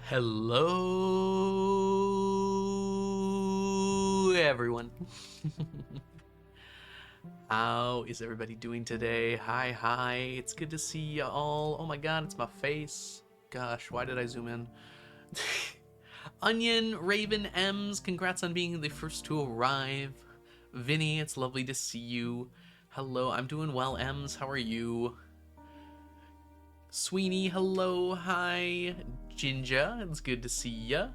Hello, everyone. How is everybody doing today? Hi. It's good to see you all. Oh my god, it's my face. Gosh, why did I zoom in? Onion, Raven, M's, congrats on being the first to arrive. Vinny, it's lovely to see you. Hello, I'm doing well, M's. How are you? Sweeney, hello, hi. Jinja, it's good to see ya.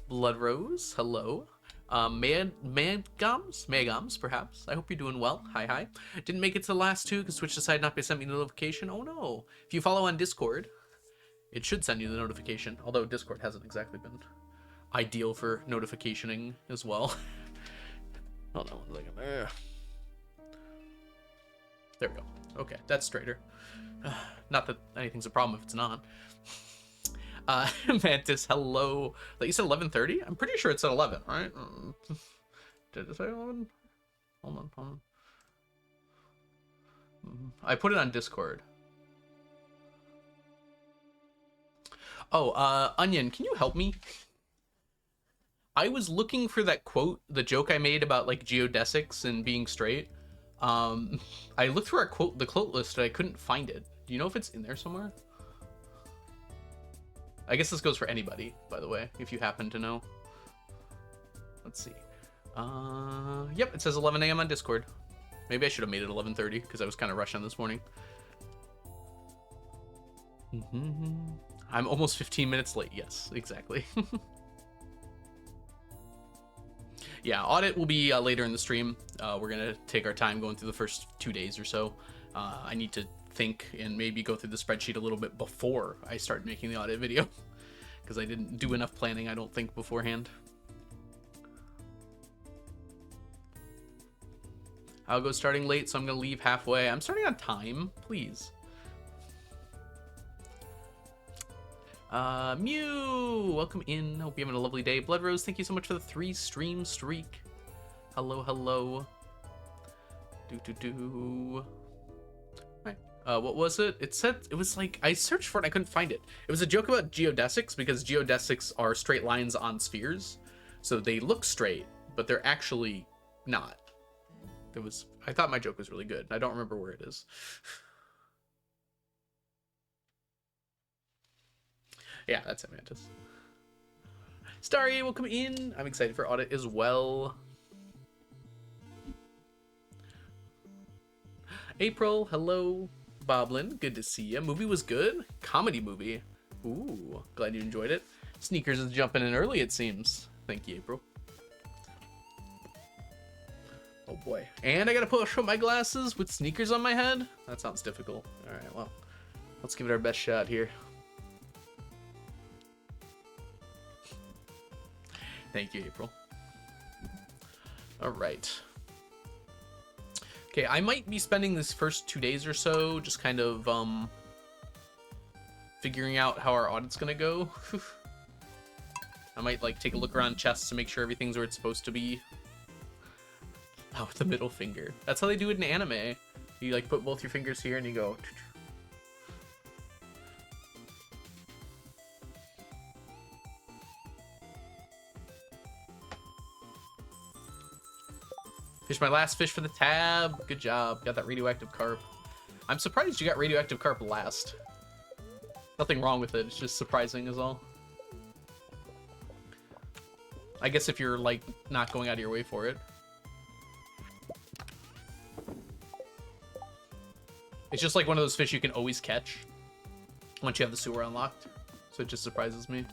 Blood Rose, hello. Magams, perhaps. I hope you're doing well. Hi. Didn't make it to the last two because Twitch decided not to send me the notification. Oh no. If you follow on Discord, it should send you the notification. Although Discord hasn't exactly been ideal for notificationing as well. Hold on 1 second. There we go. Okay, that's straighter. Not that anything's a problem if it's not. Mantis, hello. Like you said 11:30? I'm pretty sure it's at 11, right? Did it say 11? Hold on. I put it on Discord. Oh, Onion, can you help me? I was looking for that quote, the joke I made about like geodesics and being straight. I looked through the quote list and I couldn't find it. Do you know if it's in there somewhere? I guess this goes for anybody, by the way, if you happen to know. Let's see. Yep, it says 11 a.m. on Discord. Maybe I should have made it 11:30 because I was kind of rushing this morning. I'm almost 15 minutes late. Yes, exactly. Yeah, Audit will be later in the stream. We're going to take our time going through the first 2 days or so. I need to think and maybe go through the spreadsheet a little bit before I start making the Audit video. Because I didn't do enough planning, I don't think, beforehand. I'll go starting late, so I'm going to leave halfway. I'm starting on time, please. Mew, welcome in. Hope you're having a lovely day. Blood Rose, thank you so much for the 3 stream streak. Hello. What was it? It said, it was like, I searched for it, I couldn't find it. It was a joke about geodesics, because geodesics are straight lines on spheres. So they look straight, but they're actually not. I thought my joke was really good. I don't remember where it is. Yeah, that's it, Mantis. Starry, welcome in. I'm excited for Audit as well. April, hello. Boblin, good to see you. Movie was good. Comedy movie. Ooh, glad you enjoyed it. Sneakers is jumping in early, it seems. Thank you, April. Oh boy. And I gotta put my glasses with sneakers on my head? That sounds difficult. Alright, well, let's give it our best shot here. Thank you, April. Alright. Okay, I might be spending this first 2 days or so just kind of figuring out how our audit's gonna go. I might like take a look around chests to make sure everything's where it's supposed to be. Oh, with the middle finger. That's how they do it in anime. You like put both your fingers here and you go. Fish my last fish for the tab. Good job. Got that radioactive carp. I'm surprised you got radioactive carp last. Nothing wrong with it. It's just surprising is all. I guess if you're like not going out of your way for it. It's just like one of those fish you can always catch once you have the sewer unlocked. So it just surprises me.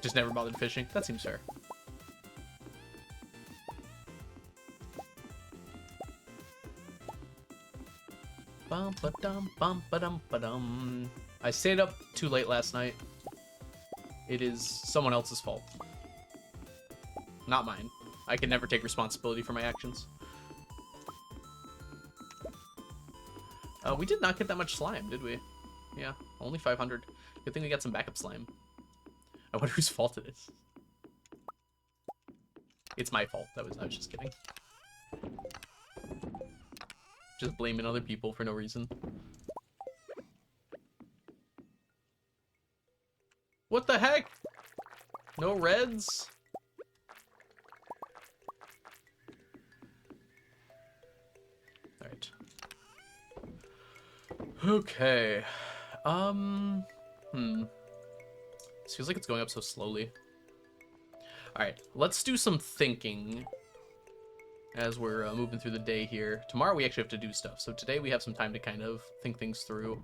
Just never bothered fishing. That seems fair. I stayed up too late last night. It is someone else's fault. Not mine. I can never take responsibility for my actions. We did not get that much slime, did we? Yeah, only 500. Good thing we got some backup slime. I wonder whose fault it is. It's my fault. I was just kidding. Just blaming other people for no reason. No reds? Alright. Okay. This feels like it's going up so slowly. Alright, let's do some thinking as we're moving through the day here. Tomorrow we actually have to do stuff, so today we have some time to kind of think things through.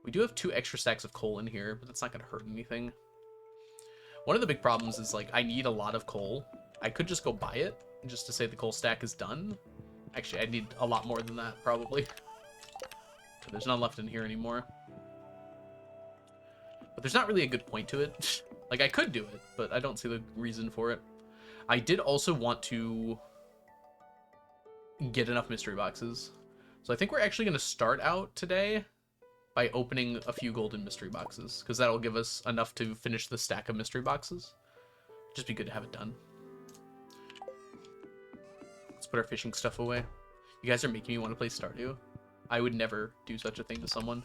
We do have 2 extra stacks of coal in here, but that's not going to hurt anything. One of the big problems is, like, I need a lot of coal. I could just go buy it, just to say the coal stack is done. Actually, I need a lot more than that, probably. There's none left in here anymore. But there's not really a good point to it. Like, I could do it, but I don't see the reason for it. I did also want to get enough mystery boxes. So I think we're actually going to start out today by opening a few golden mystery boxes, because that'll give us enough to finish the stack of mystery boxes. Just be good to have it done. Let's put our fishing stuff away. You guys are making me want to play Stardew. I would never do such a thing to someone.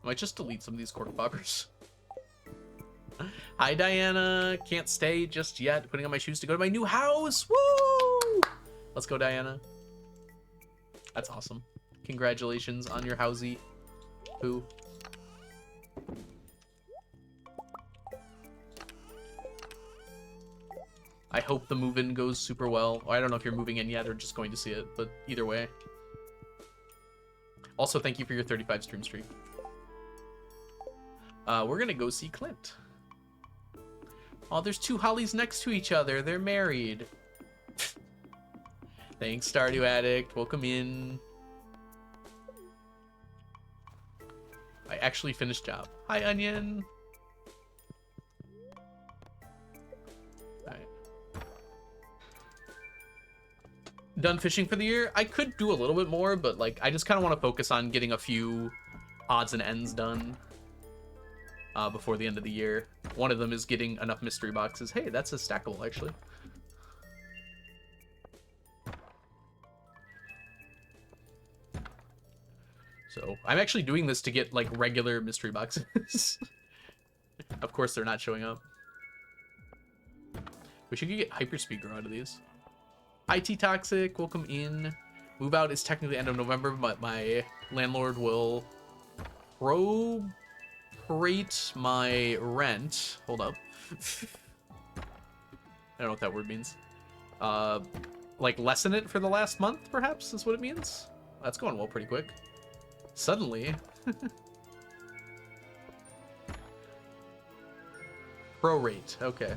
I might just delete some of these quarter poppers. Hi, Diana. Can't stay just yet. Putting on my shoes to go to my new house. Woo! Let's go, Diana. That's awesome. Congratulations on your housey. Who? I hope the move-in goes super well. I don't know if you're moving in yet or just going to see it, but either way. Also, thank you for your 35 stream streak. We're gonna go see Clint. Oh, there's 2 Hollies next to each other. They're married. Thanks, Stardew Addict. Welcome in. I actually finished job. Hi, Onion. Alright. Done fishing for the year? I could do a little bit more, but like I just kind of want to focus on getting a few odds and ends done before the end of the year. One of them is getting enough mystery boxes. Hey, that's a stackable, actually. So I'm actually doing this to get like regular mystery boxes. Of course they're not showing up. We should get hyperspeed grow out of these. IT Toxic, welcome in. Move out is technically end of November, but my landlord will prorate my rent. Hold up. I don't know what that word means. Like lessen it for the last month, perhaps, is what it means. That's going well pretty quick. Suddenly. Prorate, okay.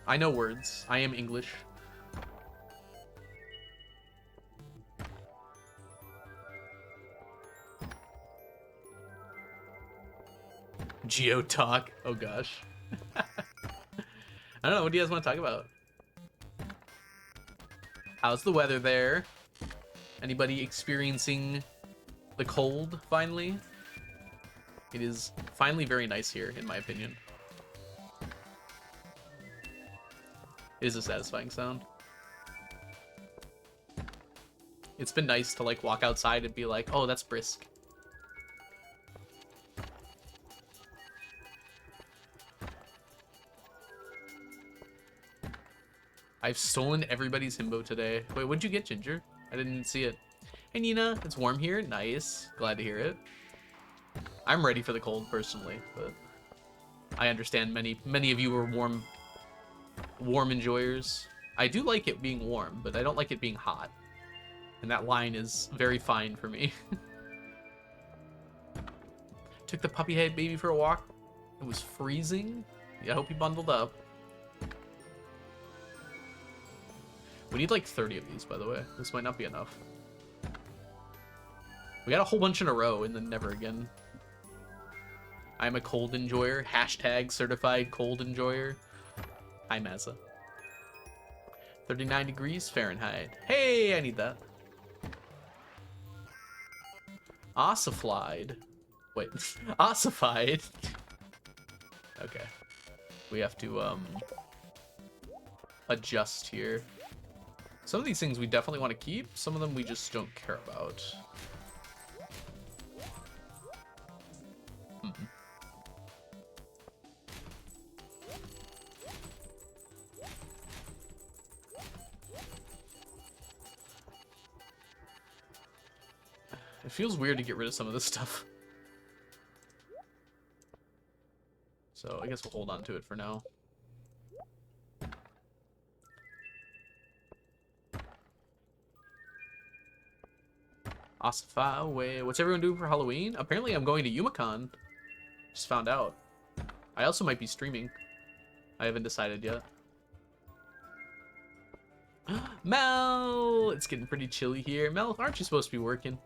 I know words. I am English. Geotalk. Oh gosh. I don't know. What do you guys want to talk about? How's the weather there? Anybody experiencing the cold finally? It is finally very nice here, in my opinion. It is a satisfying sound. It's been nice to like walk outside and be like, oh, that's brisk. I've stolen everybody's himbo today. Wait, what'd you get, Ginger? I didn't see it. Hey, Nina. It's warm here. Nice. Glad to hear it. I'm ready for the cold, personally, but I understand many of you are warm enjoyers. I do like it being warm, but I don't like it being hot. And that line is very fine for me. Took the puppy head baby for a walk. It was freezing. Yeah, I hope you bundled up. We need like 30 of these, by the way. This might not be enough. We got a whole bunch in a row and then never again. I'm a cold enjoyer. Hashtag certified cold enjoyer. Hi, Mazza. 39 degrees Fahrenheit. Hey, I need that. Ossified. Wait, ossified. Okay. We have to adjust here. Some of these things we definitely want to keep. Some of them we just don't care about. It feels weird to get rid of some of this stuff. So I guess we'll hold on to it for now. Ossify away. What's everyone doing for Halloween? Apparently I'm going to Yumacon. Just found out. I also might be streaming. I haven't decided yet. Mel! It's getting pretty chilly here. Mel, aren't you supposed to be working?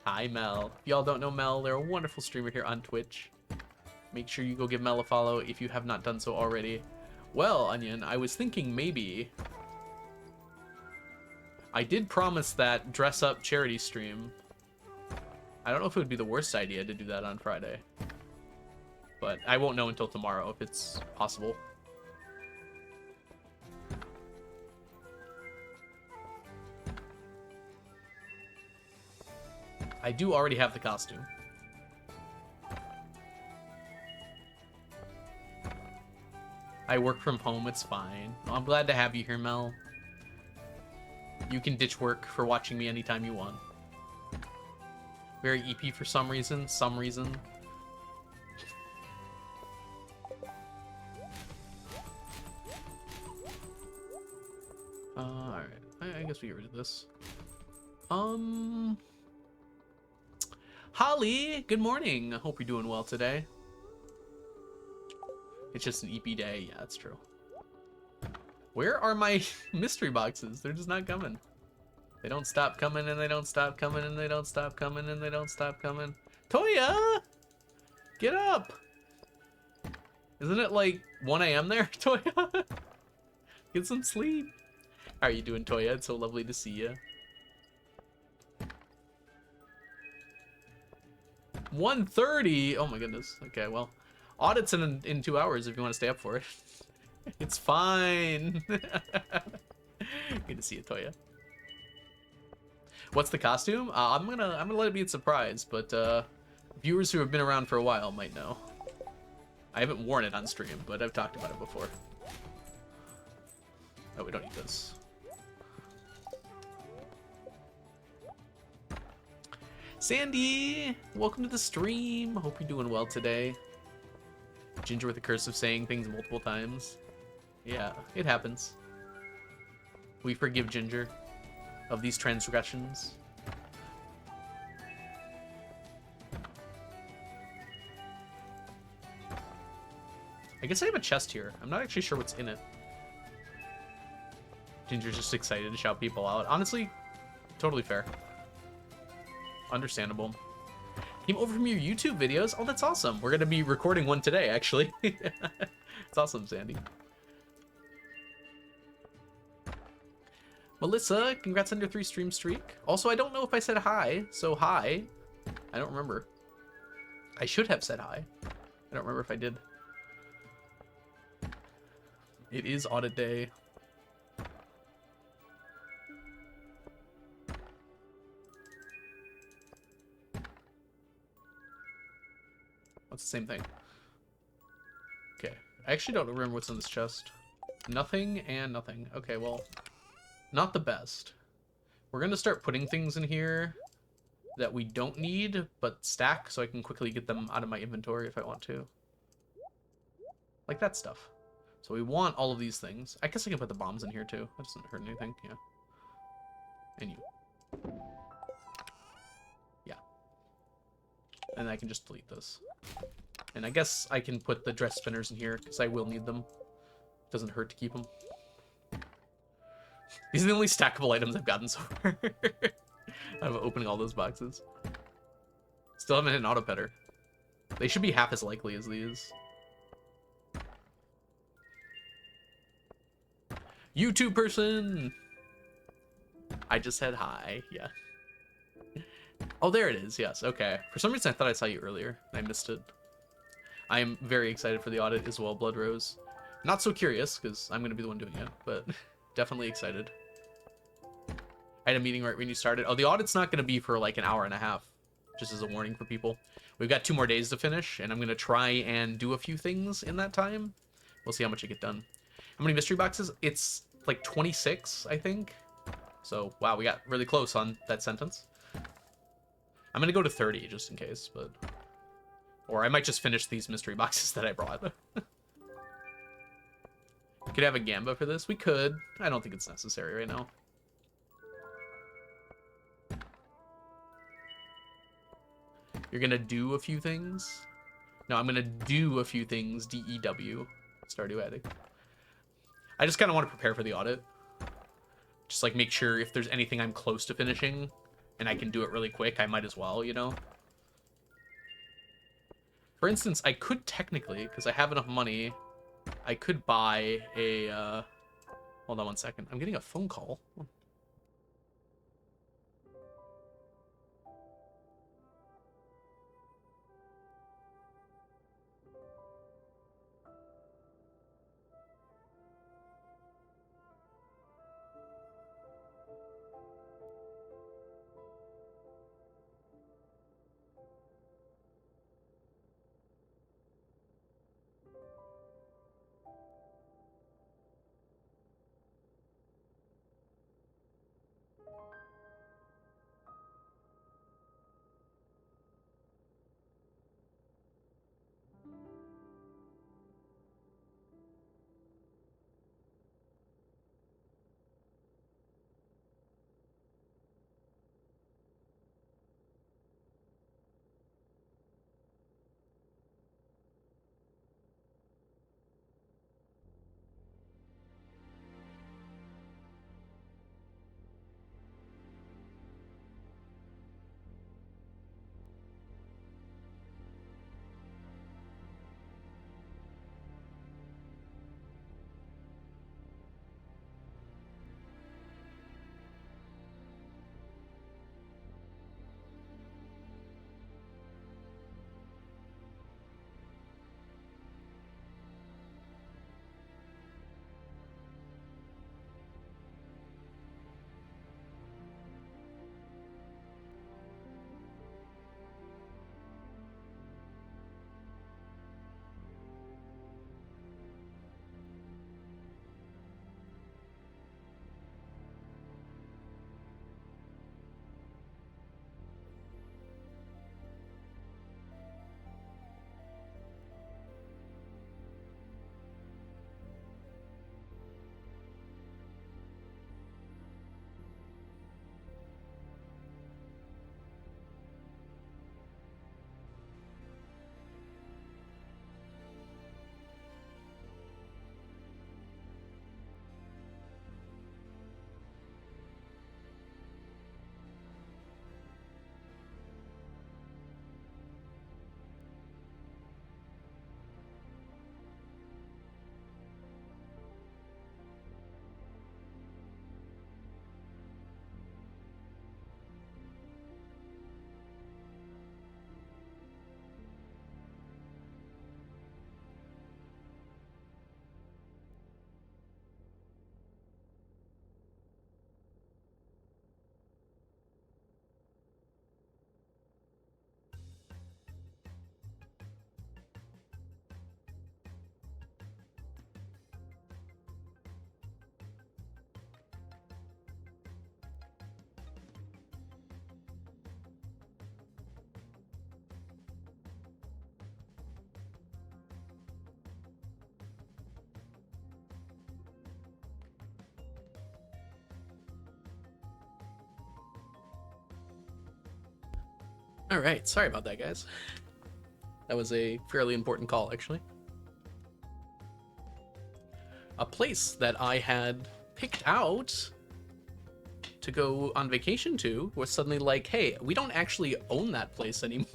Hi, Mel. If y'all don't know Mel, they're a wonderful streamer here on Twitch. Make sure you go give Mel a follow if you have not done so already. Well, Onion, I was thinking maybe... I did promise that dress-up charity stream. I don't know if it would be the worst idea to do that on Friday. But I won't know until tomorrow if it's possible. I do already have the costume. I work from home, it's fine. I'm glad to have you here, Mel. You can ditch work for watching me anytime you want. Very EP for some reason. Alright. I guess we get rid of this. Holly, good morning. I hope you're doing well today. It's just an EP day. Yeah, that's true. Where are my mystery boxes? They're just not coming. They don't stop coming, and they don't stop coming, and they don't stop coming, and they don't stop coming. Toya! Get up! Isn't it like 1 a.m. there, Toya? Get some sleep. How are you doing, Toya? It's so lovely to see you. 1:30? Oh my goodness. Okay, well. Audit's in 2 hours if you want to stay up for it. It's fine. Good to see you, Toya. What's the costume? I'm gonna let it be a surprise, but viewers who have been around for a while might know. I haven't worn it on stream, but I've talked about it before. Oh, we don't need this. Sandy, welcome to the stream. Hope you're doing well today. Ginger with the curse of saying things multiple times. Yeah, it happens. We forgive Ginger of these transgressions. I guess I have a chest here. I'm not actually sure what's in it. Ginger's just excited to shout people out. Honestly, totally fair. Understandable. Came over from your YouTube videos. Oh, that's awesome. We're going to be recording one today, actually. It's awesome, Sandy. Melissa, congrats on your 3 stream streak. Also, I don't know if I said hi, so hi. I don't remember. I should have said hi. I don't remember if I did. It is audit day. It's the same thing. Okay. I actually don't remember what's in this chest. Nothing and nothing. Okay, well, not the best. We're going to start putting things in here that we don't need, but stack so I can quickly get them out of my inventory if I want to. Like that stuff. So we want all of these things. I guess I can put the bombs in here too. That doesn't hurt anything. Yeah. And you. Yeah. And I can just delete this. And I guess I can put the dress spinners in here, because I will need them. Doesn't hurt to keep them. These are the only stackable items I've gotten so far. I'm opening all those boxes. Still haven't hit an auto-petter. They should be half as likely as these. YouTube person! I just said hi, yeah. Oh, there it is, yes, okay. For some reason I thought I saw you earlier, and I missed it. I am very excited for the audit as well, Blood Rose. Not so curious, because I'm going to be the one doing it, but definitely excited. I had a meeting right when you started. Oh, the audit's not going to be for like an hour and a half, just as a warning for people. We've got 2 more days to finish, and I'm going to try and do a few things in that time. We'll see how much I get done. How many mystery boxes? It's like 26, I think. So, wow, we got really close on that sentence. I'm going to go to 30 just in case, but... Or I might just finish these mystery boxes that I brought. Could have a Gamba for this? We could. I don't think it's necessary right now. You're gonna do a few things? No, I'm gonna do a few things. DEW. Stardew Addict. I just kind of want to prepare for the audit. Just like make sure if there's anything I'm close to finishing and I can do it really quick, I might as well, you know? For instance, I could technically, because I have enough money, I could buy a, hold on one second. I'm getting a phone call. All right, sorry about that, guys. That was a fairly important call, actually. A place that I had picked out to go on vacation to was suddenly like, hey, we don't actually own that place anymore.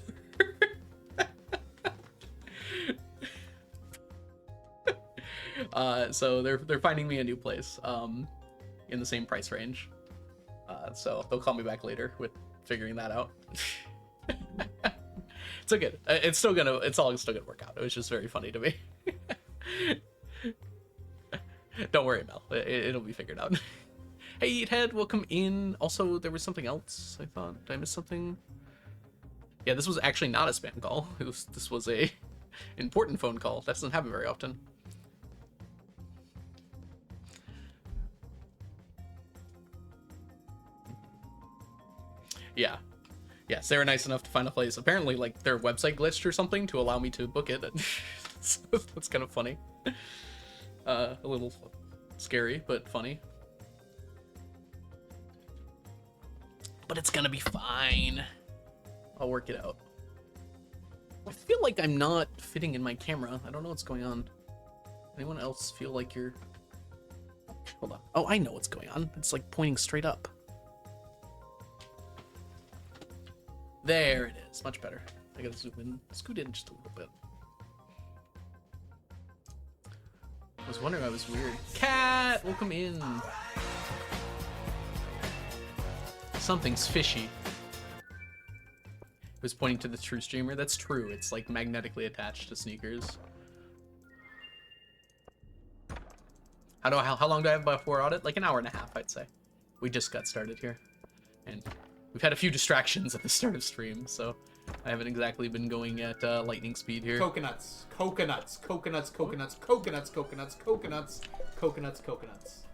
So they're finding me a new place in the same price range. So they'll call me back later with figuring that out. It's okay. It's all still gonna work out. It was just very funny to me. Don't worry, Mel. It'll be figured out. Hey, Eathead, welcome in. Also, there was something else. I thought, did I miss something? Yeah, this was actually not a spam call. This was a important phone call. That doesn't happen very often. Yeah. Yes, they were nice enough to find a place. Apparently, like, their website glitched or something to allow me to book it. So that's kind of funny. A little scary, but funny. But it's gonna be fine. I'll work it out. I feel like I'm not fitting in my camera. I don't know what's going on. Anyone else feel like you're... Hold on. Oh, I know what's going on. It's like pointing straight up. There it is. Much better. I gotta zoom in. Scoot in just a little bit. I was wondering why it was weird. Cat! Welcome in. Something's fishy. It was pointing to the true streamer. That's true. It's like magnetically attached to sneakers. How long do I have before audit? Like an hour and a half, I'd say. We just got started here. And we've had a few distractions at the start of stream, so I haven't exactly been going at lightning speed here. Coconuts, coconuts, coconuts, coconuts, coconuts, coconuts, coconuts, coconuts, coconuts.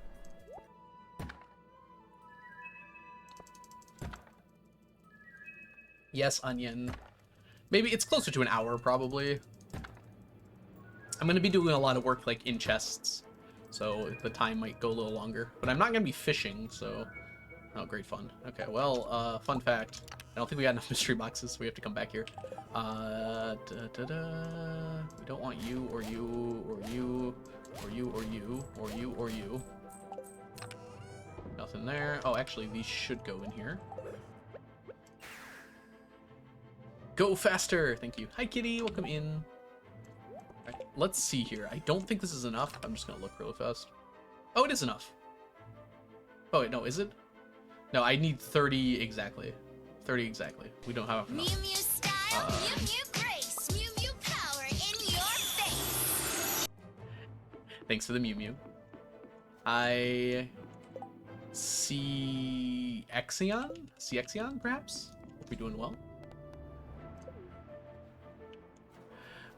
Yes, onion. Maybe it's closer to an hour, probably. I'm gonna be doing a lot of work like in chests, so the time might go a little longer. But I'm not gonna be fishing, so oh, great fun. Okay, well, fun fact. I don't think we got enough mystery boxes, so we have to come back here. We don't want you, or you, or you, or you, or you, or you, or you. Nothing there. Oh, actually, these should go in here. Go faster! Thank you. Hi, kitty. Welcome in. All right, let's see here. I don't think this is enough. I'm just gonna look really fast. Oh, it is enough. Oh, wait, no, is it? No, I need 30 exactly. 30 exactly. We don't have enough. Mew Mew style, Mew Mew grace, Mew Mew power in your face. Thanks for the Mew Mew. I see Exion, perhaps? Hope you're doing well.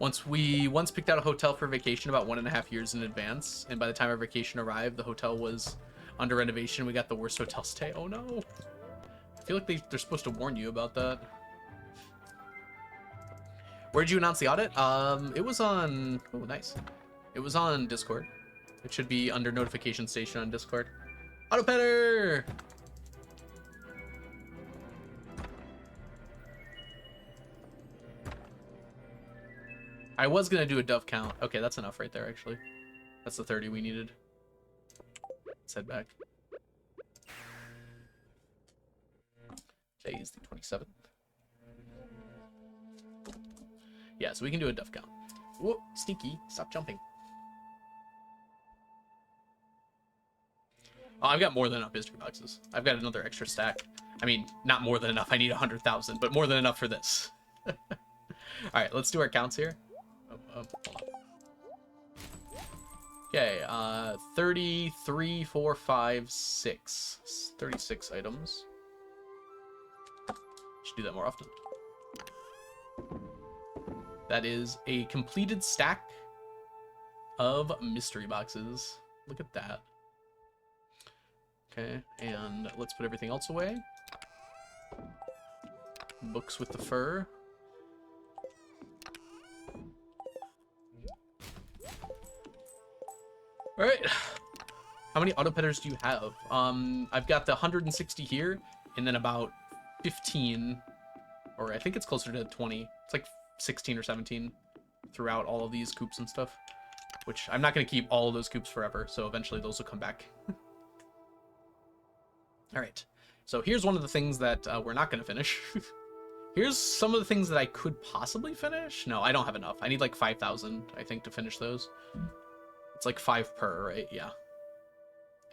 Once picked out a hotel for vacation about 1.5 years in advance, and by the time our vacation arrived, the hotel was under renovation. We got the worst hotel stay. Oh no! I feel like they're supposed to warn you about that. Where did you announce the audit? It was on... Oh, nice. It was on Discord. It should be under notification station on Discord. Autopetter! I was gonna do a dove count. Okay, that's enough right there, actually. That's the 30 we needed. Let's head back. Today is the 27th. Yeah, so we can do a dove count. Whoa, sneaky. Stop jumping. Oh, I've got more than enough mystery boxes. I've got another extra stack. I mean, not more than enough. I need 100,000, but more than enough for this. All right, let's do our counts here. Hold on. Okay, 33, 4, 5, 6. 36 items. Should do that more often. That is a completed stack of mystery boxes. Look at that. Okay, and let's put everything else away. Books with the fur. All right. How many autopetters do you have? I've got the 160 here, and then about 15, or I think it's closer to 20. It's like 16 or 17 throughout all of these coops and stuff, which I'm not going to keep all of those coops forever, so eventually those will come back. All right. So here's one of the things that we're not going to finish. Here's some of the things that I could possibly finish. No, I don't have enough. I need like 5,000, I think, to finish those. It's like 5 per, right? Yeah.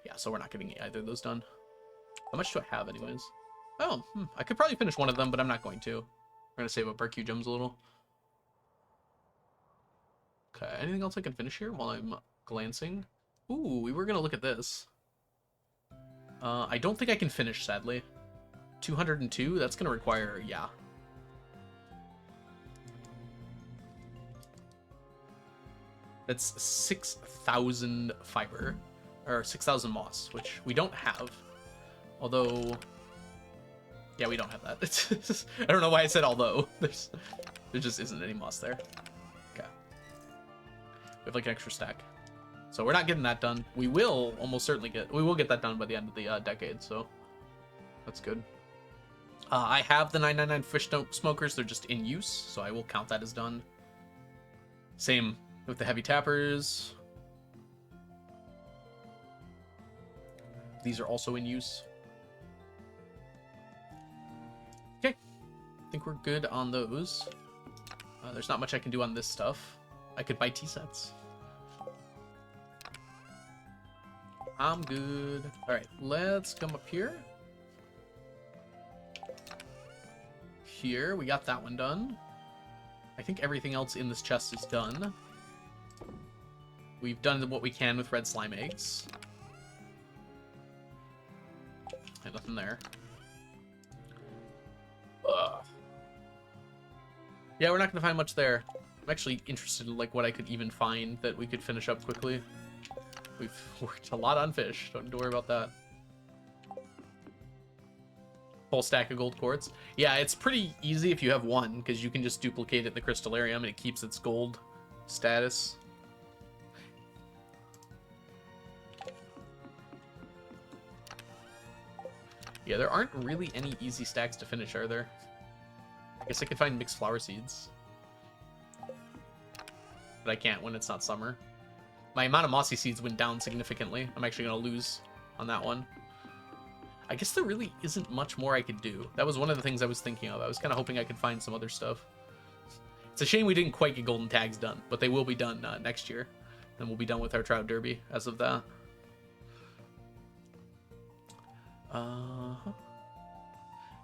Yeah, so we're not getting either of those done. How much do I have anyways? Oh, I could probably finish one of them, but I'm not going to. We're gonna save up our Q gems a little. Okay, anything else I can finish here while I'm glancing? Ooh, we were gonna look at this. I don't think I can finish, sadly. 202, that's gonna require, yeah. That's 6,000 fiber, or 6,000 moss, which we don't have. Although, yeah, we don't have that. I don't know why I said although. There just isn't any moss there. Okay. We have like an extra stack. So we're not getting that done. We will almost certainly we will get that done by the end of the decade, so that's good. I have the 999 fish smokers. They're just in use, so I will count that as done. Same with the heavy tappers. These are also in use. Okay. I think we're good on those. There's not much I can do on this stuff. I could buy tea sets. I'm good. Alright, let's come up here. Here, we got that one done. I think everything else in this chest is done. We've done what we can with red slime eggs. And nothing there. Ugh. Yeah, we're not gonna find much there. I'm actually interested in like what I could even find that we could finish up quickly. We've worked a lot on fish. Don't need to worry about that. Whole stack of gold quartz. Yeah, it's pretty easy if you have one, because you can just duplicate it in the crystallarium and it keeps its gold status. Yeah, there aren't really any easy stacks to finish, are there? I guess I could find mixed flower seeds. But I can't when it's not summer. My amount of mossy seeds went down significantly. I'm actually going to lose on that one. I guess there really isn't much more I could do. That was one of the things I was thinking of. I was kind of hoping I could find some other stuff. It's a shame we didn't quite get golden tags done, but they will be done next year. And we'll be done with our Trout Derby as of that.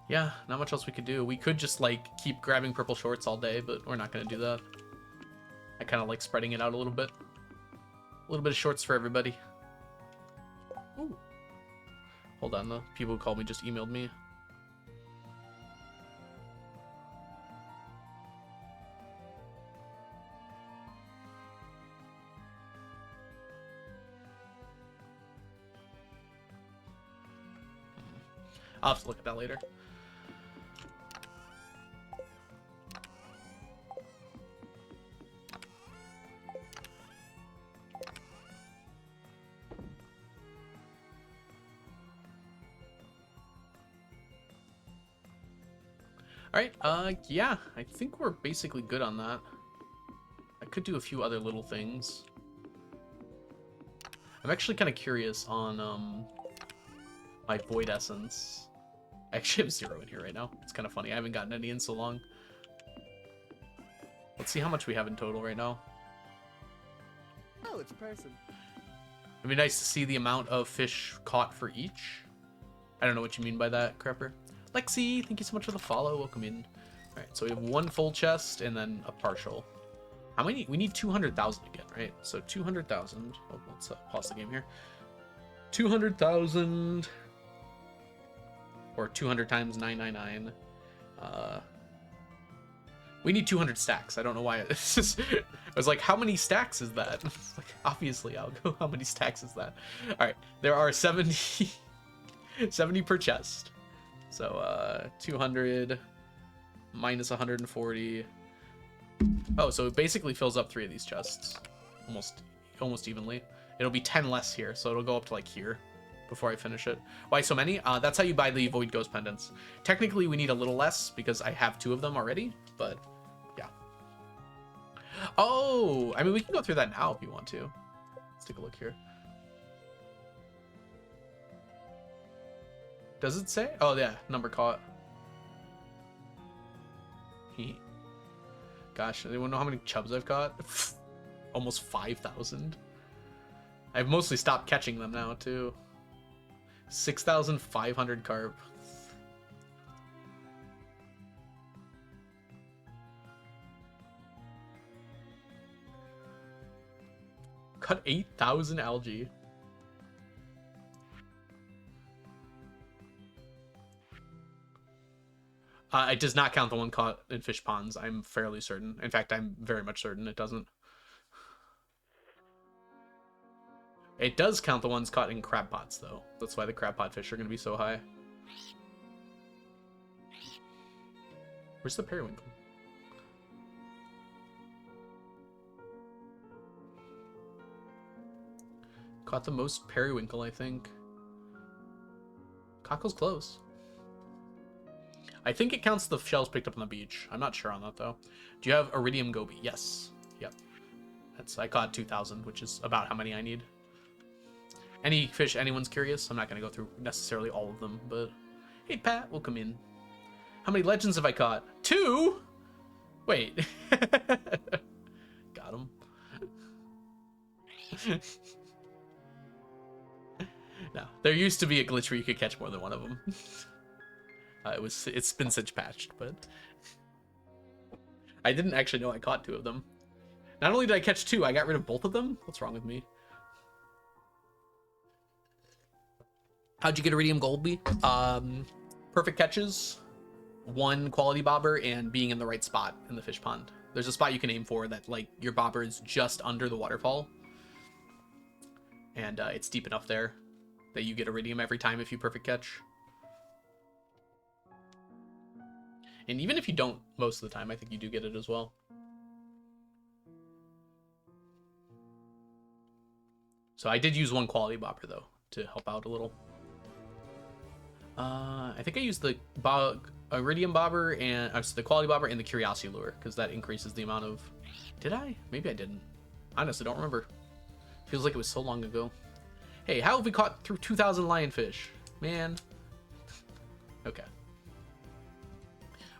Yeah, not much else we could do. We could just, like, keep grabbing purple shorts all day, but we're not going to do that. I kind of like spreading it out a little bit. A little bit of shorts for everybody. Ooh. Hold on, the people who called me just emailed me. I'll have to look at that later. Alright, yeah, I think we're basically good on that. I could do a few other little things. I'm actually kind of curious on, my Void Essence. I actually have 0 in here right now. It's kind of funny. I haven't gotten any in so long. Let's see how much we have in total right now. Oh, it's a person. It'd be nice to see the amount of fish caught for each. I don't know what you mean by that, Crepper. Lexi, thank you so much for the follow. Welcome in. Alright, so we have one full chest and then a partial. How many? We need 200,000 again, right? So 200,000. Oh, let's pause the game here. 200,000. Or 200 times 999. We need 200 stacks. I don't know why. It's just, I was like, how many stacks is that? It's like, obviously, I'll go. How many stacks is that? All right, there are 70, 70 per chest. So 200 minus 140. Oh, so it basically fills up 3 of these chests, almost evenly. It'll be 10 less here, so it'll go up to like here before I finish it. Why so many? That's how you buy the Void Ghost pendants. Technically, we need a little less because I have 2 of them already, but yeah. Oh, I mean, we can go through that now if you want to. Let's take a look here. Does it say? Oh, yeah, number caught. Gosh, anyone know how many chubs I've caught? Almost 5,000. I've mostly stopped catching them now, too. 6,500 carp. caught 8,000 algae. It does not count the one caught in fish ponds. I'm fairly certain. In fact, I'm very much certain it doesn't. It does count the ones caught in crab pots, though. That's why the crab pot fish are going to be so high. Where's the periwinkle? Caught the most periwinkle, I think. Cockle's close. I think it counts the shells picked up on the beach. I'm not sure on that, though. Do you have iridium goby? Yes. Yep. I caught 2,000, which is about how many I need. Any fish anyone's curious? I'm not going to go through necessarily all of them, but... Hey, Pat, welcome in. How many legends have I caught? 2? Wait. Got him. No, there used to be a glitch where you could catch more than one of them. It's been since patched, but... I didn't actually know I caught 2 of them. Not only did I catch 2, I got rid of both of them? What's wrong with me? How'd you get iridium gold? Perfect catches, 1 quality bobber, and being in the right spot in the fish pond. There's a spot you can aim for that, like, your bobber is just under the waterfall. And it's deep enough there that you get iridium every time if you perfect catch. And even if you don't most of the time, I think you do get it as well. So I did use 1 quality bobber, though, to help out a little. I think I used the iridium bobber and the quality bobber and the curiosity lure, because that increases the amount of... Did I? Maybe I didn't. Honestly, don't remember. Feels like it was so long ago. Hey, how have we caught through 2,000 lionfish? Man. Okay.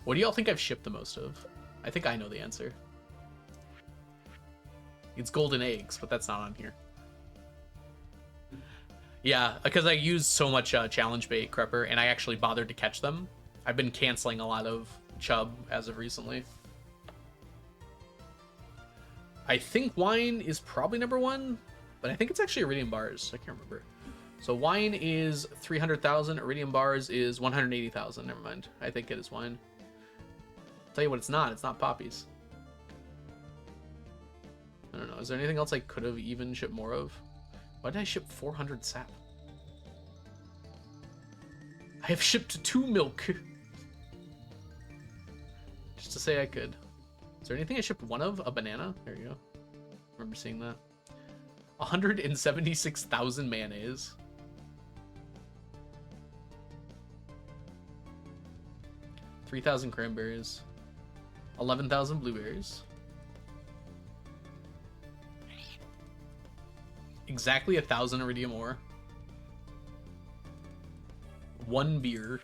What do y'all think I've shipped the most of? I think I know the answer. It's golden eggs, but that's not on here. Yeah, because I used so much challenge bait crepper, and I actually bothered to catch them. I've been canceling a lot of chub as of recently. I think wine is probably number 1, but I think it's actually iridium bars. I can't remember. So wine is 300,000. Iridium bars is 180,000. Never mind. I think it is wine. I'll tell you what, it's not. It's not poppies. I don't know. Is there anything else I could have even shipped more of? Why did I ship 400 sap? I have shipped 2 milk. Just to say I could. Is there anything I shipped 1 of? A banana? There you go. Remember seeing that. 176,000 mayonnaise. 3,000 cranberries. 11,000 blueberries. Exactly 1,000 iridium ore. 1 beer.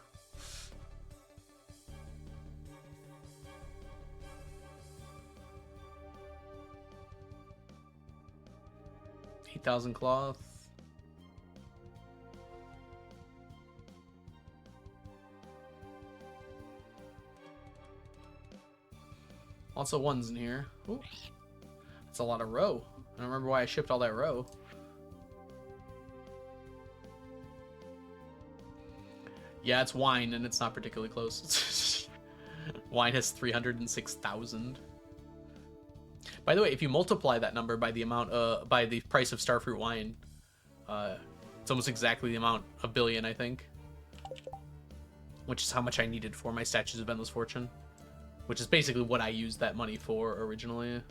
8,000 cloth. Lots of 1s in here. Ooh. That's a lot of roe. I don't remember why I shipped all that roe. Yeah, it's wine, and it's not particularly close. Wine has 306,000. By the way, if you multiply that number by the amount, by the price of starfruit wine, it's almost exactly the amount, a billion, I think. Which is how much I needed for my Statues of Endless Fortune. Which is basically what I used that money for originally.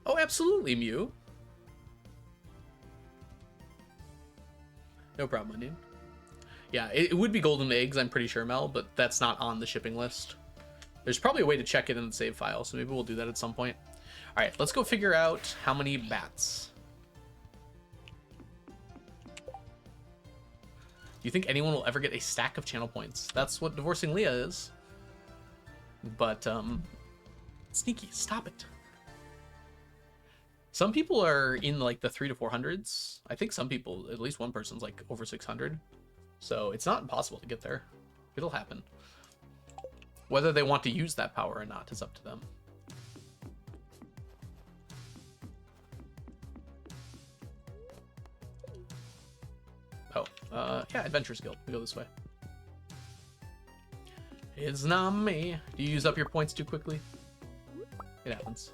Oh, absolutely, Mew. No problem, Onion. Yeah, it would be golden eggs, I'm pretty sure, Mel, but that's not on the shipping list. There's probably a way to check it in the save file, so maybe we'll do that at some point. All right, let's go figure out how many bats. Do you think anyone will ever get a stack of channel points? That's what Divorcing Leah is. But, Sneaky, stop it. Some people are in, like, the 300 to 400s. I think some people, at least one person's, like, over 600. So it's not impossible to get there. It'll happen. Whether they want to use that power or not is up to them. Oh, yeah, Adventurers Guild. We go this way. It's not me. Do you use up your points too quickly? It happens.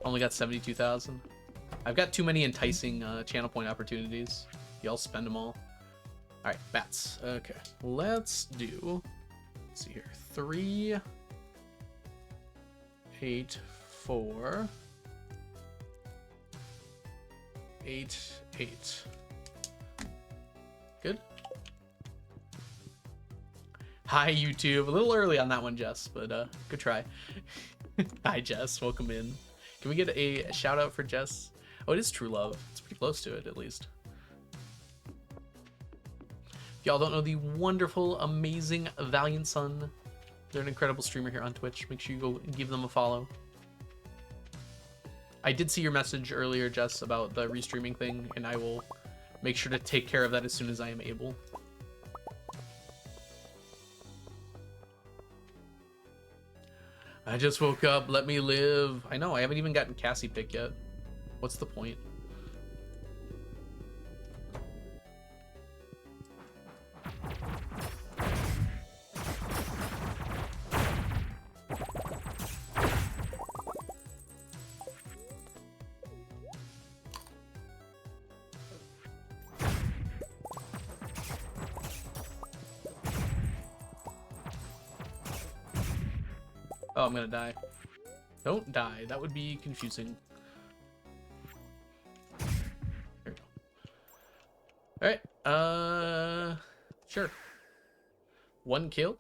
Only got 72,000. I've got too many enticing channel point opportunities. Y'all spend them all. All right, bats. Okay, let's do. Let's see here. 3, 8, 4, 8, 8. Good. Hi, YouTube. A little early on that one, Jess, but good try. Hi, Jess. Welcome in. Can we get a shout out for Jess? Oh, it is True Love. It's pretty close to it, at least. If y'all don't know the wonderful, amazing Valiant Sun, they're an incredible streamer here on Twitch. Make sure you go and give them a follow. I did see your message earlier, Jess, about the restreaming thing, and I will make sure to take care of that as soon as I am able. I just woke up, let me live. I know, I haven't even gotten Cassie pick yet. What's the point? Oh, I'm gonna die. Don't die. That would be confusing. There we go. Alright. Sure. 1 kill.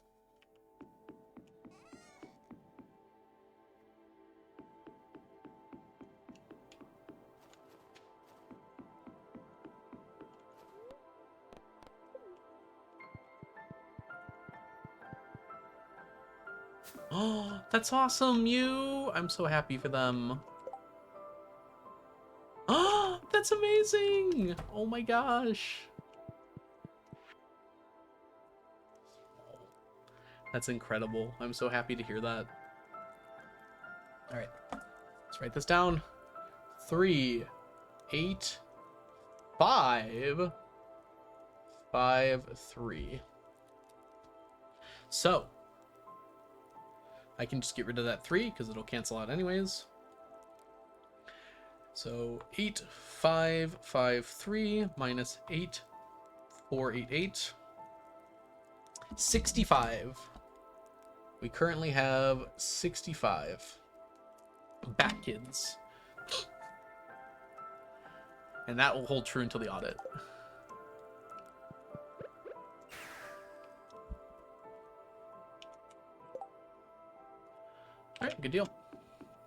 Oh, that's awesome, Mew! I'm so happy for them. Oh, that's amazing! Oh my gosh. That's incredible. I'm so happy to hear that. Alright, let's write this down. 3, 8, 5, 5, 3. So, I can just get rid of that 3 because it'll cancel out anyways. So 8, 5, 5, 3 minus 8, 4, 8, 8. 65. We currently have 65. Back kids. And that will hold true until the audit. Alright, good deal.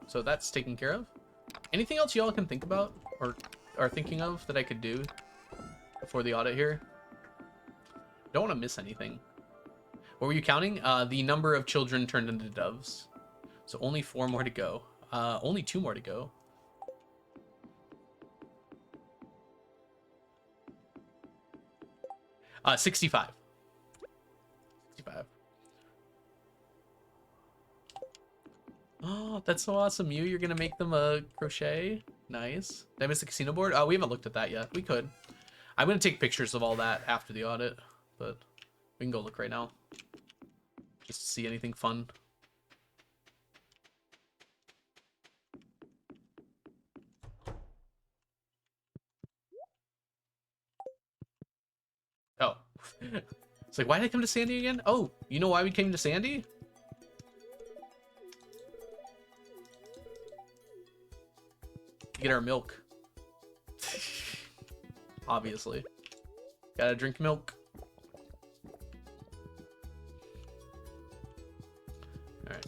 So that's taken care of. Anything else y'all can think about or are thinking of that I could do before the audit here? Don't want to miss anything. What were you counting? The number of children turned into doves. So only 4 more to go. Only 2 more to go. Uh, 65. 65. Oh, that's so awesome. You're gonna make them a crochet? Nice. Did I miss the casino board? Oh, we haven't looked at that yet. We could. I'm gonna take pictures of all that after the audit, but we can go look right now. Just to see anything fun. Oh. It's like, why did I come to Sandy again? Oh, you know why we came to Sandy? To get our milk. Obviously. Gotta drink milk. Alright.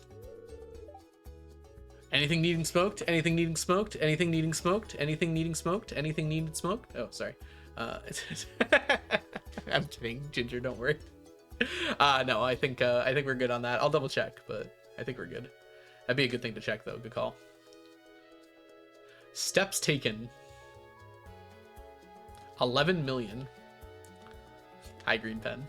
Anything needing smoked? Anything needing smoked? Anything needing smoked? Anything needing smoked? Anything needed smoked? Oh, sorry. I'm kidding, Ginger, don't worry. No, I think we're good on that. I'll double check, but I think we're good. That'd be a good thing to check though. Good call. Steps taken. 11 million. High green pen.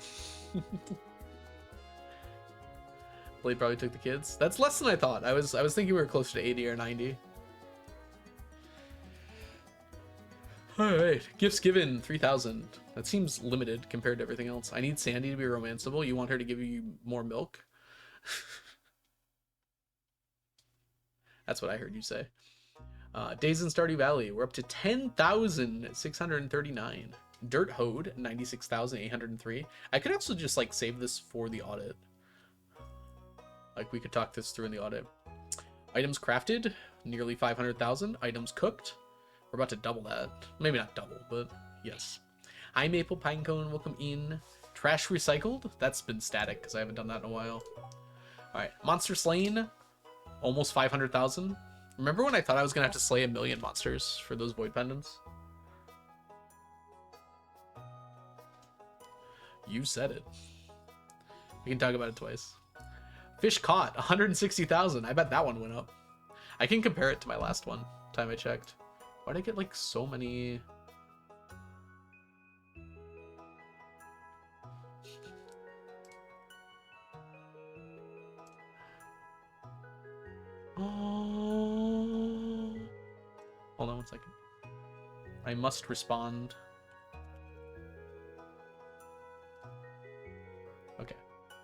Blade probably took the kids. That's less than I thought. I was thinking we were closer to 80 or 90. Alright. Gifts given, 3,000. That seems limited compared to everything else. I need Sandy to be romanceable. You want her to give you more milk? That's what I heard you say. Days in Stardew Valley. We're up to 10,639. Dirt Hoed, 96,803. I could also just like save this for the audit. Like we could talk this through in the audit. Items crafted, nearly 500,000. Items cooked. We're about to double that. Maybe not double, but yes. Hi Maple Pinecone, welcome in. Trash recycled. That's been static because I haven't done that in a while. Alright, monster slain. Almost 500,000. Remember when I thought I was going to have to slay 1 million monsters for those void pendants? You said it. We can talk about it twice. Fish caught, 160,000. I bet that one went up. I can compare it to my last one, time I checked. Why'd I get like so many... Oh. Hold on 1 second. I must respond. Okay.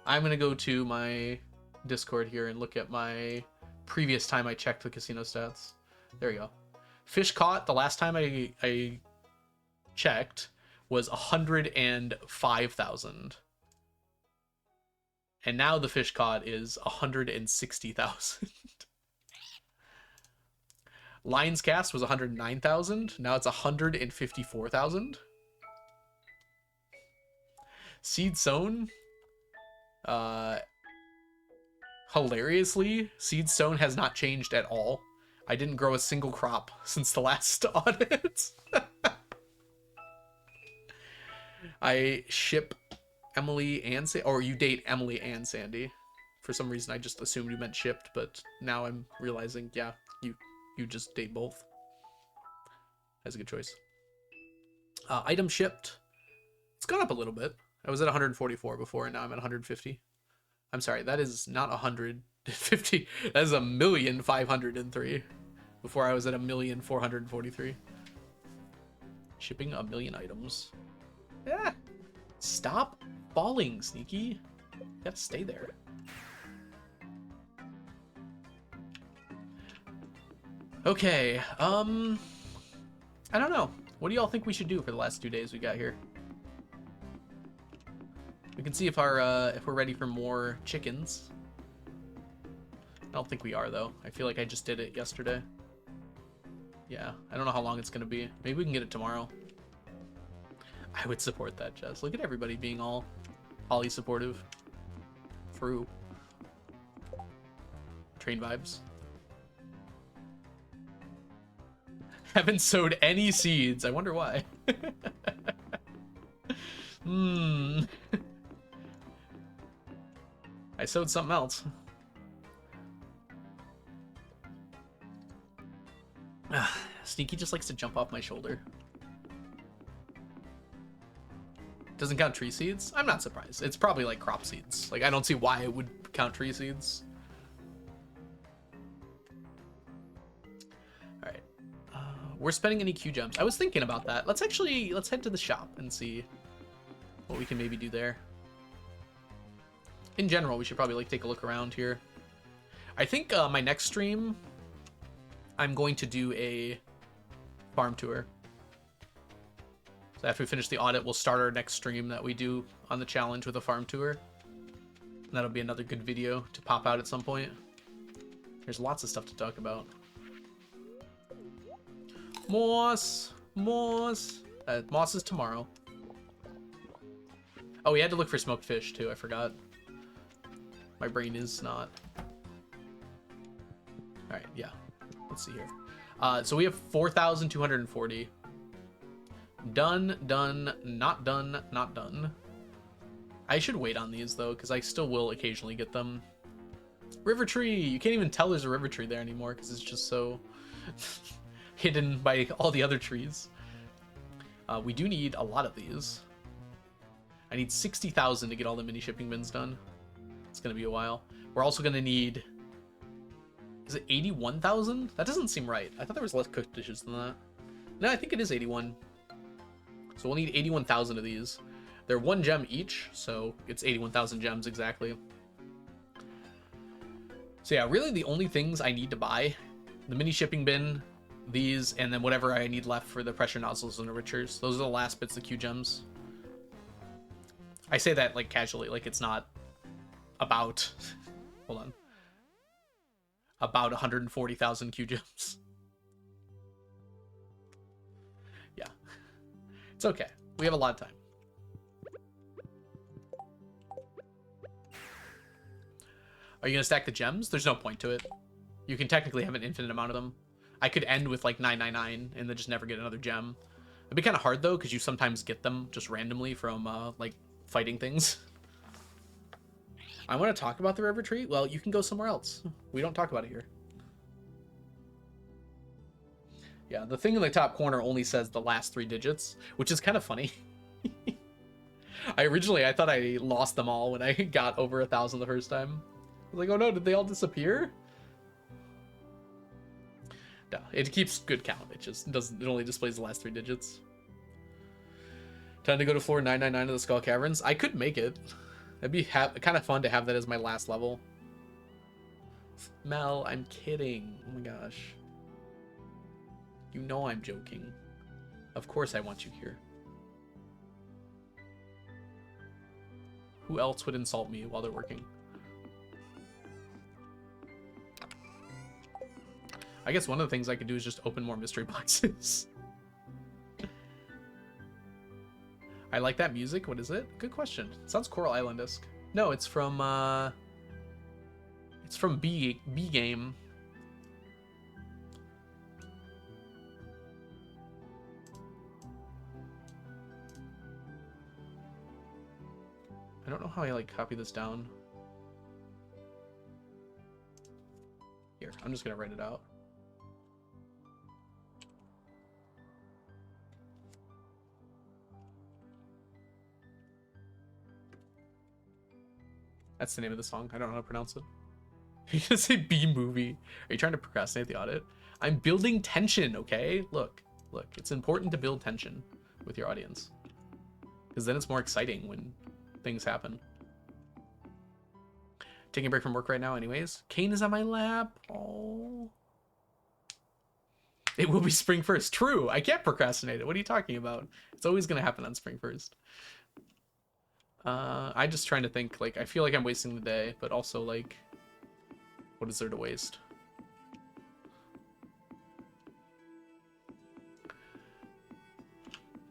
I'm gonna go to my Discord here and look at my previous time I checked the casino stats. There we go. Fish caught the last time I checked was 105,000. And now the fish caught is 160,000. Lines cast was 109,000. Now it's 154,000. Seed sown. Hilariously, seed sown has not changed at all. I didn't grow a single crop since the last audit. I ship Emily and Sandy, or you date Emily and Sandy. For some reason, I just assumed you meant shipped, but now I'm realizing, yeah, you just date both. That's a good choice. Item shipped. It's gone up a little bit. I was at 144 before, and now I'm at 150. I'm sorry, that is not 150. That is 1,503. Before I was at 1,443. Shipping 1 million items. Yeah. Stop falling, Sneaky. You gotta stay there. Okay, I don't know. What do y'all think we should do for the last 2 days we got here? We can see if we're ready for more chickens. I don't think we are though. I feel like I just did it yesterday. Yeah, I don't know how long it's gonna be. Maybe we can get it tomorrow. I would support that, Jess. Look at everybody being all Holly supportive. True. Train vibes. Haven't sowed any seeds. I wonder why. I sowed something else. Sneaky just likes to jump off my shoulder. Doesn't count tree seeds? I'm not surprised. It's probably like crop seeds. Like, I don't see why it would count tree seeds. Alright. We're spending any Q gems. I was thinking about that. Let's head to the shop and see what we can maybe do there. In general, we should probably like take a look around here. I think my next stream, I'm going to do a farm tour. So after we finish the audit, we'll start our next stream that we do on the challenge with a farm tour. And that'll be another good video to pop out at some point. There's lots of stuff to talk about. Moss! Moss! Moss is tomorrow. Oh, we had to look for smoked fish too, I forgot. My brain is not. Alright, yeah. Let's see here. So we have 4,240. Done, done, not done, not done. I should wait on these though, because I still will occasionally get them. River tree! You can't even tell there's a river tree there anymore because it's just so hidden by all the other trees. We do need a lot of these. I need 60,000 to get all the mini shipping bins done. It's gonna be a while. We're also going to need... Is it 81,000? That doesn't seem right. I thought there was less cooked dishes than that. No, I think it is 81. So we'll need 81,000 of these. They're 1 gem each, so it's 81,000 gems exactly. So yeah, really the only things I need to buy, the mini shipping bin, these, and then whatever I need left for the pressure nozzles and enrichers. Those are the last bits of Q gems. I say that like casually, like it's not about, hold on, about 140,000 Q gems. Yeah, it's okay. We have a lot of time. Are you gonna stack the gems? There's no point to it. You can technically have an infinite amount of them. I could end with like 999 and then just never get another gem. It'd be kind of hard though, because you sometimes get them just randomly from like fighting things. I want to talk about the river tree. Well, you can go somewhere else. We don't talk about it here. Yeah, the thing in the top corner only says the last 3 digits, which is kind of funny. I thought I lost them all when I got over 1,000 the first time. I was like, oh no, did they all disappear? No, it keeps good count. It just doesn't. It only displays the last 3 digits. Time to go to floor 999 of the Skull Caverns. I could make it. It'd be kind of fun to have that as my last level. Mel, I'm kidding. Oh my gosh. You know I'm joking. Of course I want you here. Who else would insult me while they're working? I guess one of the things I could do is just open more mystery boxes. I like that music. What is it? Good question. It sounds Coral Island-esque. No, it's from B Game. I don't know how I like copy this down. Here, I'm just gonna write it out. That's the name of the song. I don't know how to pronounce it. You gonna say B movie? Are you trying to procrastinate the audit? I'm building tension, okay? Look, it's important to build tension with your audience. Because then it's more exciting when things happen. Taking a break from work right now anyways. Kane is on my lap. Oh. It will be spring 1st. True. I can't procrastinate it. What are you talking about? It's always going to happen on spring 1st. I'm just trying to think, like, I feel like I'm wasting the day, but also, like, what is there to waste?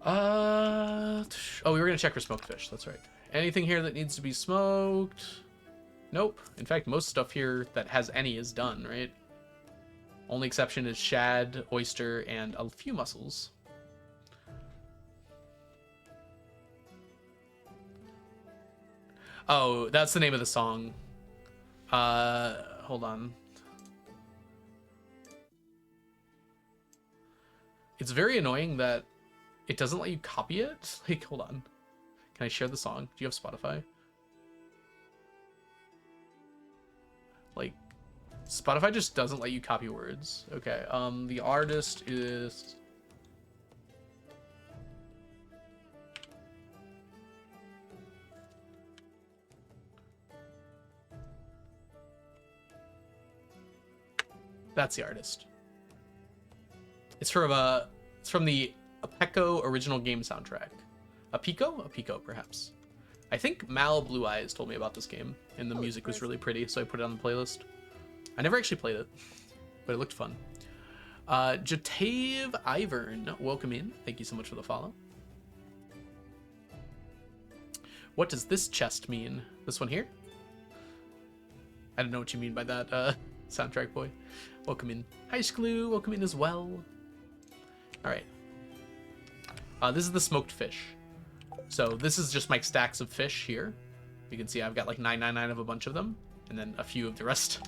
Oh, we were gonna check for smoked fish. That's right. Anything here that needs to be smoked? Nope. In fact, most stuff here that has any is done, right? Only exception is shad, oyster, and a few mussels. Oh, that's the name of the song. Hold on. It's very annoying that it doesn't let you copy it. Like, hold on. Can I share the song? Do you have Spotify? Like, Spotify just doesn't let you copy words. Okay, the artist is... That's the artist. It's from the Apeco original game soundtrack. Apico, perhaps. I think Mal Blue Eyes told me about this game, and the music was really pretty, so I put it on the playlist. I never actually played it, but it looked fun. Jatave Ivern, welcome in. Thank you so much for the follow. What does this chest mean? This one here? I don't know what you mean by that, soundtrack boy. Welcome in. Hi, Sklu. Welcome in as well. All right. This is the smoked fish. So this is just my stacks of fish here. You can see I've got like 999 of a bunch of them, and then a few of the rest.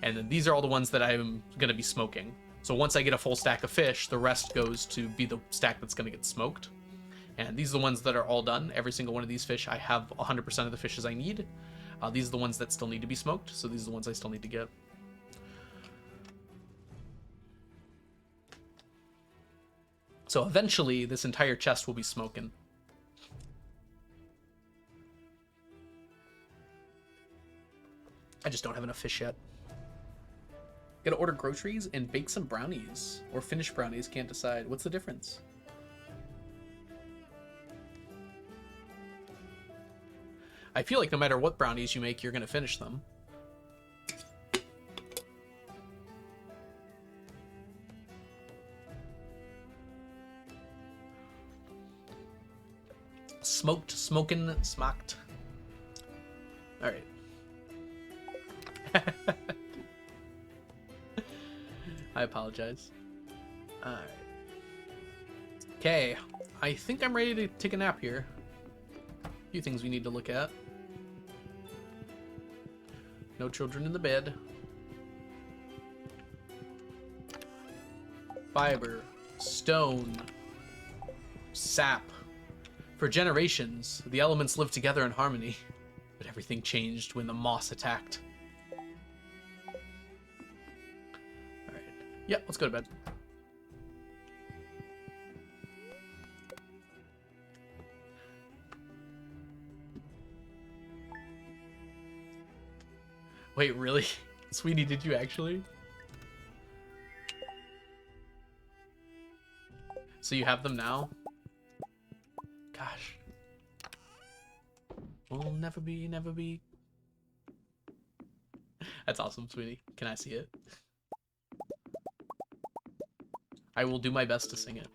And then these are all the ones that I'm going to be smoking. So once I get a full stack of fish, the rest goes to be the stack that's going to get smoked. And these are the ones that are all done. Every single one of these fish, I have 100% of the fishes I need. These are the ones that still need to be smoked, so these are the ones I still need to get. So eventually, this entire chest will be smoking. I just don't have enough fish yet. Gotta order groceries and bake some brownies. Or finish brownies, can't decide. What's the difference? I feel like no matter what brownies you make, you're gonna finish them. Smoked, smoking, smocked. Alright. I apologize. Alright. Okay. I think I'm ready to take a nap here. A few things we need to look at. No children in the bed. Fiber. Stone. Sap. For generations, the elements lived together in harmony. But everything changed when the moss attacked. Alright. Yeah, let's go to bed. Wait, really? Sweetie, did you actually? So you have them now? Gosh. We'll never be, never be. That's awesome, sweetie. Can I see it? I will do my best to sing it.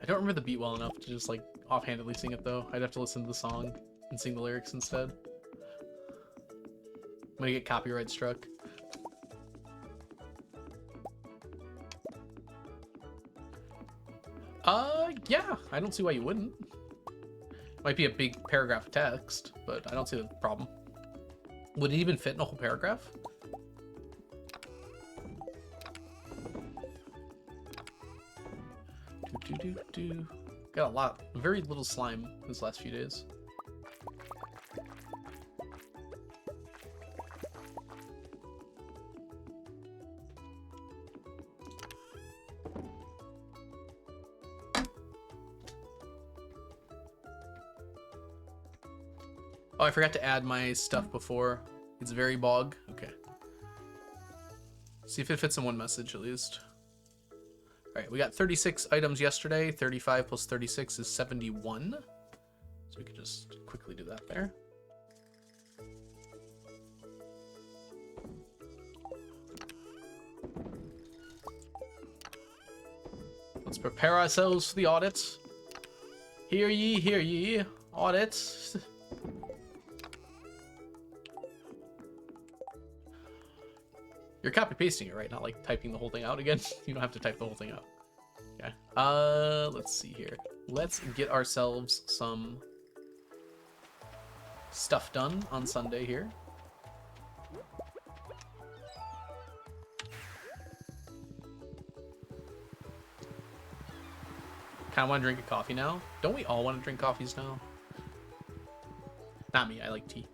I don't remember the beat well enough to just like offhandedly sing it though. I'd have to listen to the song and sing the lyrics instead. I'm gonna get copyright struck. Yeah, I don't see why you wouldn't. Might be a big paragraph of text, but I don't see the problem. Would it even fit in a whole paragraph? Got a lot, very little slime these last few days. Oh, I forgot to add my stuff before. It's very bog. Okay. See if it fits in one message at least. Alright, we got 36 items yesterday. 35 plus 36 is 71. So we could just quickly do that there. Let's prepare ourselves for the audit. Hear ye, audit. You're copy pasting it, right? Not like typing the whole thing out again. You don't have to type the whole thing out. Okay. Let's see here. Let's get ourselves some stuff done on Sunday here. Kinda wanna drink a coffee now. Don't we all wanna drink coffees now? Not me, I like tea.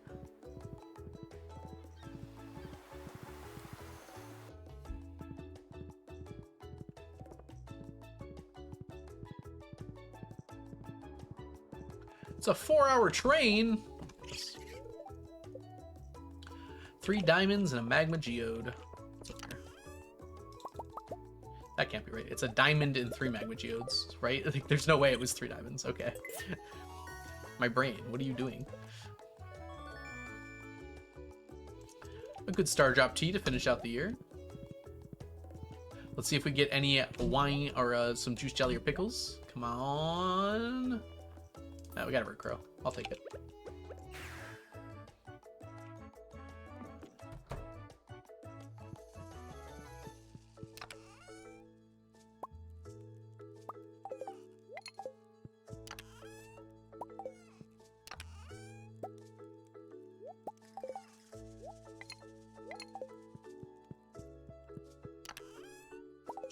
It's a 4-hour train. 3 diamonds and a magma geode. That can't be right. It's a diamond and 3 magma geodes, right? Like, there's no way it was 3 diamonds. Okay. My brain, what are you doing? A good star drop tea to finish out the year. Let's see if we get any wine or some juice jelly or pickles. Come on. No, we got a root crow. I'll take it.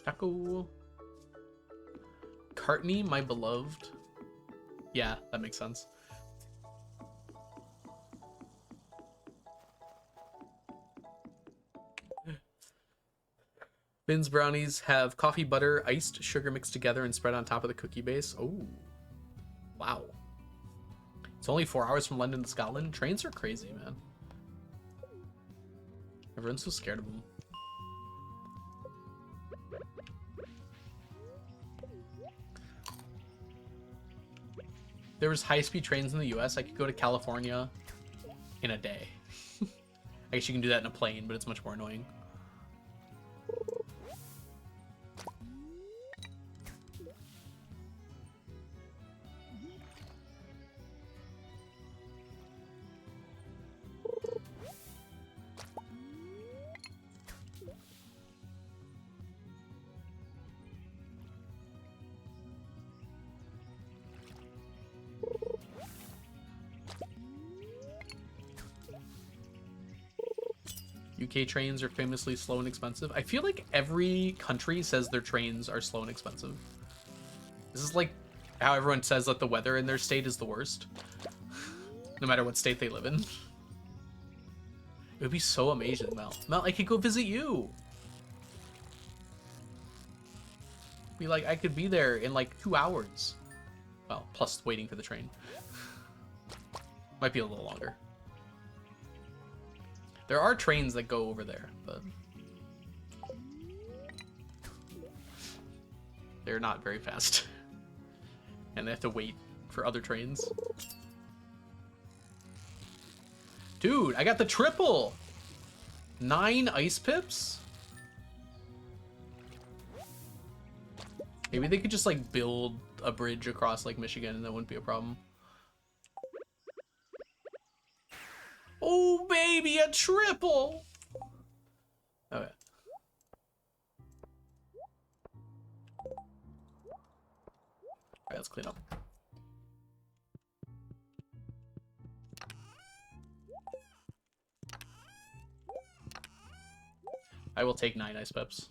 Taco. McCartney, my beloved. Yeah, that makes sense. Finn's brownies have coffee, butter, iced sugar mixed together and spread on top of the cookie base. Oh, wow. It's only 4 hours from London to Scotland. Trains are crazy, man. Everyone's so scared of them. There was high-speed trains in the US. I could go to California in a day. I guess you can do that in a plane, but it's much more annoying. UK trains are famously slow and expensive. I feel like every country says their trains are slow and expensive. This is like how everyone says that the weather in their state is the worst. No matter what state they live in. It would be so amazing, Mel. Mel, I could go visit you. Be like, I could be there in like 2 hours. Well, plus waiting for the train. Might be a little longer. There are trains that go over there, but they're not very fast. And they have to wait for other trains. Dude, I got the triple! 9 ice pips? Maybe they could just like build a bridge across Lake Michigan and that wouldn't be a problem. Oh, baby, a triple! Okay. Alright, let's clean up. I will take 9 ice pips.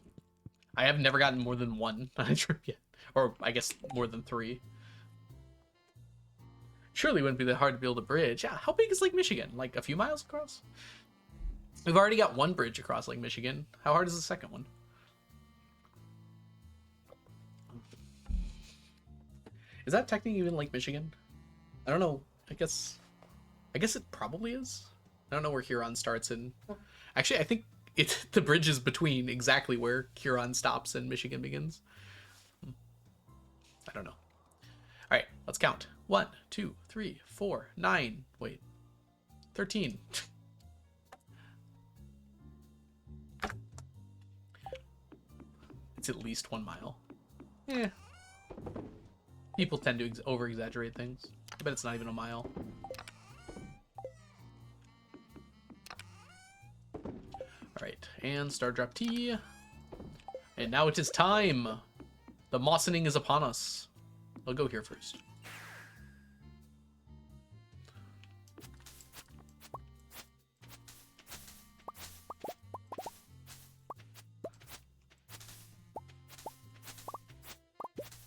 I have never gotten more than 1 on a trip yet. Or, I guess, more than 3. Surely it wouldn't be that hard to build a bridge. Yeah, how big is Lake Michigan? Like a few miles across? We've already got 1 bridge across Lake Michigan. How hard is the second one? Is that technically even Lake Michigan? I don't know. I guess it probably is. I don't know where Huron starts and actually I think the bridge is between exactly where Huron stops and Michigan begins. I don't know. All right, let's count. 1, 2, 3, 4, 9. Wait, 13. It's at least 1 mile. Yeah. People tend to over-exaggerate things. I bet it's not even a mile. All right, and star drop T. And now it is time. The mossening is upon us. I'll go here first.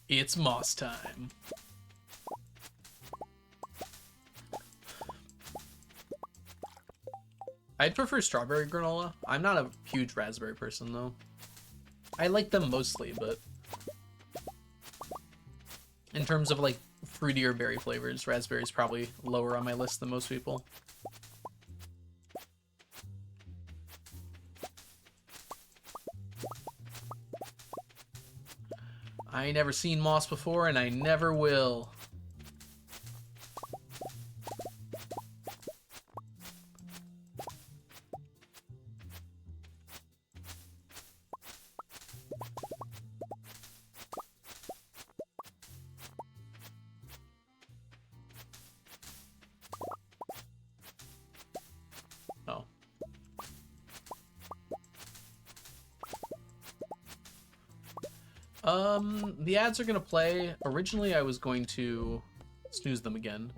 It's moss time. I'd prefer strawberry granola. I'm not a huge raspberry person though. I like them mostly, but in terms of like fruitier berry flavors, raspberry is probably lower on my list than most people. I ain't never seen moss before, and I never will. Oh. The ads are gonna play. Originally, I was going to snooze them again.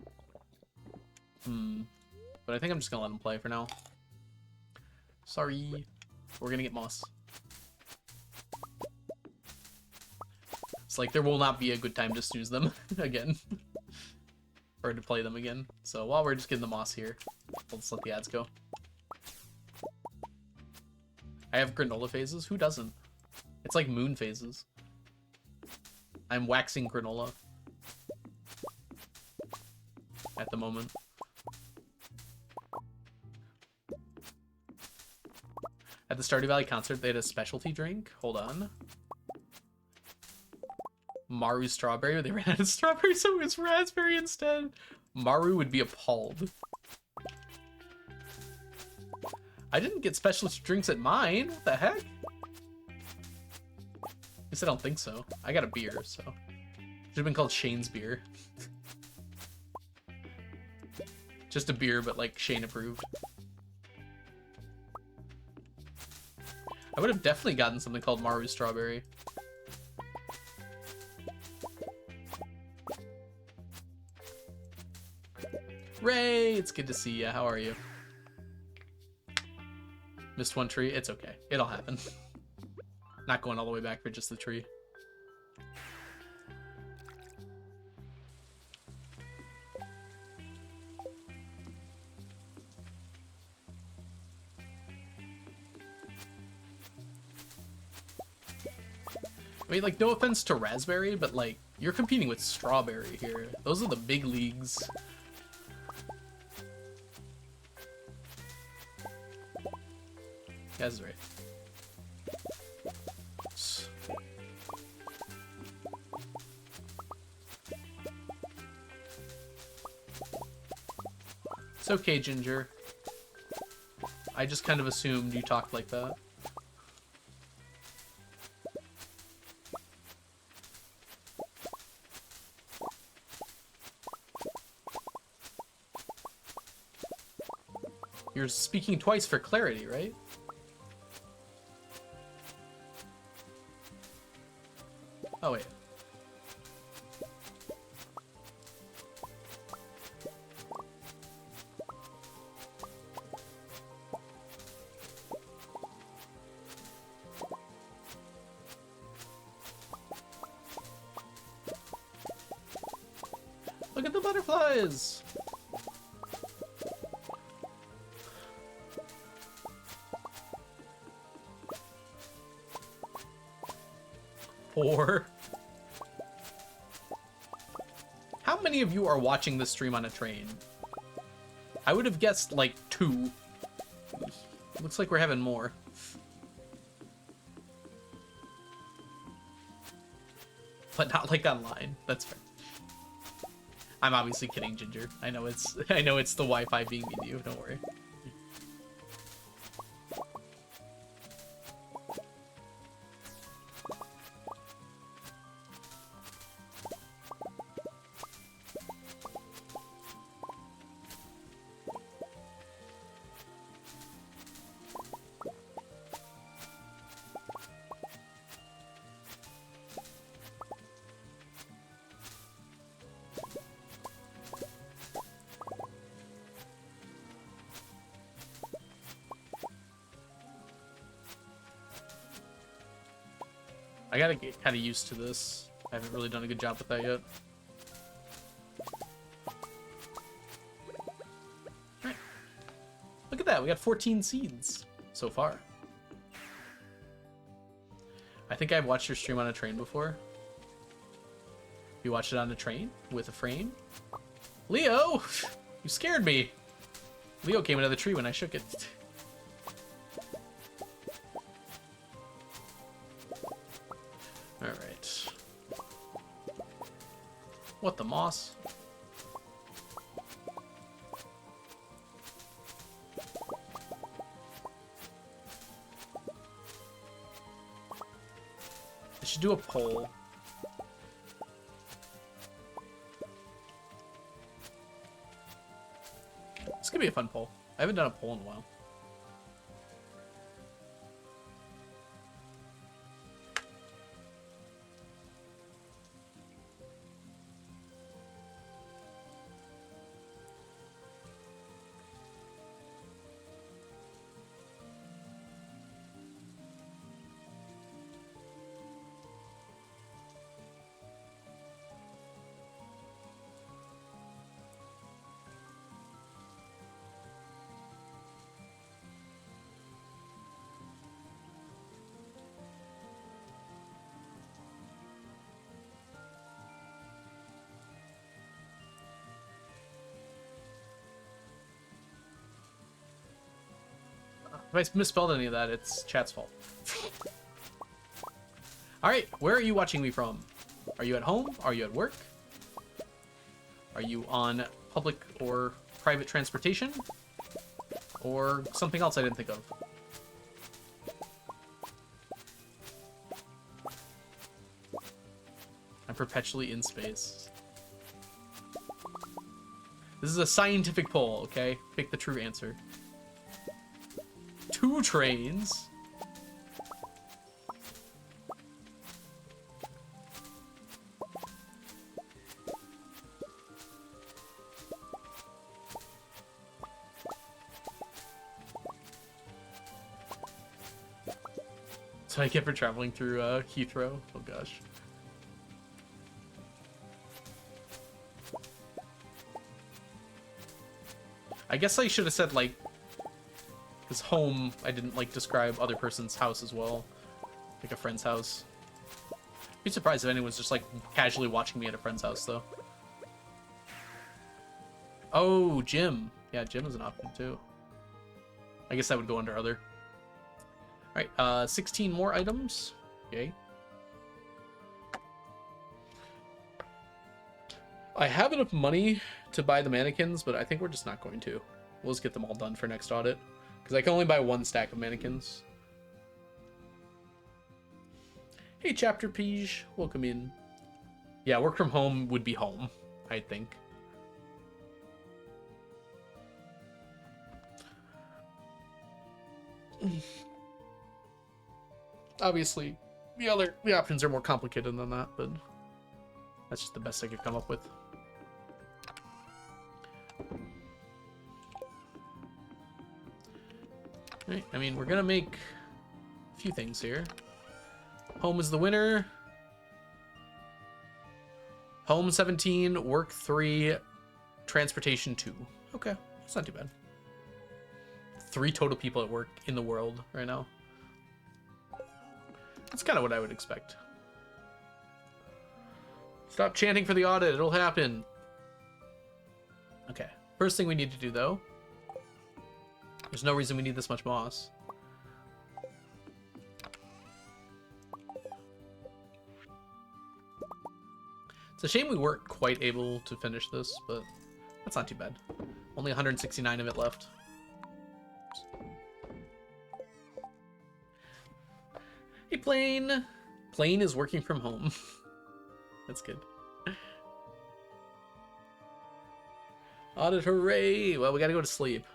But I think I'm just gonna let them play for now. Sorry. We're gonna get moss. It's like there will not be a good time to snooze them again. Or to play them again. So while we're just getting the moss here, let's let the ads go. I have granola phases. Who doesn't? It's like moon phases. I'm waxing granola at the moment. At the Stardew Valley concert, they had a specialty drink. Hold on. Maru strawberry. They ran out of strawberry, so it was raspberry instead. Maru would be appalled. I didn't get specialty drinks at mine. What the heck? At least I don't think so. I got a beer, so. Should have been called Shane's beer. Just a beer, but like Shane approved. I would have definitely gotten something called Maru Strawberry. Ray, it's good to see you. How are you? Missed one tree. It's okay. It'll happen. Not going all the way back for just the tree. I mean, like, no offense to raspberry, but, like, you're competing with strawberry here. Those are the big leagues. That's right. It's okay, Ginger. I just kind of assumed you talked like that. You're speaking twice for clarity, right? Oh, wait. Look at the butterflies! Four. How many of you are watching this stream on a train? I would have guessed like 2. Looks like we're having more. But not like online. That's fair. I'm obviously kidding, Ginger. I know it's the Wi-Fi being mean to you. Don't worry. I gotta get kind of used to this. I haven't really done a good job with that yet. Alright. Look at that, we got 14 seeds so far. I think I've watched your stream on a train before. You watched it on a train with a frame? Leo! You scared me! Leo came out of the tree when I shook it. Alright. What the moss? I should do a poll. This could be a fun poll. I haven't done a poll in a while. If I misspelled any of that, it's chat's fault. Alright, where are you watching me from? Are you at home? Are you at work? Are you on public or private transportation? Or something else I didn't think of? I'm perpetually in space. This is a scientific poll, okay? Pick the true answer. 2 trains? So I get for traveling through Heathrow. Oh gosh. I guess I should have said like, because home, I didn't like describe other person's house as well, like a friend's house. Be surprised if anyone's just like casually watching me at a friend's house though. Oh, gym. Yeah, gym is an option too. I guess that would go under other. Alright, 16 more items. Okay. I have enough money to buy the mannequins, but I think we're just not going to. We'll just get them all done for next audit. Because I can only buy 1 stack of mannequins. Hey, Chapter Pige. Welcome in. Yeah, work from home would be home, I think. Obviously, the options are more complicated than that, but that's just the best I could come up with. Right, I mean, we're gonna make a few things here. Home is the winner. Home 17, work 3, transportation 2. Okay, that's not too bad. 3 total people at work in the world right now. That's kind of what I would expect. Stop chanting for the audit, it'll happen. Okay, first thing we need to do though, there's no reason we need this much moss. It's a shame we weren't quite able to finish this, but that's not too bad. Only 169 of it left. Hey, Plane! Plane is working from home. That's good. Audit, hooray! Well, we gotta go to sleep.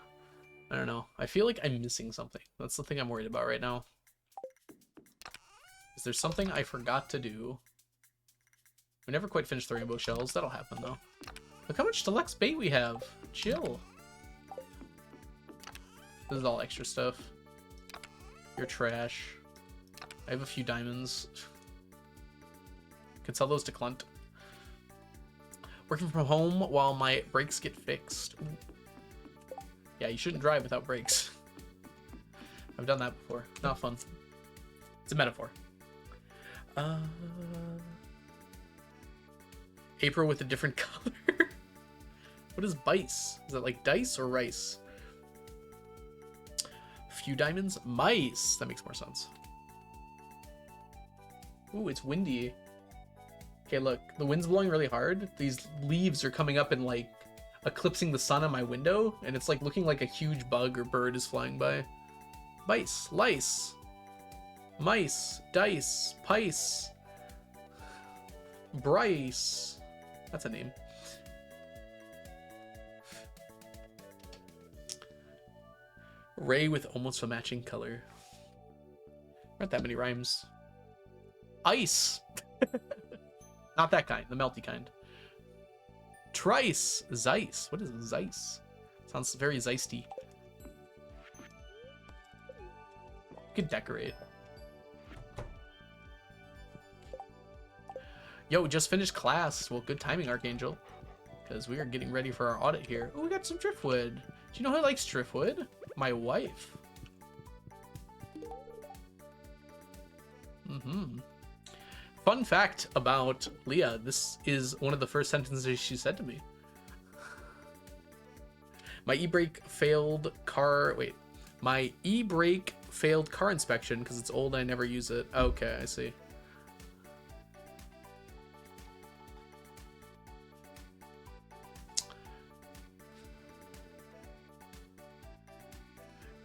I don't know. I feel like I'm missing something. That's the thing I'm worried about right now. Is there something I forgot to do? We never quite finished the rainbow shells. That'll happen, though. Look how much deluxe bait we have. Chill. This is all extra stuff. You're trash. I have a few diamonds. Could sell those to Clunt. Working from home while my brakes get fixed. Ooh. Yeah, you shouldn't drive without brakes. I've done that before. Not fun. It's a metaphor. April with a different color. What is bice? Is that like dice or rice? A few diamonds? Mice! That makes more sense. Ooh, it's windy. Okay, look. The wind's blowing really hard. These leaves are coming up and, like, eclipsing the sun on my window. And it's, like, looking like a huge bug or bird is flying by. Bice. Lice. Mice. Dice. Pice. Bryce. That's a name. Ray with almost a matching color. Not that many rhymes. Ice. Not that kind, the melty kind. Trice. Zeiss. What is Zeiss? Sounds very Zeisty. You could decorate. Yo, just finished class. Well, good timing, Archangel. Because we are getting ready for our audit here. Oh, we got some driftwood. Do you know who likes driftwood? My wife. Fun fact about Leah, this is one of the first sentences she said to me. My e-brake failed car, wait. My e-brake failed car inspection because it's old and I never use it. Okay, I see.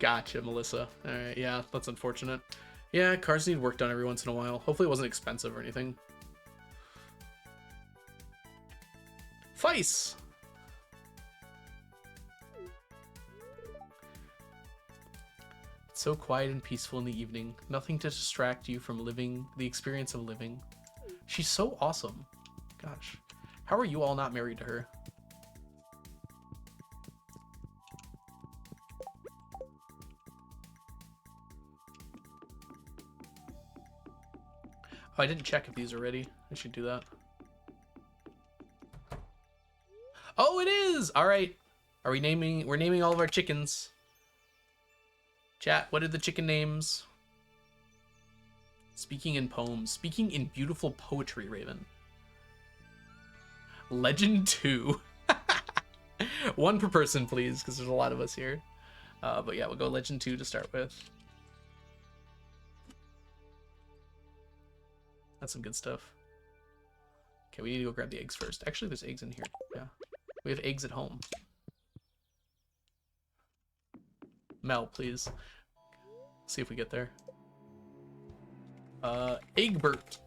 Gotcha, Melissa. Alright, yeah, that's unfortunate. Yeah, cars need work done every once in a while. Hopefully it wasn't expensive or anything. Vice! It's so quiet and peaceful in the evening. Nothing to distract you from living the experience of living. She's so awesome. Gosh. How are you all not married to her? Oh, I didn't check if these are ready. I should do that. Oh, it is! Alright. Are we naming... We're naming all of our chickens. Chat, what are the chicken names? Speaking in poems. Speaking in beautiful poetry, Raven. Legend 2. One per person, please, because there's a lot of us here. But yeah, we'll go Legend 2 to start with. That's some good stuff. Okay, we need to go grab the eggs first. Actually, there's eggs in here. Yeah. We have eggs at home. Mel, please. See if we get there. Egbert.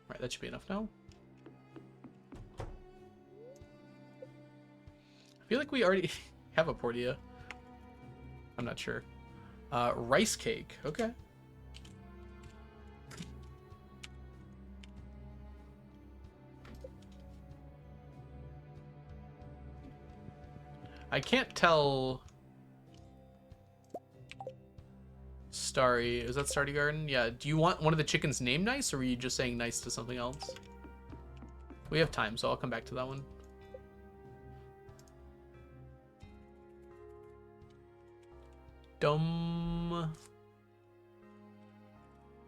Alright, that should be enough now. I feel like we already have a Portia. I'm not sure. Rice cake. Okay. I can't tell. Starry. Is that Stardew Garden? Yeah. Do you want one of the chickens named nice, or were you just saying nice to something else? We have time, so I'll come back to that one. Dumb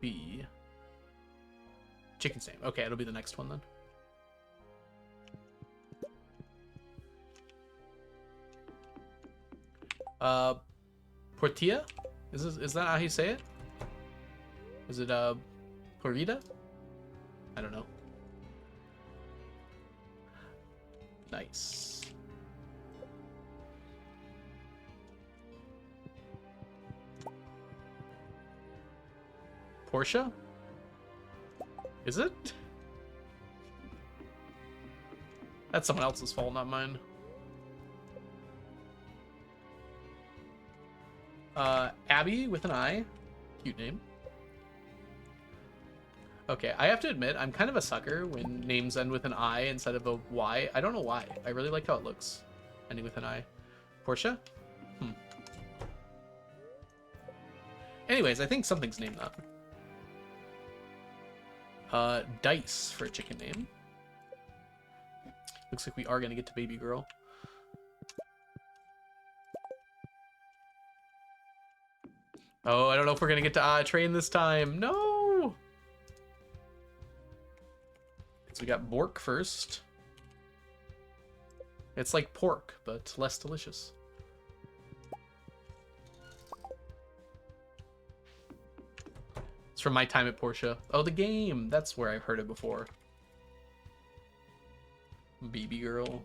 B. Chicken's name. Okay, it'll be the next one then. Portia? Is that how you say it? Is it Porvida? I don't know. Nice. Portia? Is it? That's someone else's fault, not mine. Abby with an I. Cute name. Okay, I have to admit, I'm kind of a sucker when names end with an I instead of a Y. I don't know why. I really like how it looks. Ending with an I. Portia? Anyways, I think something's named that. Dice for a chicken name. Looks like we are gonna get to baby girl. Oh, I don't know if we're gonna get to train this time. No! So we got Bork first. It's like pork, but less delicious. It's from my time at Portia. Oh, the game! That's where I've heard it before. Baby girl.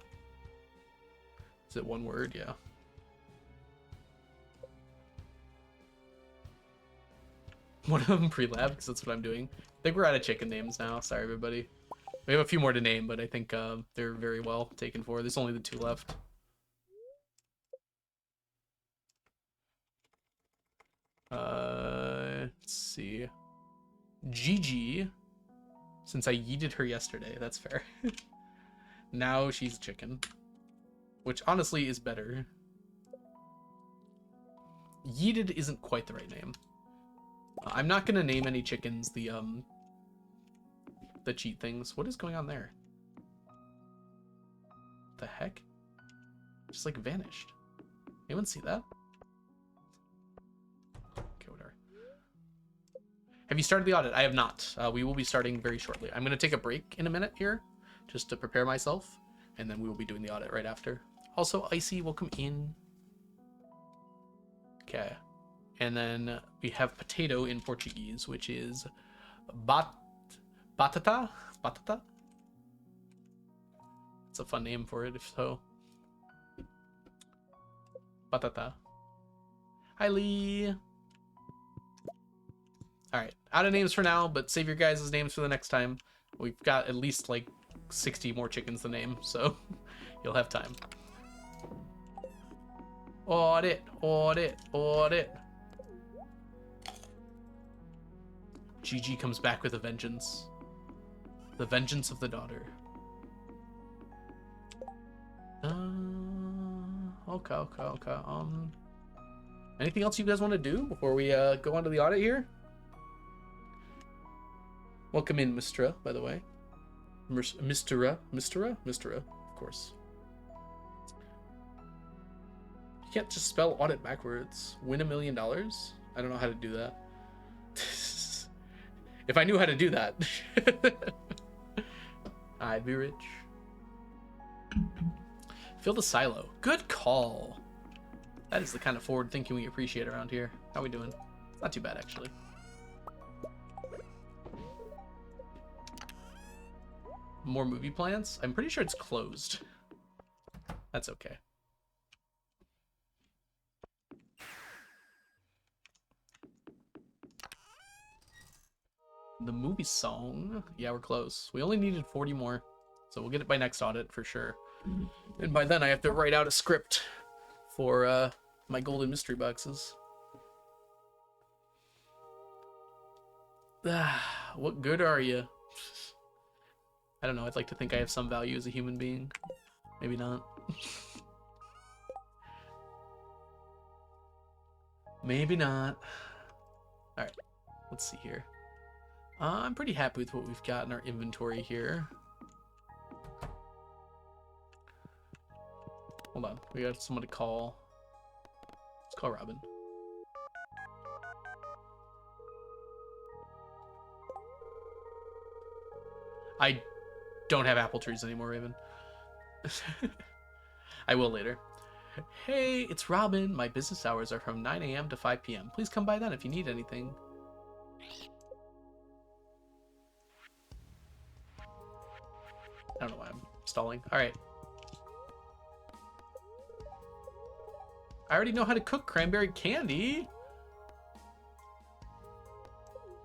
Is it one word? Yeah. One of them pre-lab, because that's what I'm doing. I think we're out of chicken names now. Sorry, everybody. We have a few more to name, but I think they're very well taken for. There's only the 2 left. Let's see. Gigi. Since I yeeted her yesterday, that's fair. Now she's chicken. Which honestly is better. Yeeted isn't quite the right name. I'm not gonna name any chickens the cheat things. What is going on there? The heck? Just like vanished. Anyone see that? Okay, whatever. Have you started the audit? I have not. We will be starting very shortly. I'm going to take a break in a minute here just to prepare myself, and then we will be doing the audit right after. Also, Icy, welcome in. Okay. And then we have potato in Portuguese, which is batata? Batata? It's a fun name for it, if so. Batata. Hi, Lee. Alright, out of names for now, but save your guys' names for the next time. We've got at least like 60 more chickens to name, so you'll have time. Audit, audit, audit. GG comes back with a vengeance. The vengeance of the daughter. Okay. Anything else you guys want to do before we go on to the audit here? Welcome in, Mistra, by the way. Mistra, of course. You can't just spell audit backwards. Win $1 million? I don't know how to do that. If I knew how to do that, I'd be rich. Fill the silo. Good call. That is the kind of forward thinking we appreciate around here. How we doing? It's not too bad, actually. More movie plans? I'm pretty sure it's closed. That's okay. The movie song. Yeah, we're close. We only needed 40 more. So we'll get it by next audit for sure. And by then I have to write out a script for my golden mystery boxes. What good are you? I don't know. I'd like to think I have some value as a human being. Maybe not. Maybe not. Alright. Let's see here. I'm pretty happy with what we've got in our inventory here. Hold on. We got someone to call. Let's call Robin. I don't have apple trees anymore, Raven. I will later. Hey, it's Robin. My business hours are from 9 a.m. to 5 p.m. Please come by then if you need anything. I don't know why I'm stalling. All right. I already know how to cook cranberry candy.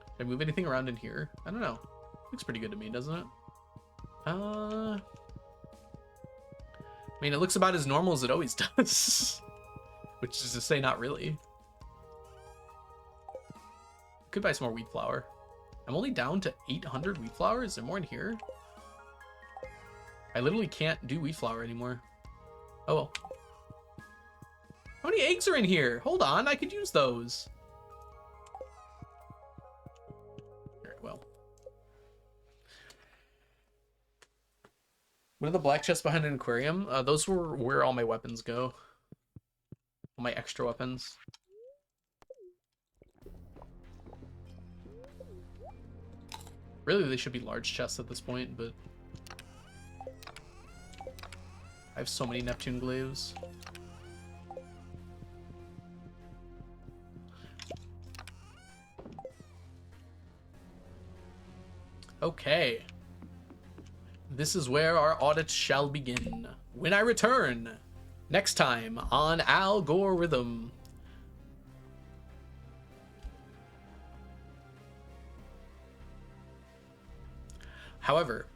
Can I move anything around in here? I don't know. Looks pretty good to me, doesn't it? I mean, it looks about as normal as it always does. Which is to say, not really. Could buy some more wheat flour. I'm only down to 800 wheat flour. Is there more in here? I literally can't do wheat flour anymore. Oh well. How many eggs are in here? Hold on, I could use those. Very well. What are the black chests behind an aquarium? Those were where all my weapons go. All my extra weapons. Really, they should be large chests at this point, but I have so many Neptune glaives. Okay. This is where our audit shall begin. When I return, next time on Algorithm. However,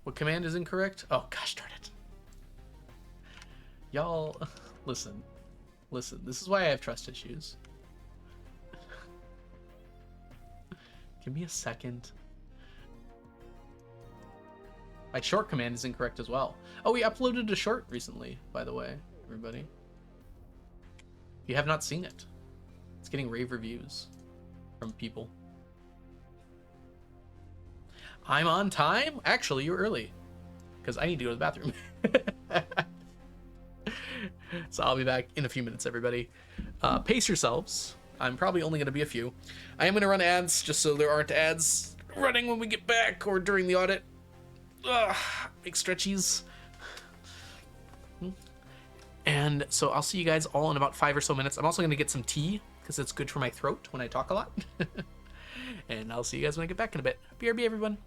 what command is incorrect? Oh, gosh darn it. Y'all, listen. Listen, this is why I have trust issues. Give me a second. My short command is incorrect as well. Oh, we uploaded a short recently, by the way, everybody. If you have not seen it, it's getting rave reviews from people. I'm on time? Actually, you're early. Because I need to go to the bathroom. So I'll be back in a few minutes, everybody. Pace yourselves. I'm probably only going to be a few. I am going to run ads just so there aren't ads running when we get back or during the audit. Ugh, big stretchies. And so I'll see you guys all in about 5 or so minutes. I'm also going to get some tea because it's good for my throat when I talk a lot. And I'll see you guys when I get back in a bit. BRB, everyone.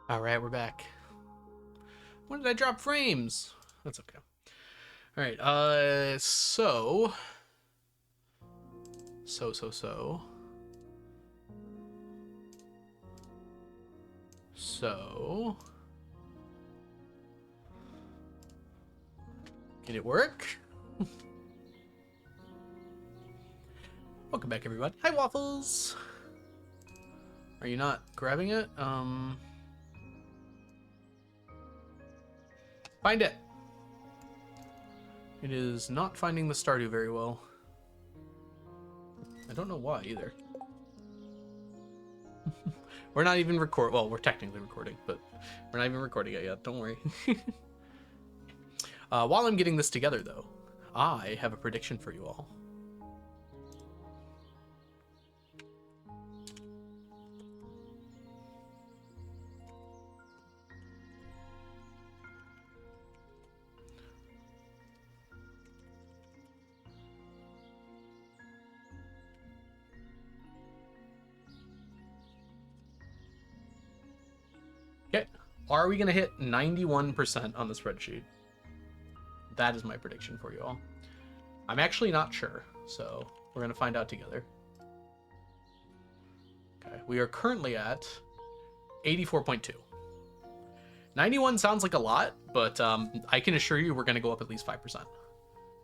All right, we're back. When did I drop frames? That's okay. All right. So. Can it work? Welcome back, everybody. Hi, Waffles. Are you not grabbing it? Find it. It is not finding the Stardew very well. I don't know why either. We're not even well, we're technically recording, but we're not even recording it yet. Don't worry. While I'm getting this together, though, I have a prediction for you all. Okay, are we going to hit 91% on the spreadsheet? That is my prediction for you all. I'm actually not sure, so we're going to find out together. Okay, we are currently at 84.2. 91 sounds like a lot, but I can assure you we're going to go up at least 5%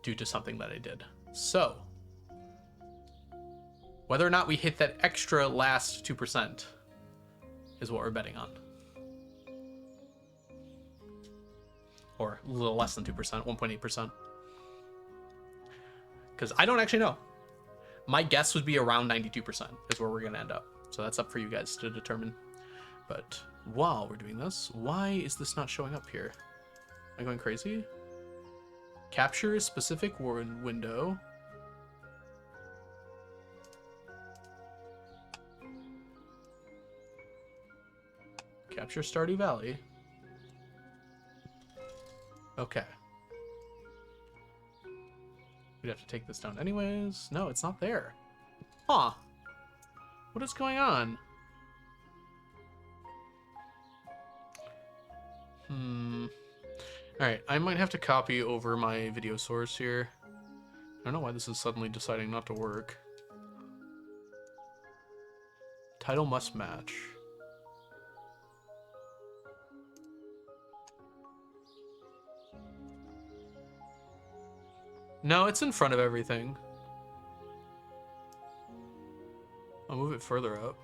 due to something that I did. So, whether or not we hit that extra last 2% is what we're betting on. Or a little less than 2%, 1.8%. Because I don't actually know. My guess would be around 92% is where we're going to end up. So that's up for you guys to determine. But while we're doing this, why is this not showing up here? Am I going crazy? Capture a specific window. Capture Stardew Valley. Okay. We'd have to take this down anyways. No, it's not there. Huh. What is going on? Alright, I might have to copy over my video source here. I don't know why this is suddenly deciding not to work. Title must match. No, it's in front of everything. I'll move it further up.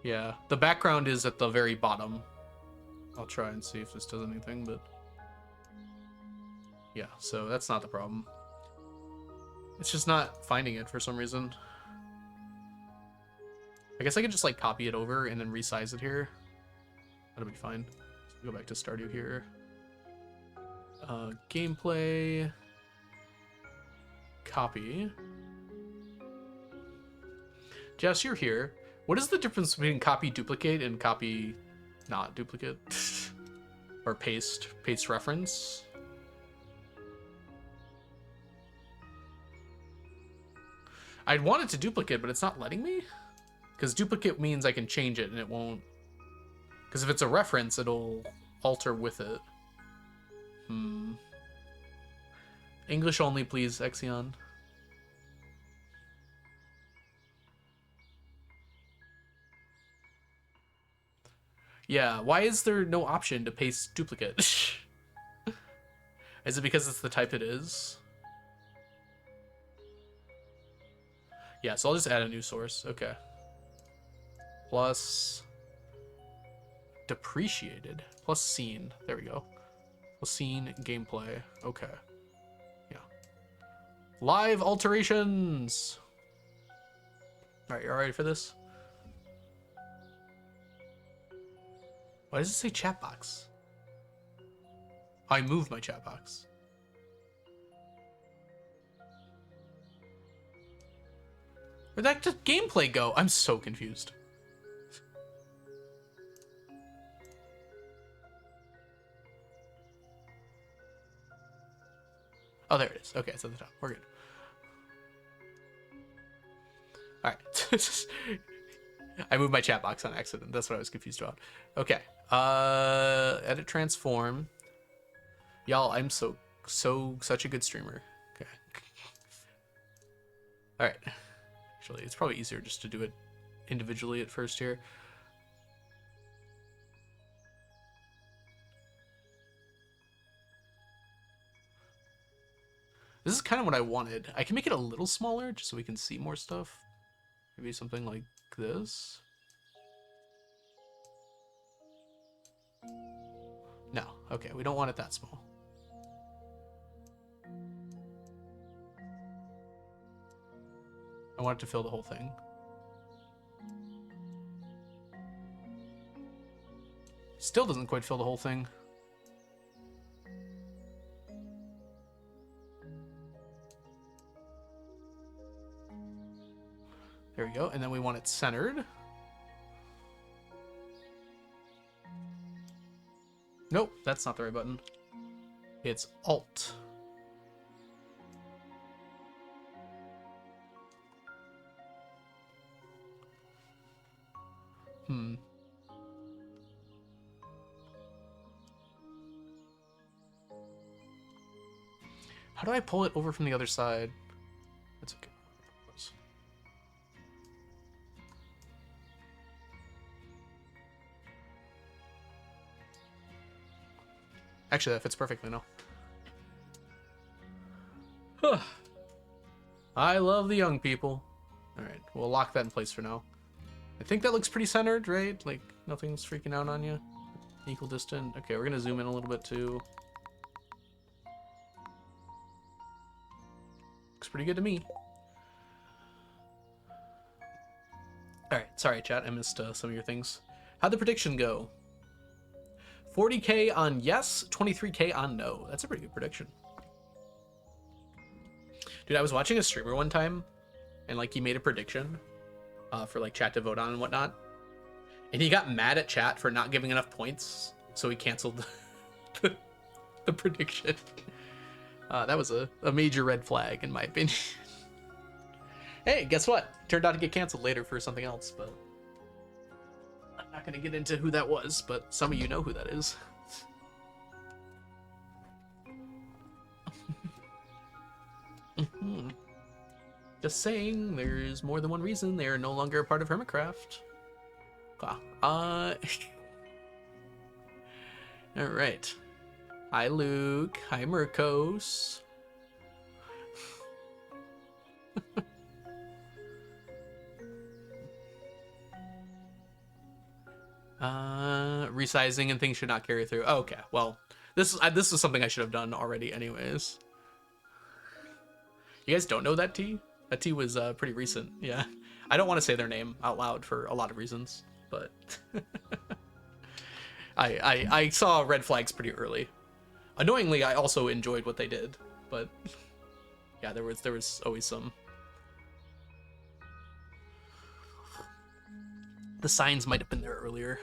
Yeah, the background is at the very bottom. I'll try and see if this does anything, but yeah, so that's not the problem. It's just not finding it for some reason. I guess I could just like copy it over and then resize it here. That'll be fine. So go back to Stardew here. Gameplay. Copy. Jess, you're here. What is the difference between copy duplicate and copy not duplicate? Or paste reference? I'd want it to duplicate, but it's not letting me? Because duplicate means I can change it and it won't. Because if it's a reference, it'll alter with it. English only, please, Exion. Yeah, why is there no option to paste duplicate? Is it because it's the type it is? Yeah, so I'll just add a new source. Okay. Plus depreciated. Plus scene. There we go. Plus scene gameplay. Okay. Yeah. Live alterations. Alright, you alright for this? Why does it say chat box? I moved my chat box. Where'd that just gameplay go? I'm so confused. Oh, there it is. Okay, it's at the top. We're good. Alright. I moved my chat box on accident. That's what I was confused about. Okay. Edit transform. Y'all, I'm such a good streamer. Okay. Alright. Actually, it's probably easier just to do it individually at first here. This is kind of what I wanted. I can make it a little smaller just so we can see more stuff. Maybe something like this. No, okay, we don't want it that small. I want it to fill the whole thing. Still doesn't quite fill the whole thing. There we go, and then we want it centered. Nope, that's not the right button. It's Alt. How do I pull it over from the other side? That's okay. Actually, that fits perfectly now. I love the young people. Alright, we'll lock that in place for now. I think that looks pretty centered, right? Like, nothing's freaking out on you. Equal distant. Okay, we're gonna zoom in a little bit too. Looks pretty good to me. Alright, sorry chat, I missed some of your things. How'd the prediction go? 40k on yes, 23k on no. That's a pretty good prediction. Dude, I was watching a streamer one time, and like he made a prediction for like chat to vote on and whatnot. And he got mad at chat for not giving enough points, so he canceled the prediction. That was a major red flag in my opinion. Hey, guess what? Turned out to get canceled later for something else, but I'm not going to get into who that was, but some of you know who that is. Just saying, there's more than one reason they are no longer a part of Hermitcraft. Alright. Hi, Luke. Hi, Murkos. Resizing and things should not carry through. Oh, okay, well, this is something I should have done already anyways. You guys don't know that tea? That tea was pretty recent. Yeah, I don't want to say their name out loud for a lot of reasons, but I saw red flags pretty early. Annoyingly, I also enjoyed what they did, but yeah, there was always some. The signs might have been there earlier.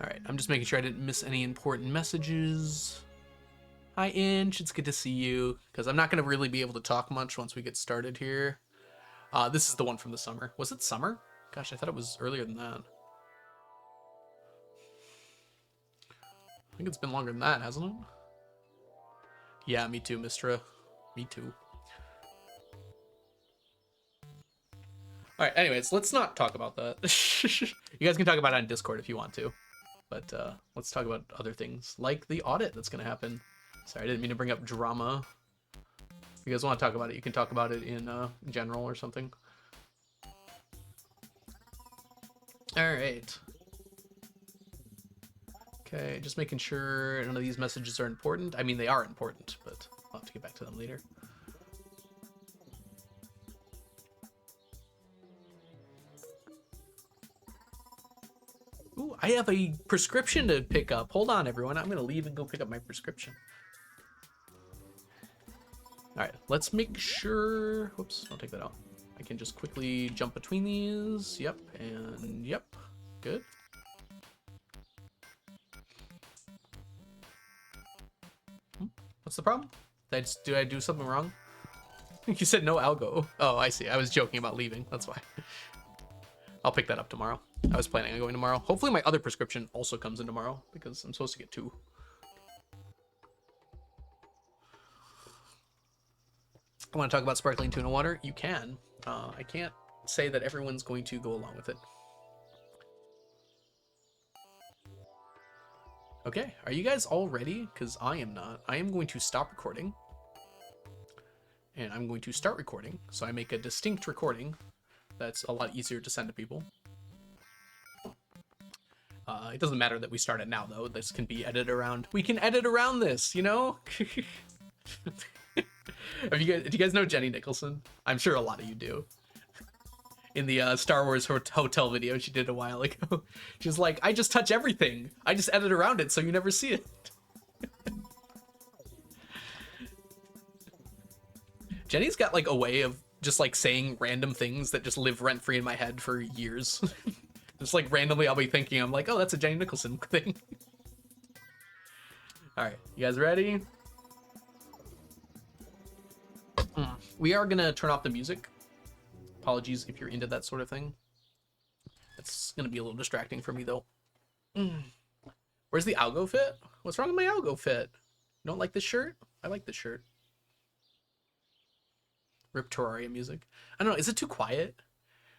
All right, I'm just making sure I didn't miss any important messages. Hi, Inch. It's good to see you, because I'm not going to really be able to talk much once we get started here. This is the one from the summer. Was it summer? Gosh, I thought it was earlier than that. I think it's been longer than that, hasn't it? Yeah, me too, Mistra. Me too. All right, anyways, let's not talk about that. You guys can talk about it on Discord if you want to. But let's talk about other things, like the audit that's going to happen. Sorry, I didn't mean to bring up drama. If you guys want to talk about it, you can talk about it in general or something. All right. Okay, just making sure none of these messages are important. I mean, they are important, but I'll have to get back to them later. Ooh, I have a prescription to pick up. Hold on, everyone. I'm going to leave and go pick up my prescription. All right, let's make sure... Whoops, don't take that out. I can just quickly jump between these. Yep, and yep. Good. What's the problem? Did I do something wrong? You said no algo. Oh, I see. I was joking about leaving. That's why. I'll pick that up tomorrow. I was planning on going tomorrow. Hopefully my other prescription also comes in tomorrow, because I'm supposed to get 2. I want to talk about sparkling tuna water? You can. I can't say that everyone's going to go along with it. Okay, are you guys all ready? Because I am not. I am going to stop recording. And I'm going to start recording, so I make a distinct recording that's a lot easier to send to people. It doesn't matter that we start it now, though. This can be edited around. We can edit around this, you know? Do you guys know Jenny Nicholson? I'm sure a lot of you do. In the Star Wars hotel video she did a while ago, she was like, I just touch everything. I just edit around it so you never see it. Jenny's got like a way of just like saying random things that just live rent-free in my head for years. Just like randomly I'll be thinking, I'm like, oh, that's a Jenny Nicholson thing. All right, you guys ready? We are gonna turn off the music. Apologies if you're into that sort of thing. It's gonna be a little distracting for me though. Where's the algo fit? What's wrong with my algo fit? You don't like this shirt? I like this shirt. Rip Terraria music. I don't know, is it too quiet?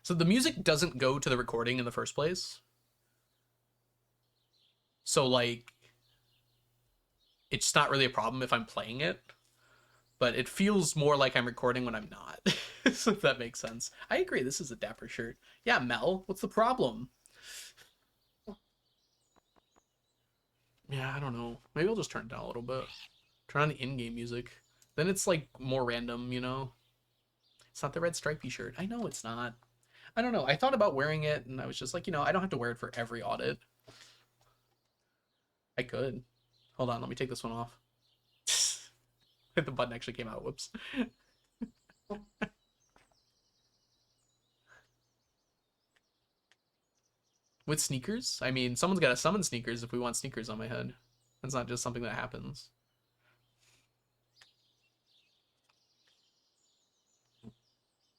So the music doesn't go to the recording in the first place. So like, it's not really a problem if I'm playing it, but it feels more like I'm recording when I'm not. So if that makes sense. I agree, this is a dapper shirt. Yeah, Mel, what's the problem? Yeah, I don't know. Maybe I'll just turn it down a little bit. Turn on the in-game music. Then it's like more random, you know? It's not the red stripey shirt. I know it's not. I don't know. I thought about wearing it and I was just like, you know, I don't have to wear it for every audit. I could. Hold on, let me take this one off. The button actually came out. Whoops. With sneakers? I mean, someone's got to summon sneakers if we want sneakers on my head. That's not just something that happens.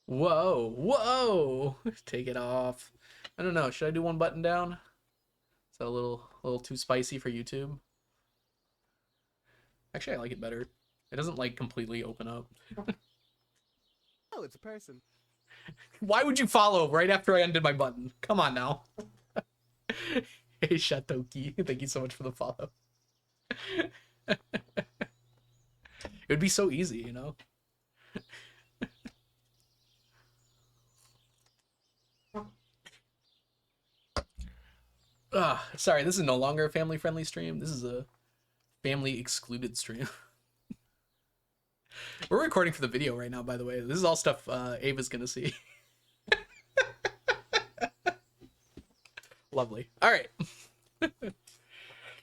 Whoa, whoa! Take it off. I don't know. Should I do one button down? Is that a little too spicy for YouTube? Actually, I like it better. It doesn't like completely open up. Oh, it's a person. Why would you follow right after I undid my button? Come on now. Hey, Shatoki. Thank you so much for the follow. It would be so easy, you know? Sorry, this is no longer a family-friendly stream. This is a family-excluded stream. We're recording for the video right now, by the way. This is all stuff Ava's gonna see. Lovely. All right.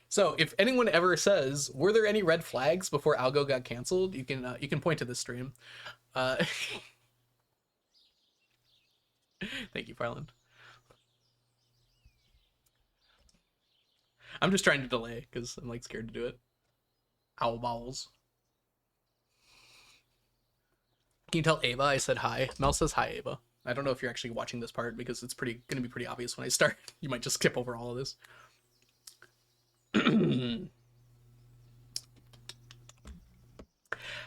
So, if anyone ever says, "Were there any red flags before Algo got canceled?" You can point to this stream. Thank you, Farland. I'm just trying to delay because I'm like scared to do it. Owl bowels. Can you tell Ava I said hi? Mel says hi, Ava. I don't know if you're actually watching this part because it's gonna be pretty obvious when I start. You might just skip over all of this.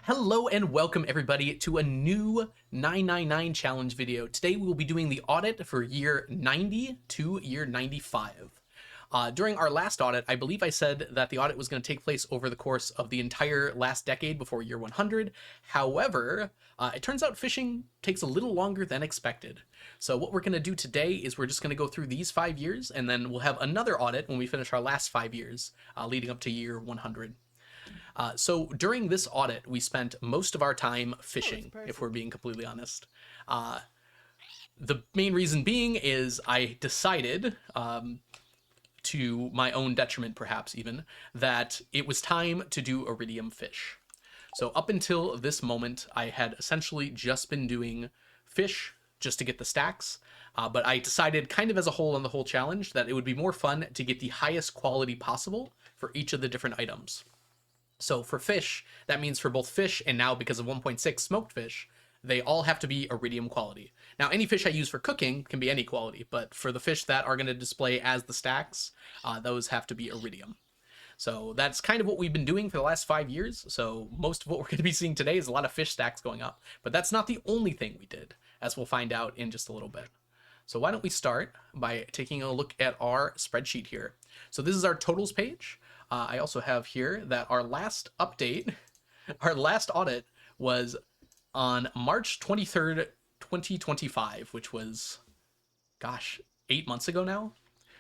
Hello and welcome everybody to a new 999 challenge video. Today we will be doing the audit for year 90 to year 95. During our last audit, I believe I said that the audit was going to take place over the course of the entire last decade before year 100. However, it turns out fishing takes a little longer than expected. So what we're going to do today is we're just going to go through these 5 years, and then we'll have another audit when we finish our last 5 years, leading up to year 100. So during this audit, we spent most of our time fishing, if we're being completely honest. The main reason being is I decided, to my own detriment perhaps even, that it was time to do iridium fish. So up until this moment, I had essentially just been doing fish just to get the stacks, but I decided kind of as a whole on the whole challenge that it would be more fun to get the highest quality possible for each of the different items. So for fish, that means for both fish and now because of 1.6 smoked fish, they all have to be iridium quality. Now, any fish I use for cooking can be any quality, but for the fish that are going to display as the stacks, those have to be iridium. So that's kind of what we've been doing for the last 5 years. So most of what we're going to be seeing today is a lot of fish stacks going up. But that's not the only thing we did, as we'll find out in just a little bit. So why don't we start by taking a look at our spreadsheet here. So this is our totals page. I also have here that our last update, our last audit was on March 23rd, 2025, which was, gosh, 8 months ago now.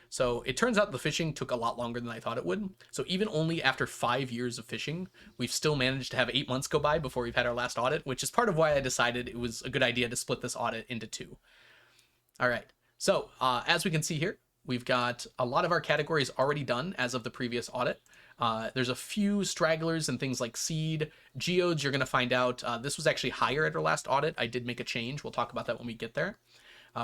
So it turns out the fishing took a lot longer than I thought it would. So even only after 5 years of fishing, we've still managed to have 8 months go by before we've had our last audit, which is part of why I decided it was a good idea to split this audit into 2. All right, so as we can see here, we've got a lot of our categories already done as of the previous audit. There's a few stragglers and things like seed. Geodes, you're going to find out this was actually higher at our last audit. I did make a change. We'll talk about that when we get there.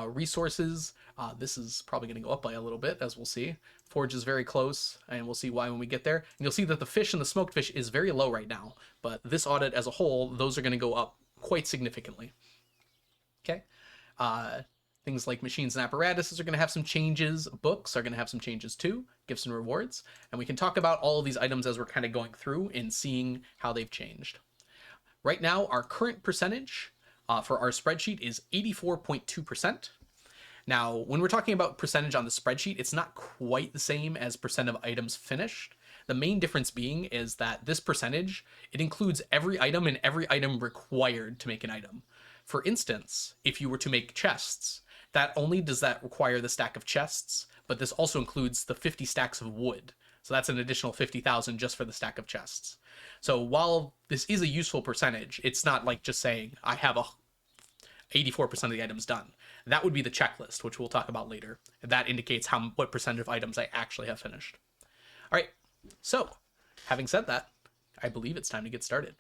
Resources, this is probably going to go up by a little bit, as we'll see. Forge is very close, and we'll see why when we get there. And you'll see that the fish and the smoked fish is very low right now, but this audit as a whole, those are going to go up quite significantly. Okay. Things like machines and apparatuses are going to have some changes. Books are going to have some changes too. Gifts and rewards. And we can talk about all of these items as we're kind of going through and seeing how they've changed. Right now, our current percentage for our spreadsheet is 84.2%. Now, when we're talking about percentage on the spreadsheet, it's not quite the same as percent of items finished. The main difference being is that this percentage, it includes every item and every item required to make an item. For instance, if you were to make chests, that only does that require the stack of chests, but this also includes the 50 stacks of wood. So that's an additional 50,000 just for the stack of chests. So while this is a useful percentage, it's not like just saying I have 84% of the items done. That would be the checklist, which we'll talk about later. That indicates what percentage of items I actually have finished. All right, so having said that, I believe it's time to get started.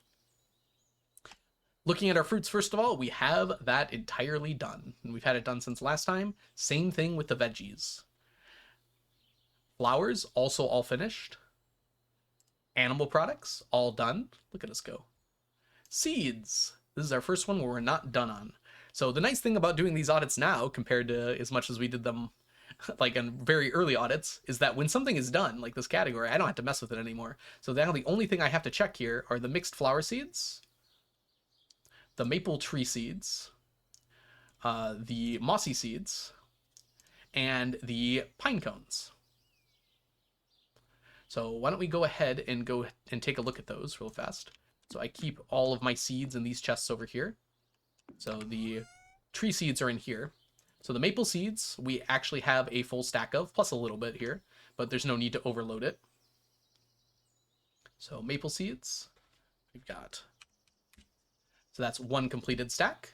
Looking at our fruits, first of all, we have that entirely done. And we've had it done since last time. Same thing with the veggies. Flowers, also all finished. Animal products, all done. Look at us go. Seeds. This is our first one where we're not done on. So the nice thing about doing these audits now, compared to as much as we did them like in very early audits, is that when something is done, like this category, I don't have to mess with it anymore. So now the only thing I have to check here are the mixed flower seeds, the maple tree seeds, the mossy seeds, and the pine cones. So why don't we go ahead and take a look at those real fast. So I keep all of my seeds in these chests over here. So the tree seeds are in here. So the maple seeds, we actually have a full stack of, plus a little bit here. but there's no need to overload it. So maple seeds, we've got, so that's 1 completed stack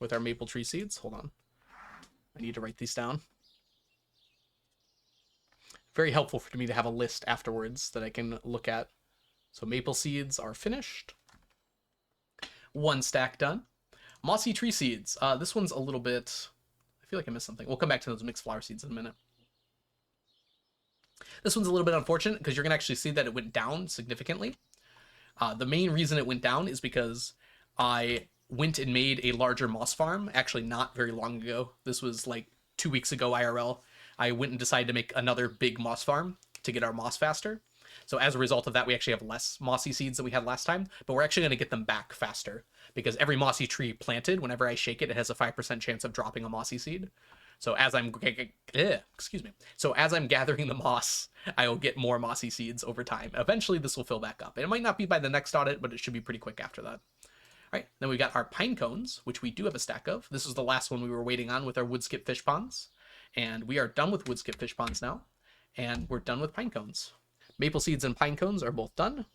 with our maple tree seeds. Hold on, I need to write these down. Very helpful for me to have a list afterwards that I can look at. So maple seeds are finished. 1 stack done. Mossy tree seeds. This one's a little bit, I feel like I missed something. We'll come back to those mixed flower seeds in a minute. This one's a little bit unfortunate because you're going to actually see that it went down significantly. The main reason it went down is because I went and made a larger moss farm, actually not very long ago. This was like 2 weeks ago IRL. I went and decided to make another big moss farm to get our moss faster. So as a result of that, we actually have less mossy seeds than we had last time, but we're actually going to get them back faster because every mossy tree planted, whenever I shake it, it has a 5% chance of dropping a mossy seed. So as I'm, So as I'm gathering the moss, I will get more mossy seeds over time. Eventually this will fill back up. And it might not be by the next audit, but it should be pretty quick after that. All right, then we got our pine cones, which we do have a stack of. This is the last one we were waiting on with our wood skip fish ponds. And we are done with wood skip fish ponds now. And we're done with pine cones. Maple seeds and pine cones are both done.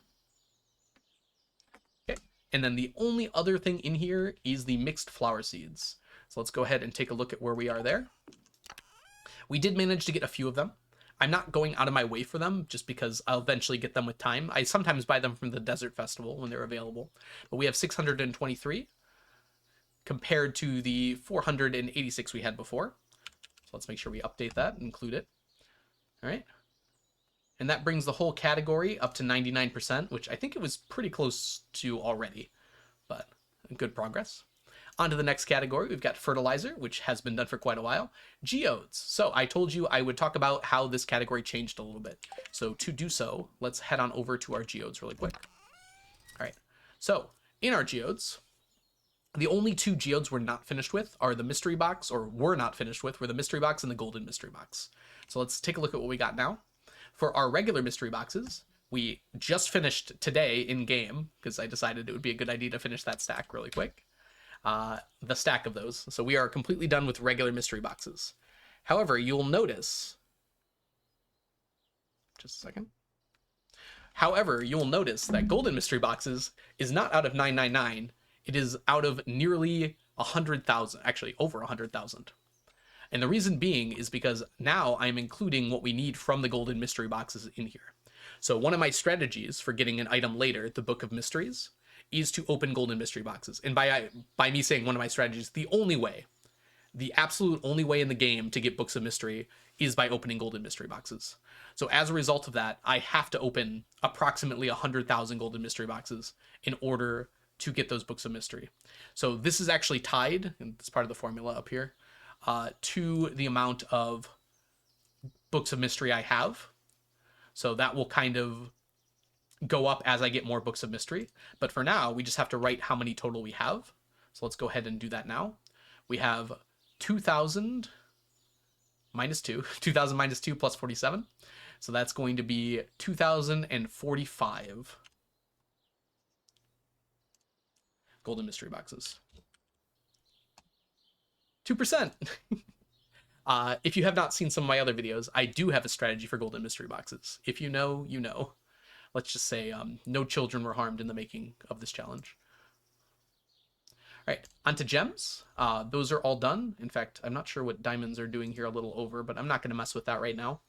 Okay, and then the only other thing in here is the mixed flower seeds. So let's go ahead and take a look at where we are there. We did manage to get a few of them. I'm not going out of my way for them just because I'll eventually get them with time. I sometimes buy them from the Desert Festival when they're available. But we have 623 compared to the 486 we had before. So let's make sure we update that and include it. All right. And that brings the whole category up to 99%, which I think it was pretty close to already, but good progress. On to the next category, we've got fertilizer, which has been done for quite a while. Geodes. So I told you I would talk about how this category changed a little bit. So to do so, let's head on over to our geodes really quick. All right, so in our geodes, the only 2 geodes we're not finished with are the mystery box, or were not finished with, were the mystery box and the golden mystery box. So let's take a look at what we got now. For our regular mystery boxes, we just finished today in game, because I decided it would be a good idea to finish that stack really quick. The stack of those. So we are completely done with regular mystery boxes. However, you'll notice, just a second. However, you'll notice that golden mystery boxes is not out of 999. It is out of nearly 100,000, actually over 100,000. And the reason being is because now I'm including what we need from the golden mystery boxes in here. So one of my strategies for getting an item later, the Book of Mysteries, is to open golden mystery boxes. And by me saying one of my strategies, the only way, the absolute only way in the game to get books of mystery is by opening golden mystery boxes. So as a result of that, I have to open approximately 100,000 golden mystery boxes in order to get those books of mystery. So this is actually tied, and it's part of the formula up here, to the amount of books of mystery I have. So that will kind of go up as I get more books of mystery. But for now, we just have to write how many total we have. So let's go ahead and do that now. We have 2,000 minus 2. 2,000 minus 2 plus 47. So that's going to be 2,045 golden mystery boxes. 2%. If you have not seen some of my other videos, I do have a strategy for golden mystery boxes. If you know, you know. Let's just say no children were harmed in the making of this challenge. All right, onto gems. Those are all done. In fact, I'm not sure what diamonds are doing here, a little over, but I'm not going to mess with that right now.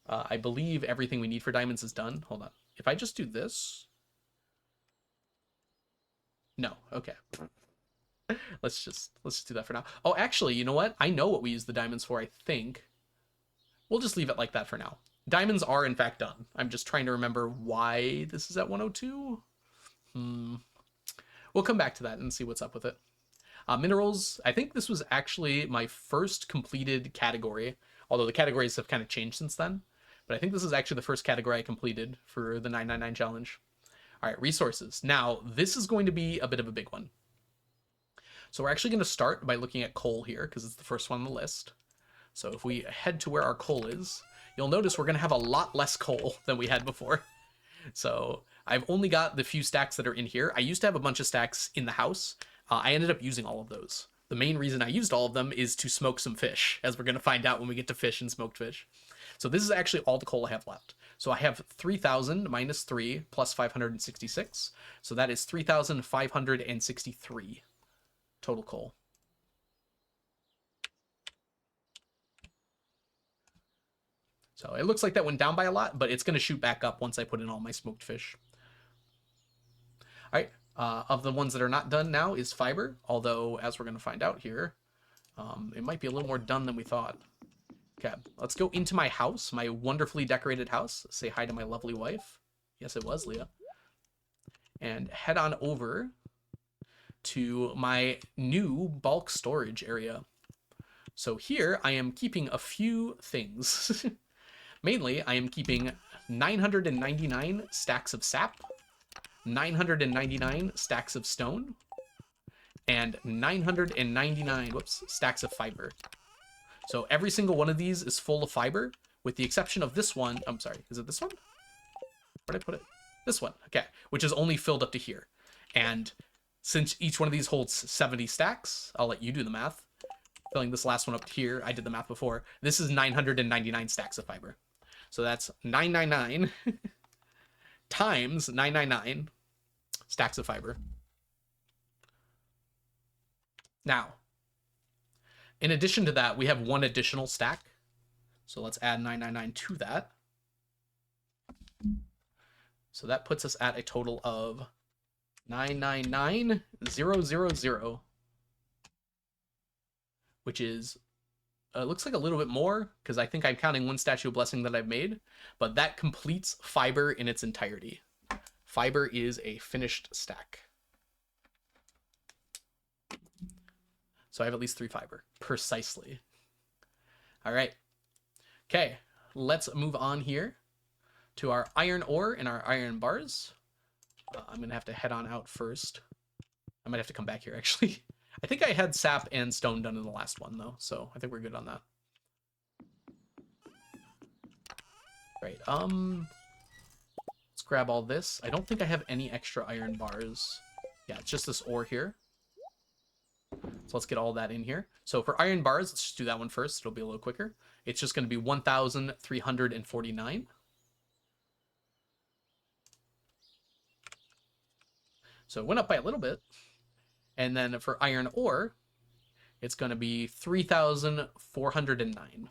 I believe everything we need for diamonds is done. Hold on. If I just do this. No, okay. Let's just do that for now. Oh, actually, you know what? I know what we use the diamonds for, I think. We'll just leave it like that for now. Diamonds are, in fact, done. I'm just trying to remember why this is at 102. We'll come back to that and see what's up with it. Minerals, I think this was actually my first completed category, although the categories have kind of changed since then. But I think this is actually the first category I completed for the 999 challenge. All right, resources. Now, this is going to be a bit of a big one. So we're actually going to start by looking at coal here, because it's the first one on the list. So if we head to where our coal is, you'll notice we're going to have a lot less coal than we had before. So I've only got the few stacks that are in here. I used to have a bunch of stacks in the house. I ended up using all of those. The main reason I used all of them is to smoke some fish, as we're going to find out when we get to fish and smoked fish. So this is actually all the coal I have left. So I have 3,000 minus 3 plus 566. So that is 3,563 total coal. So it looks like that went down by a lot, but it's going to shoot back up once I put in all my smoked fish. All right. Of the ones that are not done now is fiber, although as we're going to find out here, it might be a little more done than we thought. Okay, let's go into my house, my wonderfully decorated house. Say hi to my lovely wife. Yes, it was Leah. And head on over to my new bulk storage area. So here I am keeping a few things. Mainly, I am keeping 999 stacks of sap, 999 stacks of stone, and 999 stacks of fiber. So every single one of these is full of fiber, with the exception of this one. I'm sorry, is it this one? Where'd I put it? This one, okay, which is only filled up to here. And since each one of these holds 70 stacks, I'll let you do the math. Filling this last one up here, I did the math before. This is 999 stacks of fiber. So that's 999 times 999 stacks of fiber. Now, in addition to that, we have one additional stack. So let's add 999 to that. So that puts us at a total of 999,000, which is looks like a little bit more, because I think I'm counting one statue of blessing that I've made, but that completes fiber in its entirety. Fiber is a finished stack. So I have at least 3 fiber, precisely. All right. Okay, let's move on here to our iron ore and our iron bars. I'm going to have to head on out first. I might have to come back here, actually. I think I had sap and stone done in the last one, though, so I think we're good on that. Right, let's grab all this. I don't think I have any extra iron bars. Yeah, it's just this ore here. So let's get all that in here. So for iron bars, let's just do that one first. It'll be a little quicker. It's just going to be 1,349. So it went up by a little bit. And then for iron ore, it's going to be 3,409.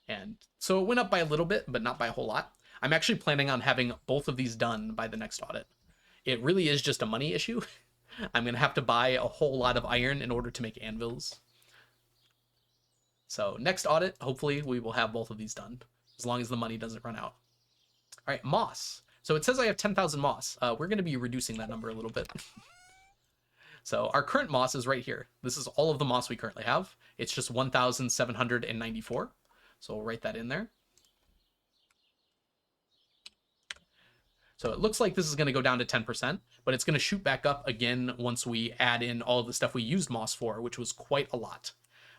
And so it went up by a little bit, but not by a whole lot. I'm actually planning on having both of these done by the next audit. It really is just a money issue. I'm going to have to buy a whole lot of iron in order to make anvils. So next audit, hopefully we will have both of these done, as long as the money doesn't run out. All right, moss. So it says I have 10,000 moss. We're going to be reducing that number a little bit. So our current moss is right here. This is all of the moss we currently have. It's just 1,794. So we'll write that in there. So it looks like this is going to go down to 10%, but it's going to shoot back up again once we add in all of the stuff we used moss for, which was quite a lot.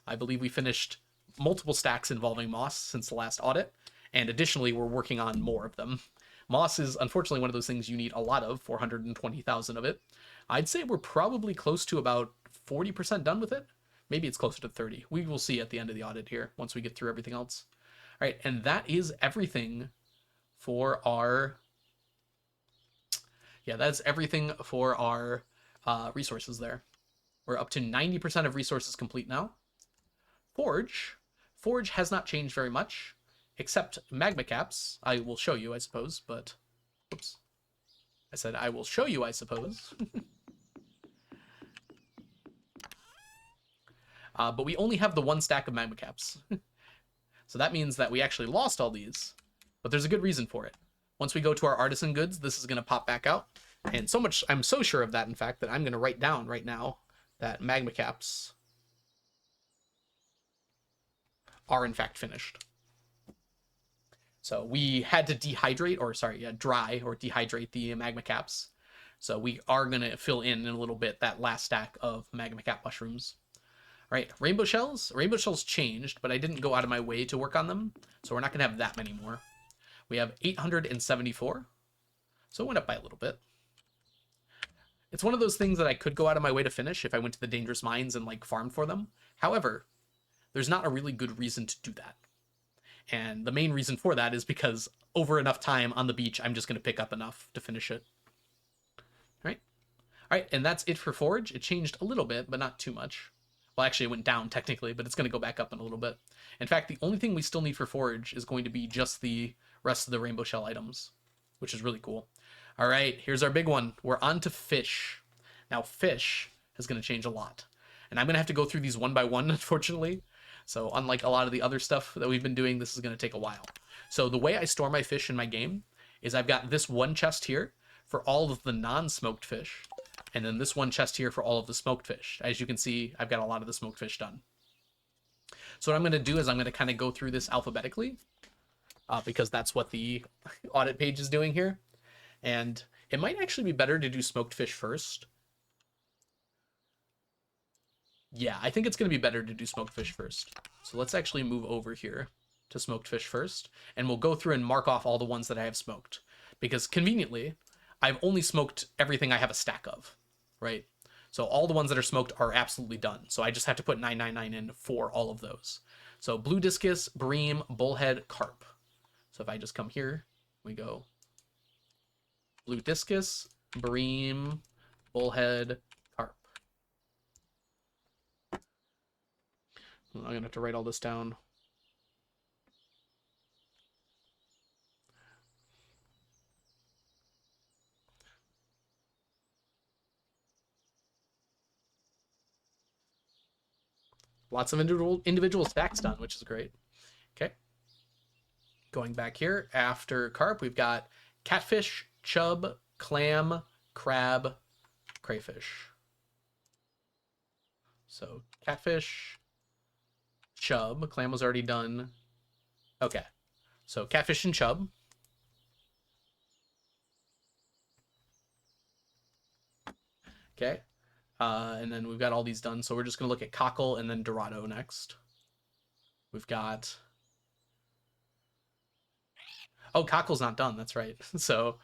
I believe we finished multiple stacks involving moss since the last audit, and additionally, we're working on more of them. Moss is unfortunately one of those things you need a lot of, 420,000 of it. I'd say we're probably close to about 40% done with it. Maybe it's closer to 30. We will see at the end of the audit here once we get through everything else. All right, and that is everything for our... Yeah, that's everything for our resources there. We're up to 90% of resources complete now. Forge has not changed very much, except magma caps. I will show you, I suppose, but... Oops. I said I will show you, I suppose. But we only have the 1 stack of magma caps. So that means that we actually lost all these, but there's a good reason for it. Once we go to our artisan goods, this is going to pop back out. And so much, I'm so sure of that, in fact, that I'm going to write down right now that magma caps are in fact finished. So we had to dry or dehydrate the magma caps. So we are going to fill in a little bit that last stack of magma cap mushrooms. All right, rainbow shells. Rainbow shells changed, but I didn't go out of my way to work on them. So we're not going to have that many more. We have 874. So it went up by a little bit. It's one of those things that I could go out of my way to finish if I went to the dangerous mines and like farmed for them. However, there's not a really good reason to do that. And the main reason for that is because over enough time on the beach, I'm just going to pick up enough to finish it. All right. All right. And that's it for Forge. It changed a little bit, but not too much. Well, actually, it went down technically, but it's going to go back up in a little bit. In fact, the only thing we still need for Forge is going to be just the rest of the Rainbow Shell items, which is really cool. All right. Here's our big one. We're on to fish. Now, fish is going to change a lot. And I'm going to have to go through these one by one, unfortunately. So unlike a lot of the other stuff that we've been doing, this is going to take a while. So the way I store my fish in my game is I've got this one chest here for all of the non-smoked fish, and then this one chest here for all of the smoked fish. As you can see, I've got a lot of the smoked fish done. So what I'm going to do is I'm going to kind of go through this alphabetically, because that's what the audit page is doing here. And it might actually be better to do smoked fish first. Yeah, I think it's going to be better to do smoked fish first. So let's actually move over here to smoked fish first, and we'll go through and mark off all the ones that I have smoked. Because conveniently, I've only smoked everything I have a stack of, right? So all the ones that are smoked are absolutely done. So I just have to put 999 in for all of those. So blue discus, bream, bullhead, carp. So if I just come here, we go blue discus, bream, bullhead, carp. I'm going to have to write all this down. Lots of individual stacks done, which is great. Okay. Going back here, after carp, we've got catfish, chub, clam, crab, crayfish. So catfish, chub, clam was already done. Okay. So catfish and chub. Okay. And then we've got all these done. So we're just going to look at cockle and then dorado next. We've got... Oh, cockle's not done. That's right. So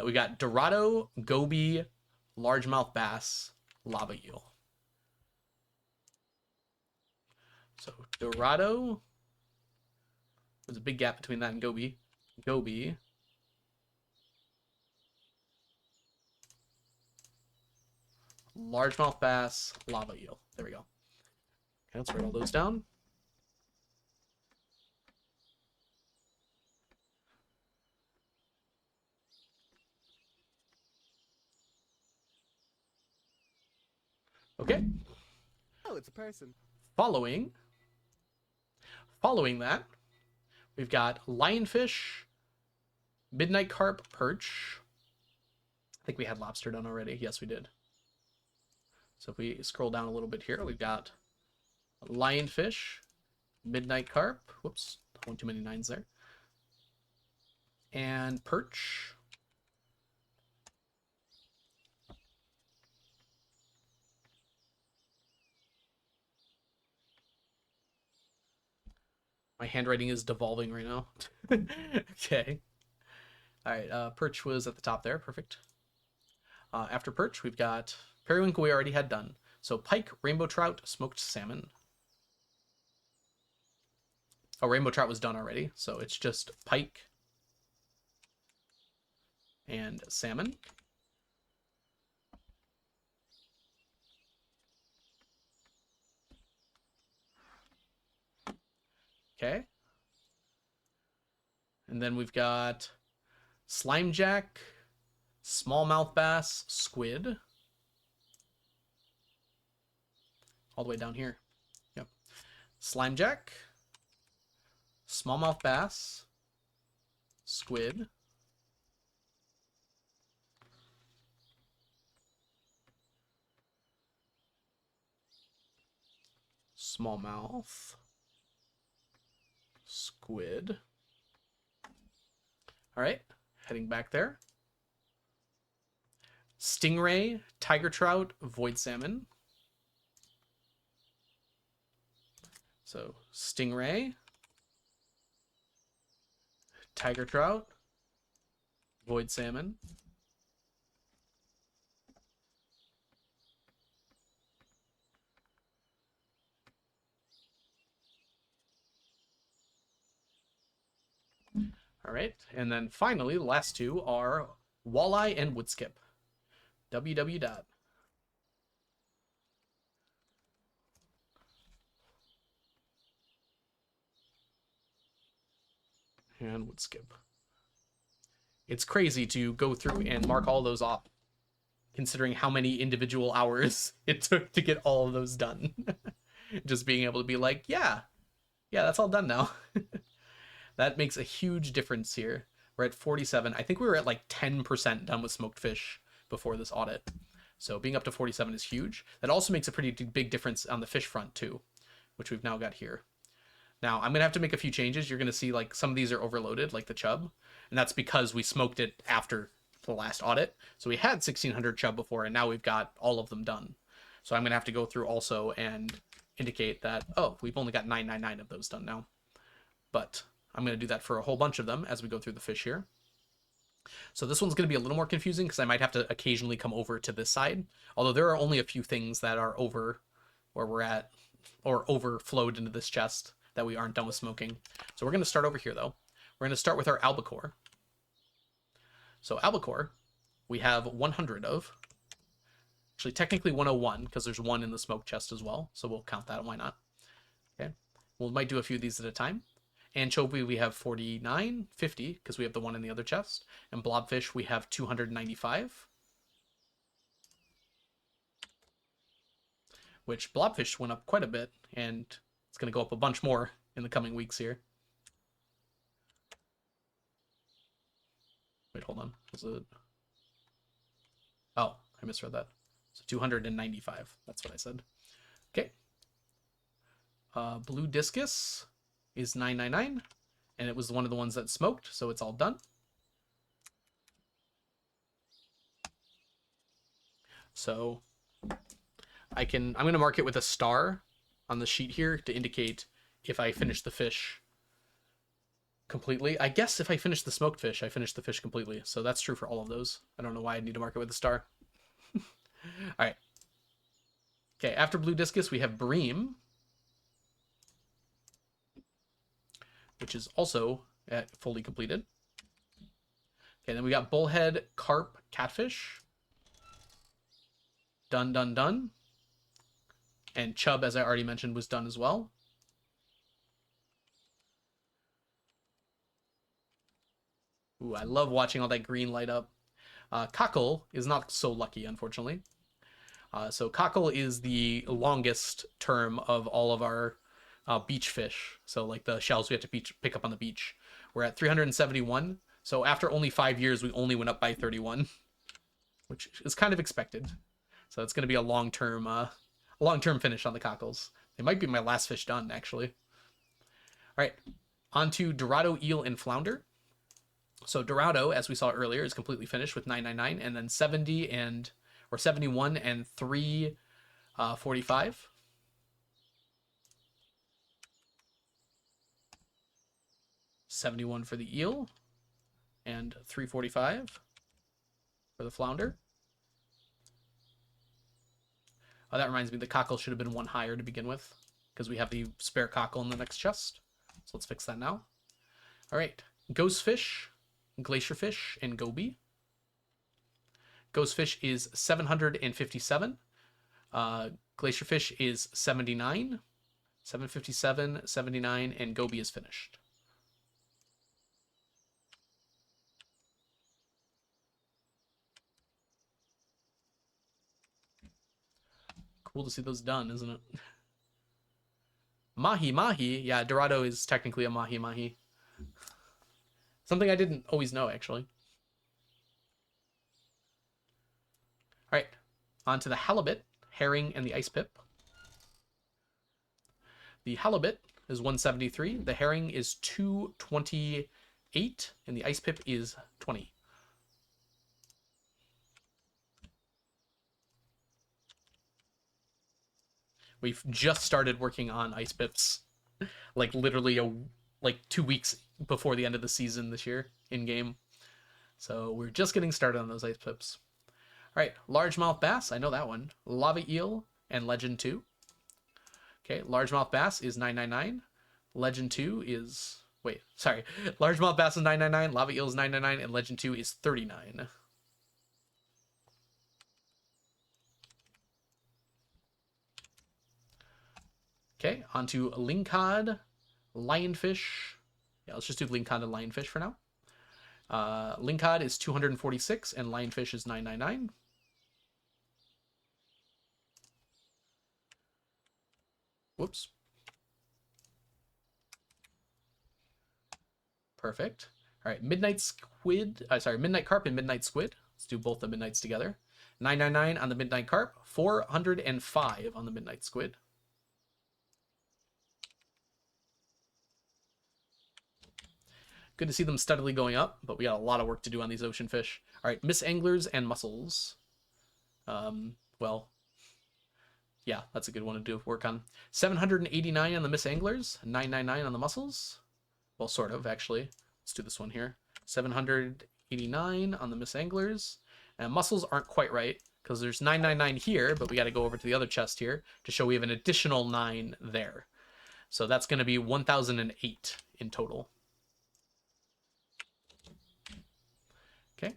we got dorado, goby, largemouth bass, lava eel. So dorado... There's a big gap between that and goby. Goby. Largemouth bass, lava eel. There we go. Okay, let's write all those down. Okay. Oh, it's a person. Following that, we've got lionfish, midnight carp, perch. I think we had lobster done already. Yes, we did. So if we scroll down a little bit here, we've got lionfish, midnight carp. Whoops, one too many nines there. And perch. My handwriting is devolving right now. Okay. All right, perch was at the top there. Perfect. After perch, we've got periwinkle we already had done. So pike, rainbow trout, smoked salmon. Oh, rainbow trout was done already. So it's just pike and salmon. Okay. And then we've got slimejack, smallmouth bass, squid. All the way down here. Yep. Slimejack, smallmouth bass, squid. Smallmouth, squid. All right, heading back there. Stingray, tiger trout, void salmon. So stingray, tiger trout, void salmon. All right, and then finally, the last two are walleye and woodskip. WW dot. And woodskip. It's crazy to go through and mark all those off, considering how many individual hours it took to get all of those done. Just being able to be like, yeah, that's all done now. That makes a huge difference here. We're at 47. I think we were at like 10% done with smoked fish before this audit. So being up to 47 is huge. That also makes a pretty big difference on the fish front too, which we've now got here. Now I'm going to have to make a few changes. You're going to see like some of these are overloaded, like the chub. And that's because we smoked it after the last audit. So we had 1600 chub before, and now we've got all of them done. So I'm going to have to go through also and indicate that, oh, we've only got 999 of those done now. But I'm going to do that for a whole bunch of them as we go through the fish here. So this one's going to be a little more confusing because I might have to occasionally come over to this side. Although there are only a few things that are over where we're at, or overflowed into this chest that we aren't done with smoking. So we're going to start over here though. We're going to start with our albacore. So albacore, we have 100 of. Actually, technically 101 because there's one in the smoke chest as well. So we'll count that. Why not? Okay. We might do a few of these at a time. Anchovy, we have 49, 50 because we have the one in the other chest. And blobfish, we have 295. Which blobfish went up quite a bit, and it's going to go up a bunch more in the coming weeks here. Wait, hold on. Was it? Oh, I misread that. So 295. That's what I said. Okay. Blue discus is 999, and it was one of the ones that smoked, so it's all done. So I'm going to mark it with a star on the sheet here to indicate if I finish the fish completely. I guess if I finish the smoked fish, I finish the fish completely. So that's true for all of those. I don't know why I need to mark it with a star. All right. Okay, after blue discus, we have bream, which is also fully completed. Okay, then we got bullhead, carp, catfish. Done, done, done. And chub, as I already mentioned, was done as well. Ooh, I love watching all that green light up. Cockle is not so lucky, unfortunately. So cockle is the longest term of all of our beach fish. So like the shells we have to pick up on the beach. We're at 371. So after only 5 years, we only went up by 31, which is kind of expected. So it's going to be a long-term finish on the cockles. They might be my last fish done, actually. All right, on to Dorado, eel, and flounder. So Dorado, as we saw earlier, is completely finished with 999, and then 71 and 345. $71 for the eel and $345 for the flounder. Oh, that reminds me, the cockle should have been one higher to begin with because we have the spare cockle in the next chest. So let's fix that now. All right, ghostfish, glacierfish, and goby. Ghostfish is 757. Glacierfish is 79. 757, 79, and goby is finished. Cool to see those done, isn't it? Mahi mahi. Yeah, Dorado is technically a mahi mahi. Something I didn't always know, actually. All right, on to the halibut, herring, and the ice pip. The halibut is 173. The herring is 228, and the ice pip is 20. We've just started working on ice pips, like literally like 2 weeks before the end of the season this year in game. So we're just getting started on those ice pips. All right, largemouth bass, I know that one. Lava eel and legend 2. Okay, largemouth bass is 999. Legend 2 is Wait, sorry. Largemouth bass is 999, lava eel is 999, and legend 2 is 39. Okay, on to lingcod, lionfish. Yeah, let's just do lingcod and lionfish for now. Lingcod is 246 and lionfish is 999. Whoops. Perfect. All right, midnight squid. Midnight carp and midnight squid. Let's do both the midnights together. 999 on the midnight carp, 405 on the midnight squid. Good to see them steadily going up, but we got a lot of work to do on these ocean fish. All right, miss anglers and mussels. Well, yeah, that's a good one to do work on. 789 on the miss anglers, 999 on the mussels. Well, sort of, actually. Let's do this one here. 789 on the miss anglers. And mussels aren't quite right, because there's 999 here, but we got to go over to the other chest here to show we have an additional 9 there. So that's going to be 1008 in total. Okay.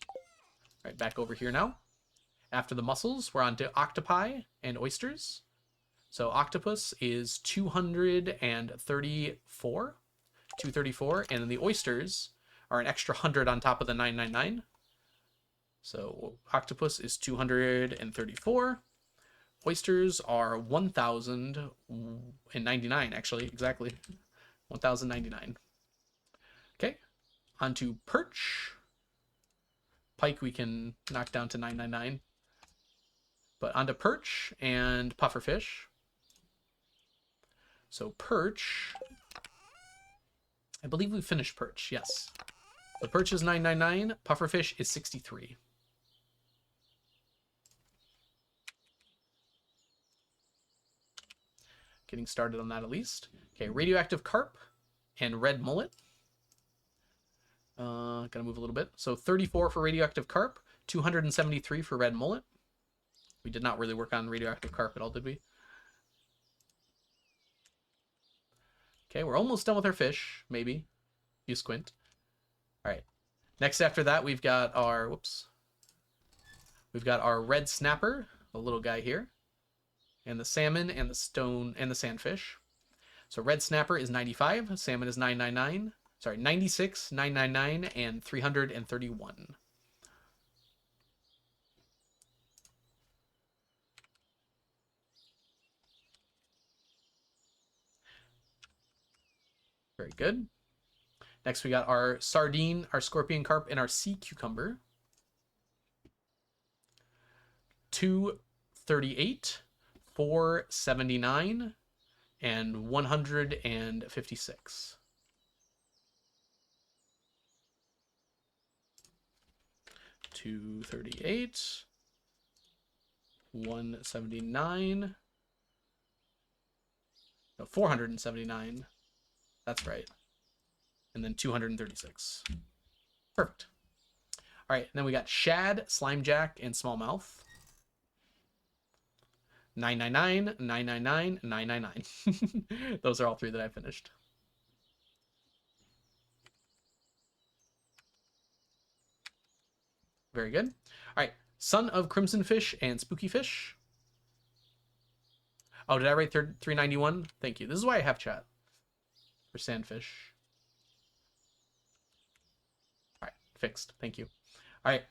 All right, back over here now. After the mussels, we're on to octopi and oysters. So octopus is 234, and then the oysters are an extra 100 on top of the 999. So octopus is 234. Oysters are 1,099, actually, exactly. 1,099. Okay, on to perch. Pike we can knock down to 999. But onto perch and pufferfish. So perch, I believe we finished perch, yes. The perch is 999, pufferfish is 63. Getting started on that at least. Okay, radioactive carp and red mullet. Gotta move a little bit. So 34 for radioactive carp, 273 for red mullet. We did not really work on radioactive carp at all, did we? Okay, we're almost done with our fish, maybe. You squint. All right. Next after that, we've got our, whoops. We've got our red snapper, the little guy here, and the salmon and the stone and the sandfish. So red snapper is 95, salmon is 999. Sorry, 96, 999, and 331. Very good. Next, we got our sardine, our scorpion carp, and our sea cucumber. 238, 479, and 156. $238, 179, no, 479. That's right. And then 236. Perfect. All right, and then we got shad, slimejack, and smallmouth. 999, 999, 999. Those are all 3 that I finished. Very good. All right, son of crimson fish and spooky fish. Oh, did I write 391? Thank you. This is why I have chat. For sandfish. All right, fixed. Thank you. All right,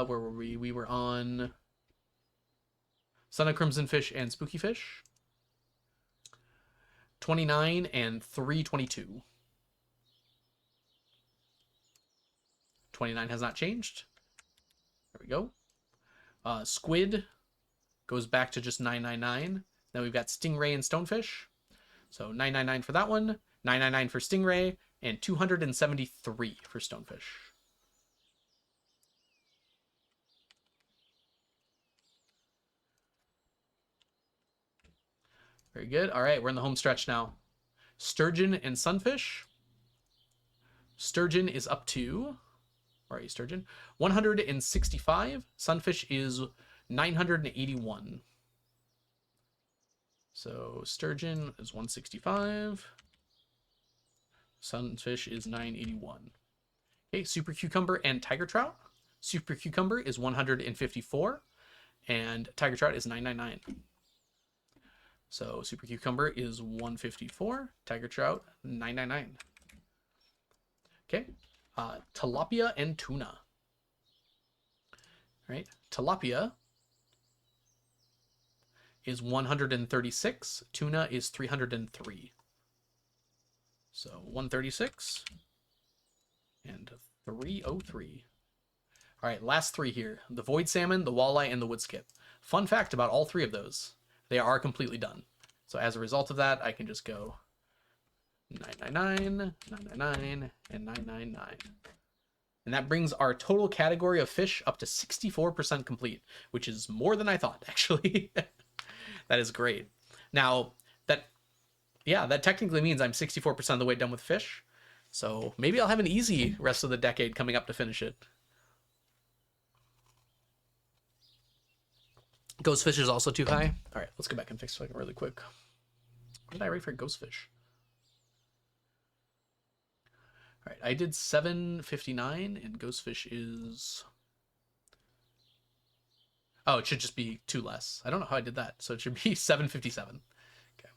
where were we? We were on son of crimson fish and spooky fish. 29 and 322. 29 has not changed. There we go. Squid goes back to just 999. Then we've got stingray and stonefish. So 999 for that one, 999 for stingray, and 273 for stonefish. Very good. All right, we're in the home stretch now. Sturgeon and sunfish. Sturgeon is up to, where are you, sturgeon? 165. Sunfish is 981. So sturgeon is 165. Sunfish is 981. Okay, super cucumber and tiger trout. Super cucumber is 154, and tiger trout is 999. So super cucumber is 154, tiger trout 999. Okay, tilapia and tuna. All right, tilapia is 136, tuna is 303. So 136 and 303. All right, last three here. The void salmon, the walleye, and the wood skip. Fun fact about all three of those, they are completely done. So as a result of that, I can just go 999, 999, and 999. And that brings our total category of fish up to 64% complete, which is more than I thought, actually. That is great. Now, that technically means I'm 64% of the way done with fish. So maybe I'll have an easy rest of the decade coming up to finish it. Ghost fish is also too high. All right, let's go back and fix it really quick. What did I rate for ghost fish? All right, I did 759, and ghost fish is... Oh, it should just be 2 less. I don't know how I did that. So it should be 757. Okay.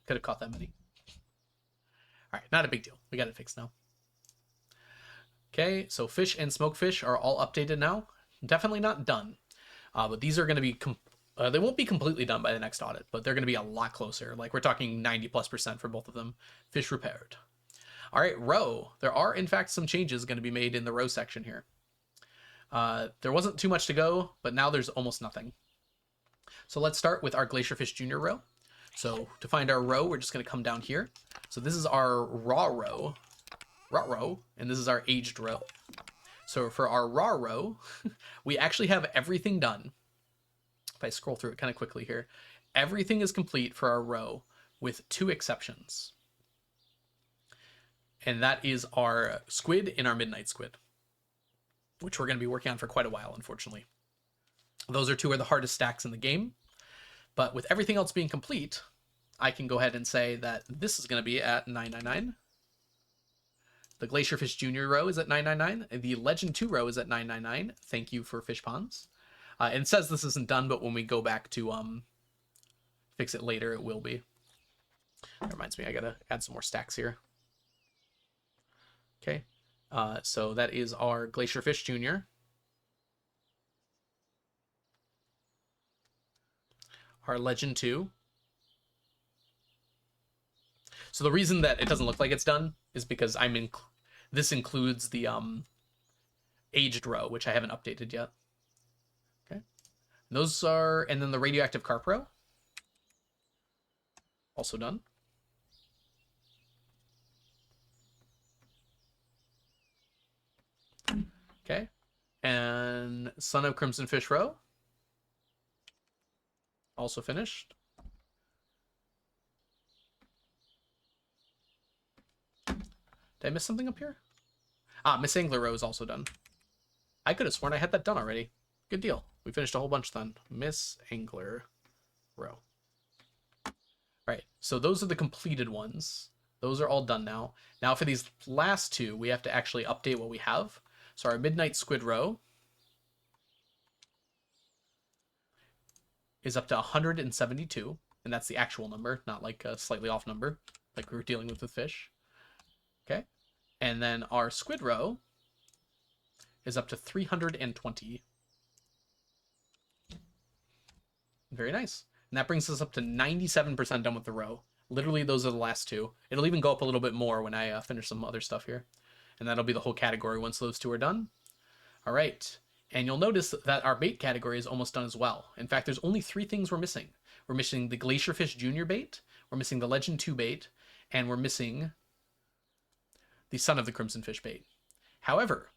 Could have caught that many. All right, not a big deal. We got it fixed now. Okay, so fish and smoked fish are all updated now. Definitely not done. But these are going to be... they won't be completely done by the next audit, but they're going to be a lot closer. Like, we're talking 90+% for both of them. Fish repaired. All right, roe. There are, in fact, some changes going to be made in the roe section here. There wasn't too much to go, but now there's almost nothing. So let's start with our Glacierfish Junior roe. So to find our roe, we're just going to come down here. So this is our raw roe, and this is our aged roe. So for our raw roe, we actually have everything done. If I scroll through it kind of quickly here, everything is complete for our roe with 2 exceptions. And that is our squid and our midnight squid, which we're going to be working on for quite a while, unfortunately. Those are 2 of the hardest stacks in the game. But with everything else being complete, I can go ahead and say that this is going to be at 999. The Glacierfish Junior roe is at 999. The Legend 2 roe is at 999. Thank you for Fish Ponds. It says this isn't done, but when we go back to fix it later, it will be. That reminds me, I got to add some more stacks here. Okay. So that is our Glacierfish Junior. Our Legend 2. So the reason that it doesn't look like it's done is because this includes the aged roe, which I haven't updated yet. Okay. Those are, and then the radioactive carp roe. Also done. Okay. And Son of Crimson Fish roe. Also finished. Did I miss something up here? Miss Angler roe is also done. I could have sworn I had that done already. Good deal. We finished a whole bunch then. Miss Angler roe. All right, so those are the completed ones. Those are all done now. Now for these last 2, we have to actually update what we have. So our Midnight Squid roe is up to 172, and that's the actual number, not like a slightly off number, like we were dealing with fish. Okay, and then our squid roe is up to 320. Very nice. And that brings us up to 97% done with the roe. Literally, those are the last 2. It'll even go up a little bit more when I finish some other stuff here. And that'll be the whole category once those 2 are done. All right. And you'll notice that our bait category is almost done as well. In fact, there's only 3 things we're missing. We're missing the Glacierfish Junior bait, we're missing the Legend 2 bait, and we're missing the Son of the Crimson Fish bait. However,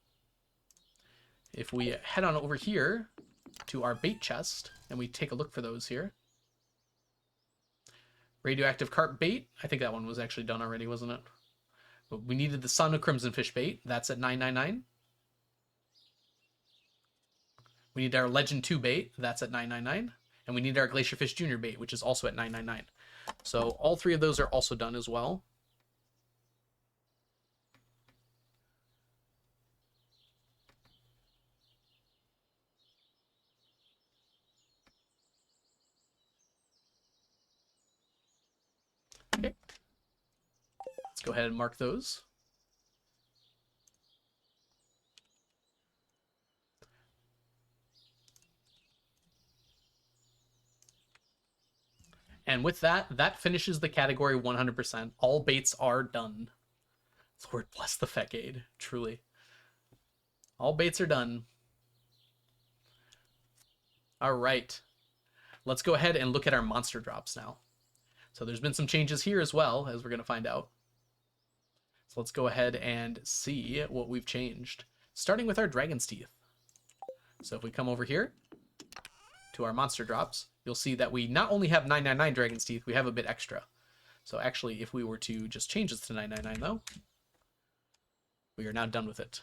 if we head on over here to our bait chest and we take a look for those here. Radioactive carp bait, I think that one was actually done already, wasn't it? But we needed the Son of Crimson Fish bait, that's at 999. We need our Legend 2 bait, that's at 999. And we need our Glacierfish Junior bait, which is also at 999. So all 3 of those are also done as well. Okay. Let's go ahead and mark those. And with that, that finishes the category 100%. All baits are done. Lord bless the Fecade, truly. All baits are done. All right. Let's go ahead and look at our monster drops now. So there's been some changes here as well, as we're going to find out. So let's go ahead and see what we've changed. Starting with our Dragon's Teeth. So if we come over here to our monster drops, you'll see that we not only have 999 Dragon's Teeth, we have a bit extra. So actually, if we were to just change this to 999 though, we are now done with it.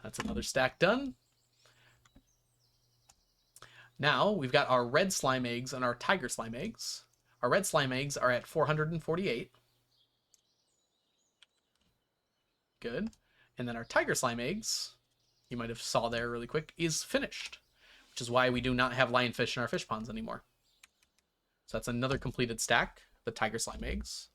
That's another stack done. Now we've got our red slime eggs and our tiger slime eggs. Our red slime eggs are at 448. Good. And then our tiger slime eggs, you might have saw there really quick, is finished, which is why we do not have lionfish in our fish ponds anymore. So that's another completed stack, the tiger slime eggs.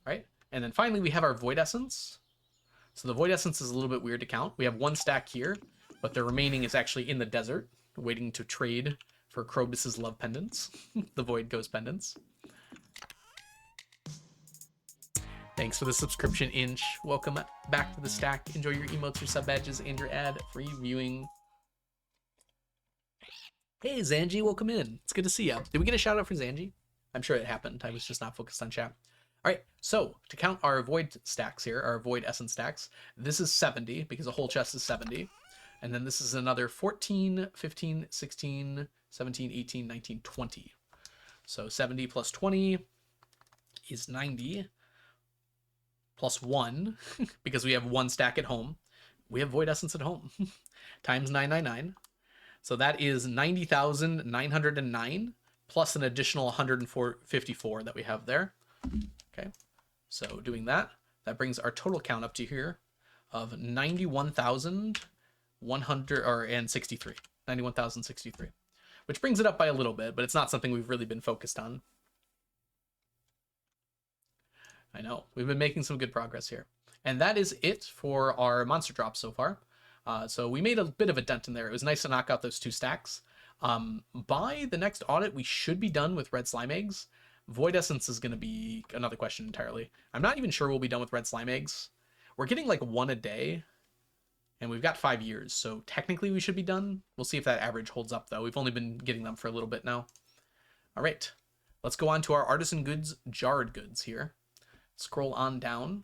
Right? And then finally we have our void essence. So the void essence is a little bit weird to count. We have 1 stack here, but the remaining is actually in the desert, waiting to trade for Krobus's love pendants, the void ghost pendants. Thanks for the subscription, Inch. Welcome back to the stack. Enjoy your emotes, your sub badges, and your ad-free viewing. Hey, Zanji, welcome in. It's good to see you. Did we get a shout out for Zanji? I'm sure it happened. I was just not focused on chat. All right, so to count our void stacks here, our void essence stacks, this is 70 because a whole chest is 70. And then this is another 14, 15, 16, 17, 18, 19, 20. So 70 plus 20 is 90. Plus 1, because we have 1 stack at home. We have void essence at home. Times 999. So that is 90,909 plus an additional 154 that we have there. Okay, so doing that, that brings our total count up to here of 91,163. 91,063, which brings it up by a little bit, but it's not something we've really been focused on. I know, we've been making some good progress here. And that is it for our monster drops so far. So we made a bit of a dent in there. It was nice to knock out those 2 stacks. By the next audit, we should be done with red slime eggs. Void essence is going to be another question entirely. I'm not even sure we'll be done with red slime eggs. We're getting like 1 a day, and we've got 5 years, so technically we should be done. We'll see if that average holds up, though. We've only been getting them for a little bit now. All right, let's go on to our artisan goods, jarred goods here. Scroll on down.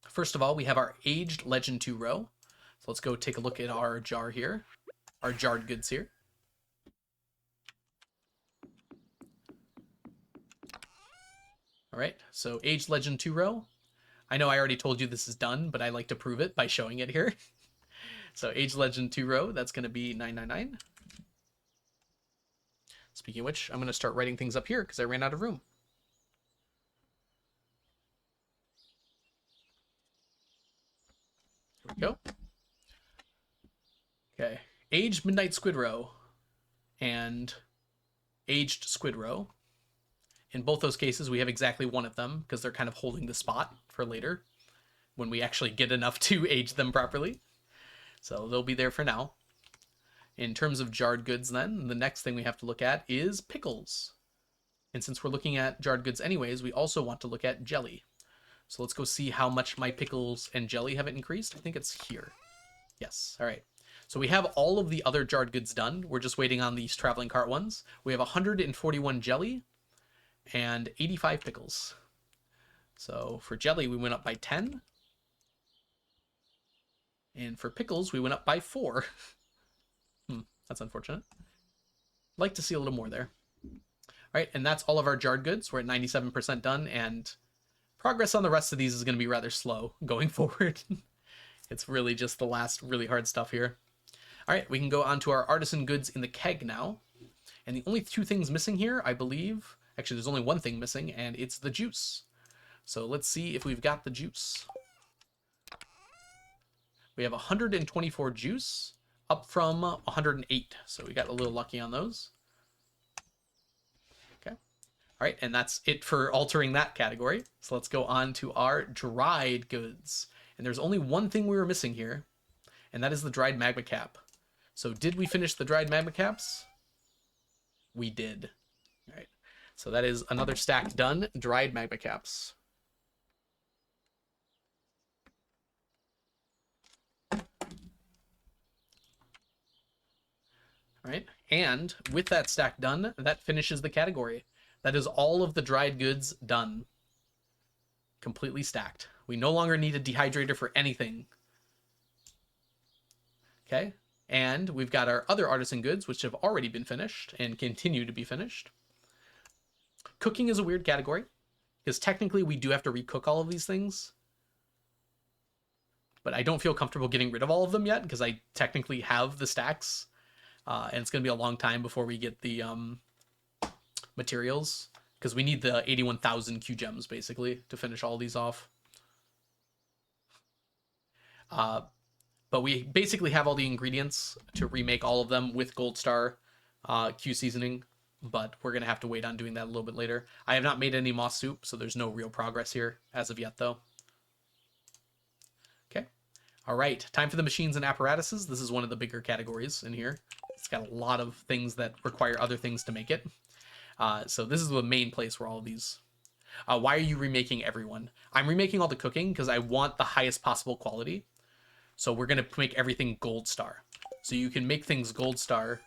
First of all, we have our aged legend 2 row. So let's go take a look at our jar here, our jarred goods here. All right, so aged legend 2 row. I know I already told you this is done, but I like to prove it by showing it here. So aged legend 2 row, that's going to be 999. Speaking of which, I'm going to start writing things up here because I ran out of room. Here we go. Okay, aged midnight squid roe and aged squid roe. In both those cases, we have exactly 1 of them because they're kind of holding the spot for later when we actually get enough to age them properly. So they'll be there for now. In terms of jarred goods then, the next thing we have to look at is pickles. And since we're looking at jarred goods anyways, we also want to look at jelly. So let's go see how much my pickles and jelly have increased. I think it's here. Yes, all right. So we have all of the other jarred goods done. We're just waiting on these traveling cart ones. We have 141 jelly and 85 pickles. So for jelly, we went up by 10. And for pickles, we went up by 4. That's unfortunate. Like to see a little more there. All right, and that's all of our jarred goods. We're at 97% done, and progress on the rest of these is going to be rather slow going forward. It's really just the last really hard stuff here. All right, we can go on to our artisan goods in the keg now. And the only two things missing here, I believe, actually there's only one thing missing, and it's the juice. So let's see if we've got the juice. We have 124 juice, up from 108. So we got a little lucky on those. Okay. All right, and that's it for altering that category. So let's go on to our dried goods. And there's only one thing we were missing here, and that is the dried magma cap. So did we finish the dried magma caps? We did. All right. So that is another stack done, dried magma caps. All right. And with that stack done, that finishes the category. That is all of the dried goods done. Completely stacked. We no longer need a dehydrator for anything. Okay. And we've got our other artisan goods, which have already been finished and continue to be finished. Cooking is a weird category, because technically we do have to recook all of these things. But I don't feel comfortable getting rid of all of them yet, because I technically have the stacks. And it's going to be a long time before we get the materials, because we need the 81,000 Q gems, basically, to finish all these off. But we basically have all the ingredients to remake all of them with Gold Star Q seasoning, but we're going to have to wait on doing that a little bit later. I have not made any moss soup, so there's no real progress here as of yet, though. Okay. All right. Time for the machines and apparatuses. This is one of the bigger categories in here. It's got a lot of things that require other things to make it. So this is the main place where all of these... why are you remaking everyone? I'm remaking all the cooking because I want the highest possible quality. So we're going to make everything Gold Star. So you can make things Gold Star,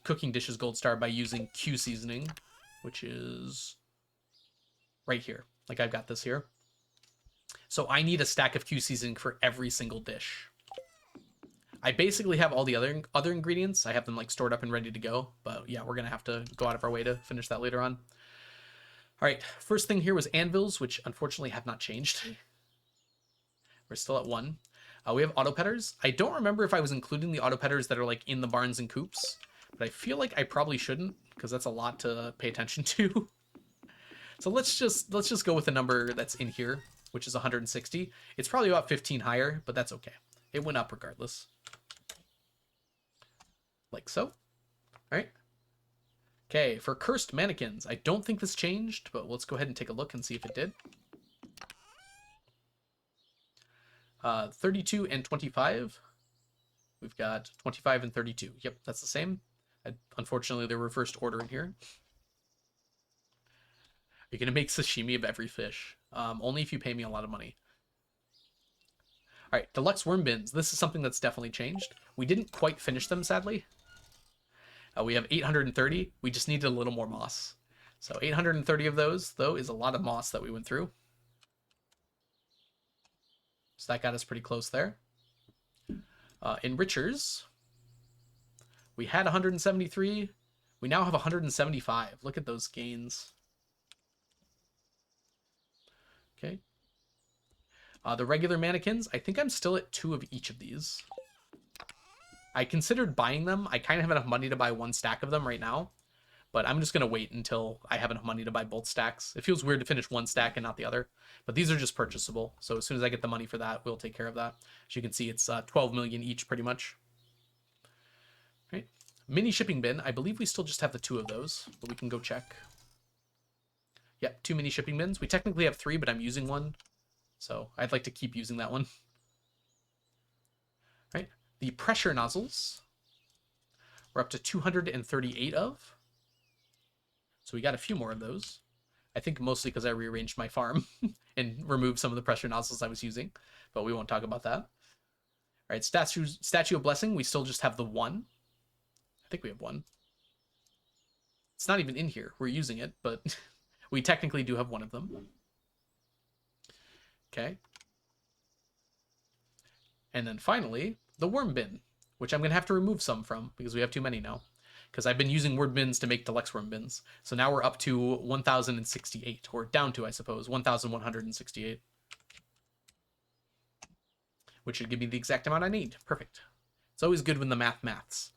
cooking dishes Gold Star, by using Q seasoning, which is right here. Like I've got this here. So I need a stack of Q seasoning for every single dish. I basically have all the other ingredients. I have them like stored up and ready to go. But yeah, we're going to have to go out of our way to finish that later on. All right, first thing here was anvils, which unfortunately have not changed. We're still at 1. We have auto petters. I don't remember if I was including the auto petters that are like in the barns and coops, but I feel like I probably shouldn't, because that's a lot to pay attention to. So let's just go with the number that's in here, which is 160. It's probably about 15 higher, but that's okay. It went up regardless. Like so. All right. Okay, for cursed mannequins, I don't think this changed, but let's go ahead and take a look and see if it did. 32 and 25. We've got 25 and 32. Yep, that's the same. Unfortunately, they're reversed order in here. You're going to make sashimi of every fish. Only if you pay me a lot of money. All right, deluxe worm bins. This is something that's definitely changed. We didn't quite finish them, sadly. We have 830. We just needed a little more moss. So 830 of those, though, is a lot of moss that we went through. So that got us pretty close there. Enrichers, we had 173. We now have 175. Look at those gains. Okay. The regular mannequins, I think I'm still at 2 of each of these. I considered buying them. I kind of have enough money to buy 1 stack of them right now, but I'm just going to wait until I have enough money to buy both stacks. It feels weird to finish 1 stack and not the other, but these are just purchasable. So as soon as I get the money for that, we'll take care of that. As you can see, it's 12 million each pretty much. Right. Mini shipping bin. I believe we still just have the 2 of those, but we can go check. Yep, 2 mini shipping bins. We technically have 3, but I'm using 1. So I'd like to keep using that one. Right. The pressure nozzles, we're up to 238 of. So we got a few more of those. I think mostly because I rearranged my farm and removed some of the pressure nozzles I was using, but we won't talk about that. All right, Statue of Blessing, we still just have the 1. I think we have 1. It's not even in here. We're using it, but we technically do have 1 of them. Okay. And then finally, the worm bin, which I'm going to have to remove some from because we have too many now. because I've been using word bins to make deluxe worm bins. So now we're up to 1,068, or down to, I suppose, 1,168. Which should give me the exact amount I need. Perfect. It's always good when the maths.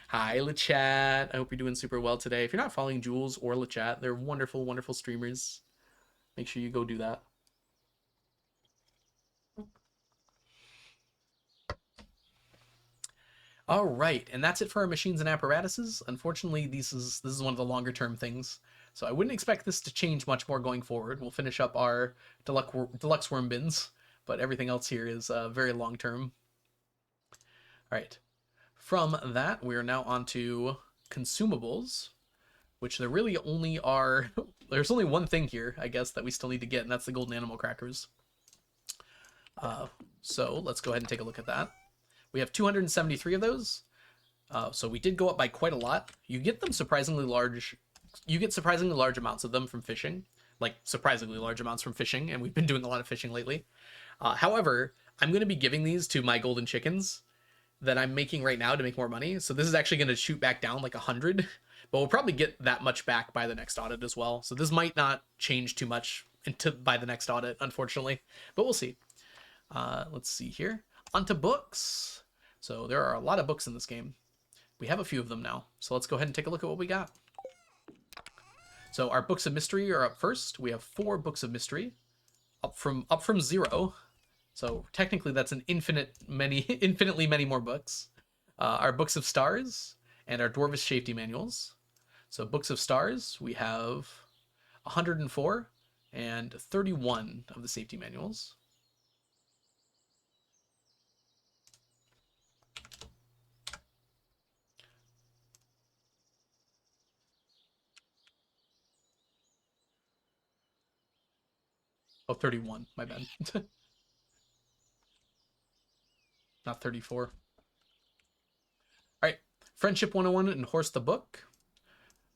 Hi, LeChat. I hope you're doing super well today. If you're not following Jules or LeChat, they're wonderful, wonderful streamers. Make sure you go do that. All right, and that's it for our machines and apparatuses. Unfortunately, this is one of the longer term things, so I wouldn't expect this to change much more going forward. We'll finish up our deluxe worm bins, but everything else here is very long term. All right, from that we are now on to consumables, which there really only are. There's only one thing here, I guess, that we still need to get, and that's the golden animal crackers. So let's go ahead and take a look at that. We have 273 of those. So we did go up by quite a lot. You get them surprisingly large. You get surprisingly large amounts of them from fishing. Like, surprisingly large amounts from fishing, and we've been doing a lot of fishing lately. However, I'm going to be giving these to my golden chickens that I'm making right now to make more money. So this is actually going to shoot back down like 100. But we'll probably get that much back by the next audit as well. So this might not change too much by the next audit, unfortunately. But we'll see. Let's see here. Onto books. So there are a lot of books in this game. We have a few of them now. So let's go ahead and take a look at what we got. So our books of mystery are up first. We have 4 books of mystery, up from 0. So technically that's an infinitely many more books. Our books of stars and our dwarvish safety manuals. So books of stars, we have 104 and 31 of the safety manuals. Oh, 31, my bad. Not 34. All right, Friendship 101 and Horse the Book.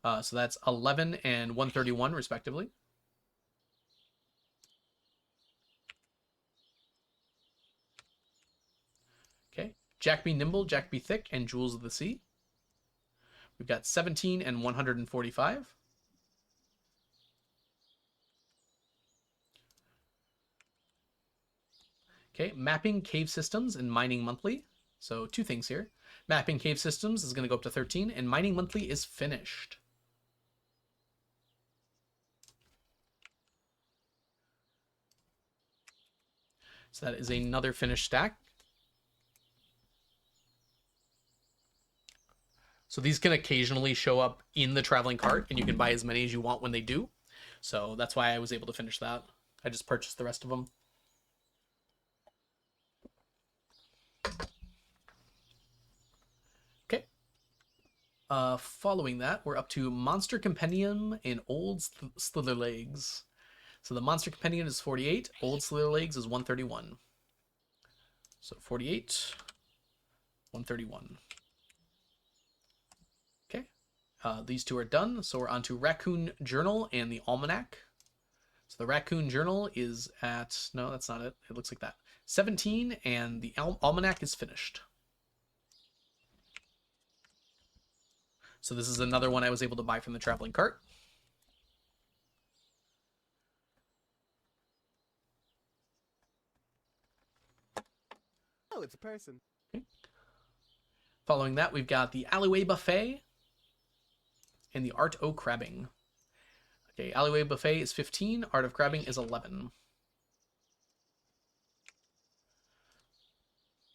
So that's 11 and 131, respectively. Okay, Jack Be Nimble, Jack Be Thick, and Jewels of the Sea. We've got 17 and 145. Okay, Mapping Cave Systems and Mining Monthly. So 2 things here. Mapping Cave Systems is going to go up to 13, and Mining Monthly is finished. So that is another finished stack. So these can occasionally show up in the traveling cart, and you can buy as many as you want when they do. So that's why I was able to finish that. I just purchased the rest of them. Okay. Following that, we're up to Monster Compendium and Old Slitherlegs. So the Monster Compendium is 48, Old Slitherlegs is 131. So 48, 131. Okay, these 2 are done. So we're on to Raccoon Journal and the Almanac. So the Raccoon Journal is at, no, that's not it. It looks like that. 17, and the Almanac is finished. So this is another one I was able to buy from the traveling cart. Oh, it's a person. Okay. Following that, we've got the Alleyway Buffet and the Art o' Crabbing. Okay, Alleyway Buffet is 15, Art of Crabbing is 11.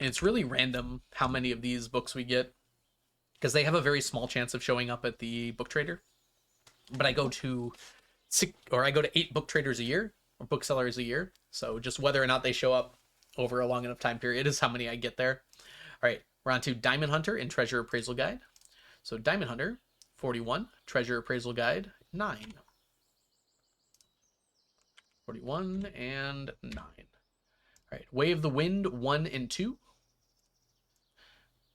And it's really random how many of these books we get, because they have a very small chance of showing up at the book trader. But I go to 8 book traders a year, or booksellers a year. So just whether or not they show up over a long enough time period is how many I get there. All right, we're on to Diamond Hunter and Treasure Appraisal Guide. So Diamond Hunter, 41, Treasure Appraisal Guide, 9. 41 and 9. All right, Way of the Wind 1 and 2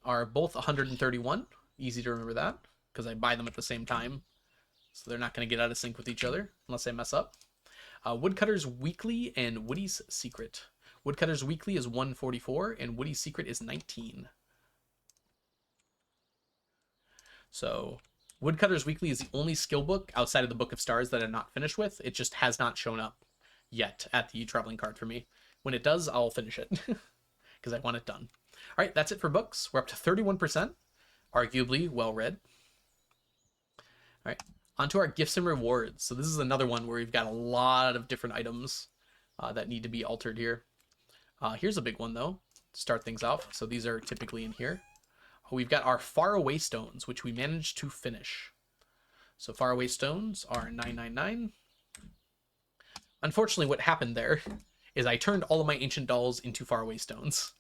are both 131. Easy to remember that, because I buy them at the same time. So they're not going to get out of sync with each other unless I mess up. Woodcutter's Weekly and Woody's Secret. Woodcutter's Weekly is 144, and Woody's Secret is 19. So Woodcutter's Weekly is the only skill book outside of the Book of Stars that I'm not finished with. It just has not shown up yet at the traveling card for me. When it does, I'll finish it because I want it done. All right, that's it for books. We're up to 31%. Arguably well read. All right, on to our gifts and rewards. So this is another one where we've got a lot of different items that need to be altered here. Here's a big one, though, to start things off. So these are typically in here. We've got our faraway stones, which we managed to finish. So faraway stones are 999. Unfortunately, what happened there is I turned all of my ancient dolls into faraway stones.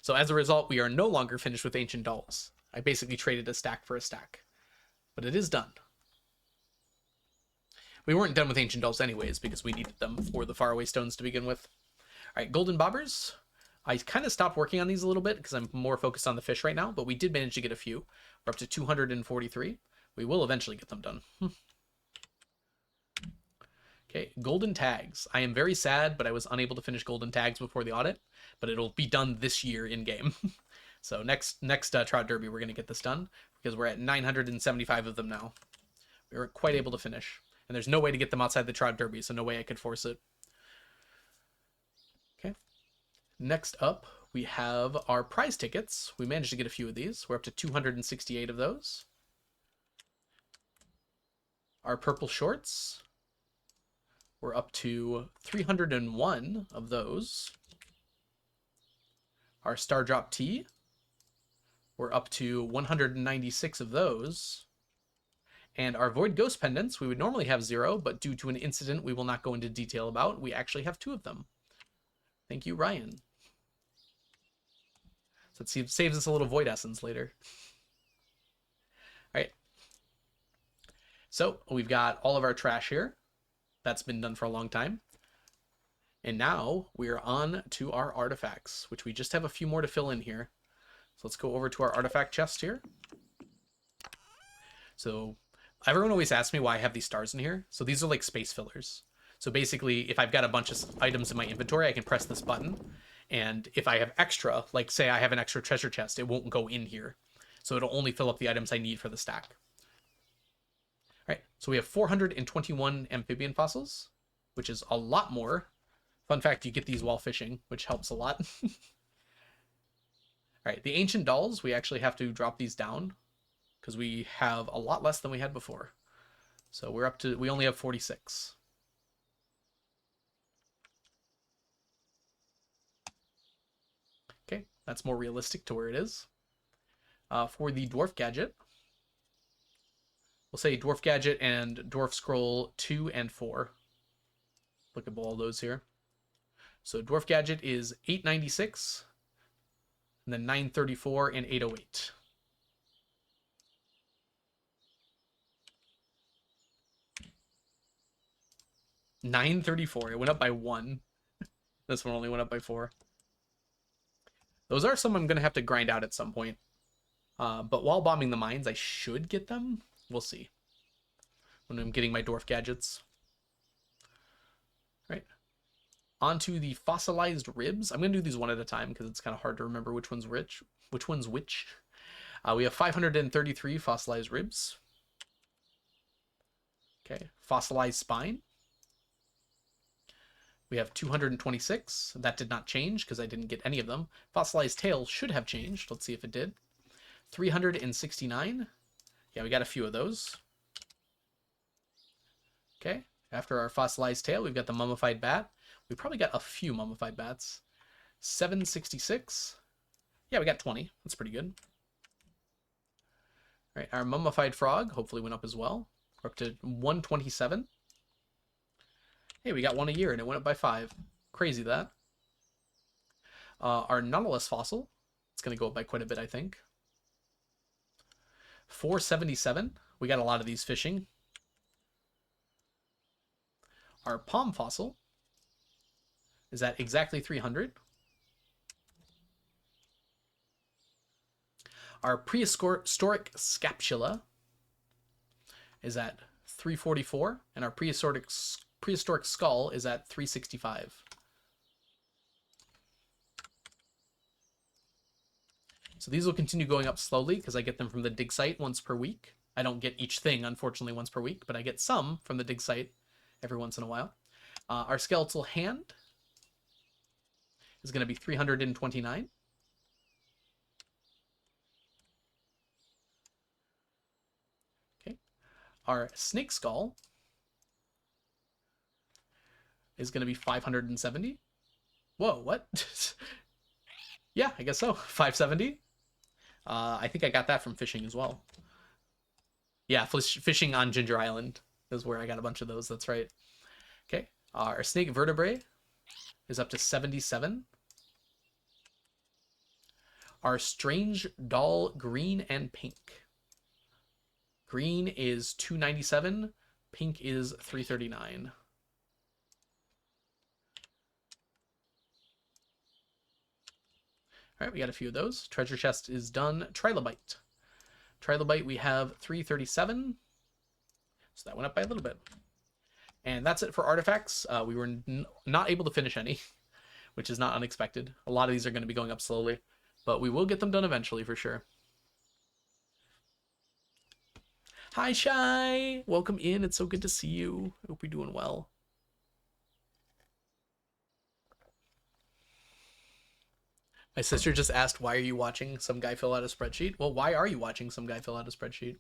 So as a result, we are no longer finished with ancient dolls. I basically traded a stack for a stack. But it is done. We weren't done with ancient dolls anyways, because we needed them for the faraway stones to begin with. All right, golden bobbers. I kind of stopped working on these a little bit because I'm more focused on the fish right now, but we did manage to get a few. We're up to 243. We will eventually get them done. Okay, golden tags. I am very sad, but I was unable to finish golden tags before the audit, but it'll be done this year in game. So next Trout Derby, we're going to get this done because we're at 975 of them now. We weren't quite able to finish, and there's no way to get them outside the Trout Derby, so no way I could force it. Okay. Next up, we have our prize tickets. We managed to get a few of these. We're up to 268 of those. Our purple shorts. We're up to 301 of those. Our Star Drop Tea. We're up to 196 of those. And our Void Ghost pendants, we would normally have 0, but due to an incident we will not go into detail about, we actually have 2 of them. Thank you, Ryan. So it saves us a little Void Essence later. All right. So we've got all of our trash here. That's been done for a long time. And now we are on to our artifacts, which we just have a few more to fill in here. So let's go over to our artifact chest here. So everyone always asks me why I have these stars in here. So these are like space fillers. So basically, if I've got a bunch of items in my inventory, I can press this button. And if I have extra, like say I have an extra treasure chest, it won't go in here. So it'll only fill up the items I need for the stack. All right, so we have 421 amphibian fossils, which is a lot more. Fun fact, you get these while fishing, which helps a lot. All right, the ancient dolls, we actually have to drop these down because we have a lot less than we had before. So we only have 46. Okay, that's more realistic to where it is. For the dwarf gadget, we'll say dwarf gadget and dwarf scroll 2 and 4. Look at all those here. So dwarf gadget is 896, and then 934 and 808. $934. It went up by 1. This one only went up by 4. Those are some I'm going to have to grind out at some point. But while bombing the mines, I should get them. We'll see. When I'm getting my dwarf gadgets. Right. Onto the fossilized ribs. I'm going to do these one at a time because it's kind of hard to remember which one's which. We have 533 fossilized ribs. Okay. Fossilized spine. We have 226. That did not change because I didn't get any of them. Fossilized tail should have changed. Let's see if it did. 369. Yeah, we got a few of those. Okay. After our fossilized tail, we've got the mummified bat. We probably got a few mummified bats. 766. Yeah, we got 20. That's pretty good. All right, our mummified frog hopefully went up as well. We're up to 127. Hey, we got one a year and it went up by 5. Crazy that. Our Nautilus fossil, it's going to go up by quite a bit, I think. 477. We got a lot of these fishing. Our palm fossil is at exactly 300. Our prehistoric scapula is at 344, and our prehistoric skull is at 365. So these will continue going up slowly because I get them from the dig site once per week. I don't get each thing, unfortunately, once per week, but I get some from the dig site every once in a while. Our skeletal hand is going to be 329. Okay. Our snake skull is going to be 570. Whoa, what? Yeah, I guess so. 570. I think I got that from fishing as well. Yeah, fishing on Ginger Island is where I got a bunch of those. That's right. Okay. Our snake vertebrae is up to 77. Our strange doll green and pink. Green is 297. Pink is 339. All right, we got a few of those. Treasure chest is done. Trilobite. Trilobite, we have 337. So that went up by a little bit. And that's it for artifacts. We were not able to finish any, which is not unexpected. A lot of these are going to be going up slowly, but we will get them done eventually for sure. Hi, Shy. Welcome in. It's so good to see you. I hope you're doing well. My sister just asked, why are you watching some guy fill out a spreadsheet? Well, why are you watching some guy fill out a spreadsheet?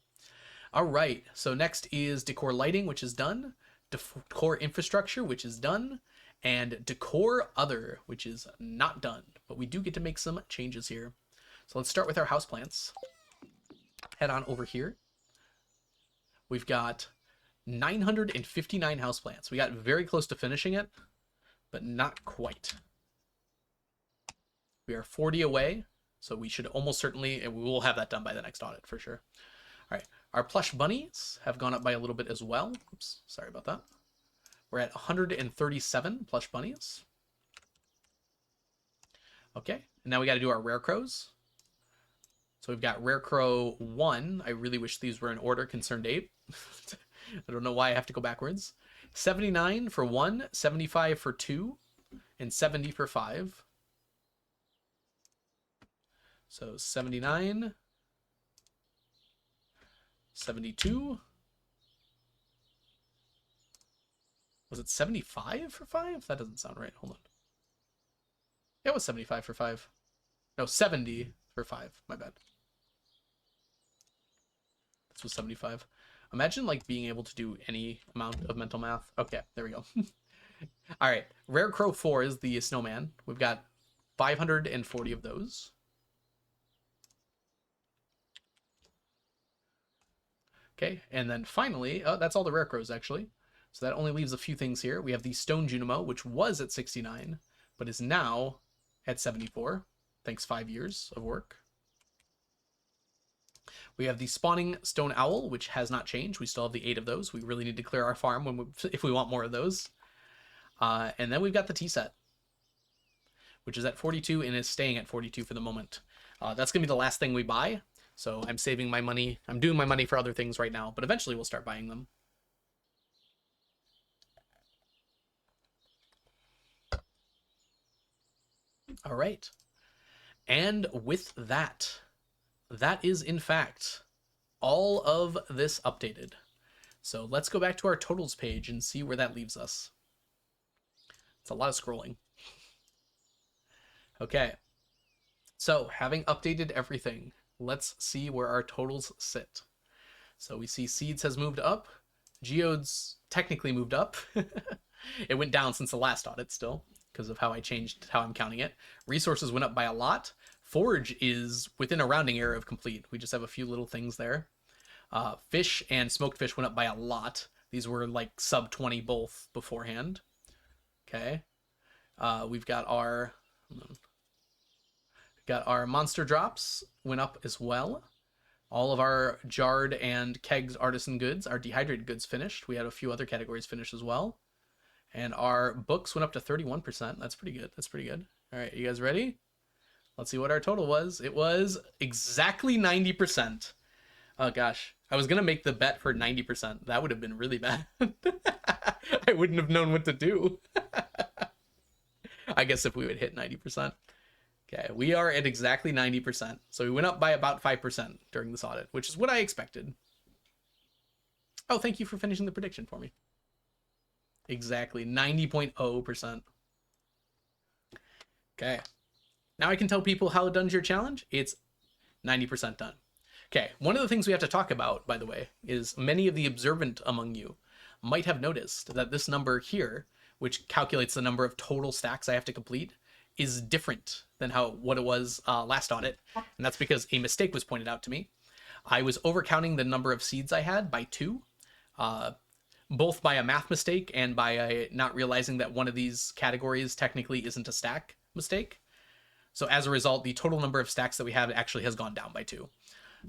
All right, so next is decor lighting, which is done, decor infrastructure, which is done, and decor other, which is not done. But we do get to make some changes here. So let's start with our houseplants. Head on over here. We've got 959 houseplants. We got very close to finishing it, but not quite. We are 40 away, so we should almost certainly, and we will have that done by the next audit for sure. All right, our plush bunnies have gone up by a little bit as well. Oops, sorry about that. We're at 137 plush bunnies. Okay, and now we got to do our rare crows. So we've got rare crow 1. I really wish these were in order, concerned ape. I don't know why I have to go backwards. 79 for 1, 75 for 2, and 70 for 5. So 79, 72. Was it 75 for 5? That doesn't sound right. Hold on. It was 75 for 5. No, 70 for 5. My bad. This was 75. Imagine like being able to do any amount of mental math. Okay, there we go. All right. Rare Crow 4 is the snowman. We've got 540 of those. Okay, and then finally, oh, that's all the rare crows actually. So that only leaves a few things here. We have the stone Junimo, which was at 69, but is now at 74. Thanks 5 years of work. We have the spawning stone owl, which has not changed. We still have the 8 of those. We really need to clear our farm if we want more of those. And then we've got the tea set, which is at 42 and is staying at 42 for the moment. That's going to be the last thing we buy. So I'm saving my money. I'm doing my money for other things right now, but eventually we'll start buying them. All right. And with that, that is in fact all of this updated. So let's go back to our totals page and see where that leaves us. It's a lot of scrolling. Okay. So having updated everything, let's see where our totals sit. So we see seeds has moved up. Geodes technically moved up. It went down since the last audit still because of how I changed how I'm counting it. Resources went up by a lot. Forge is within a rounding error of complete. We just have a few little things there. Fish and smoked fish went up by a lot. These were like sub 20 both beforehand. Okay. We've got our... Got our monster drops went up as well. All of our jarred and kegs artisan goods, our dehydrated goods finished. We had a few other categories finished as well. And our books went up to 31%. That's pretty good. That's pretty good. All right, you guys ready? Let's see what our total was. It was exactly 90%. Oh gosh, I was gonna make the bet for 90%. That would have been really bad. I wouldn't have known what to do. I guess if we would hit 90%. Okay, we are at exactly 90%. So we went up by about 5% during this audit, which is what I expected. Oh, thank you for finishing the prediction for me. Exactly, 90.0%. Okay. Now I can tell people how done's your challenge. It's 90% done. Okay, one of the things we have to talk about, by the way, is many of the observant among you might have noticed that this number here, which calculates the number of total stacks I have to complete, is different than what it was last audit. And that's because a mistake was pointed out to me. I was overcounting the number of seeds I had by 2, both by a math mistake and by not realizing that one of these categories technically isn't a stack mistake. So as a result, the total number of stacks that we have actually has gone down by 2.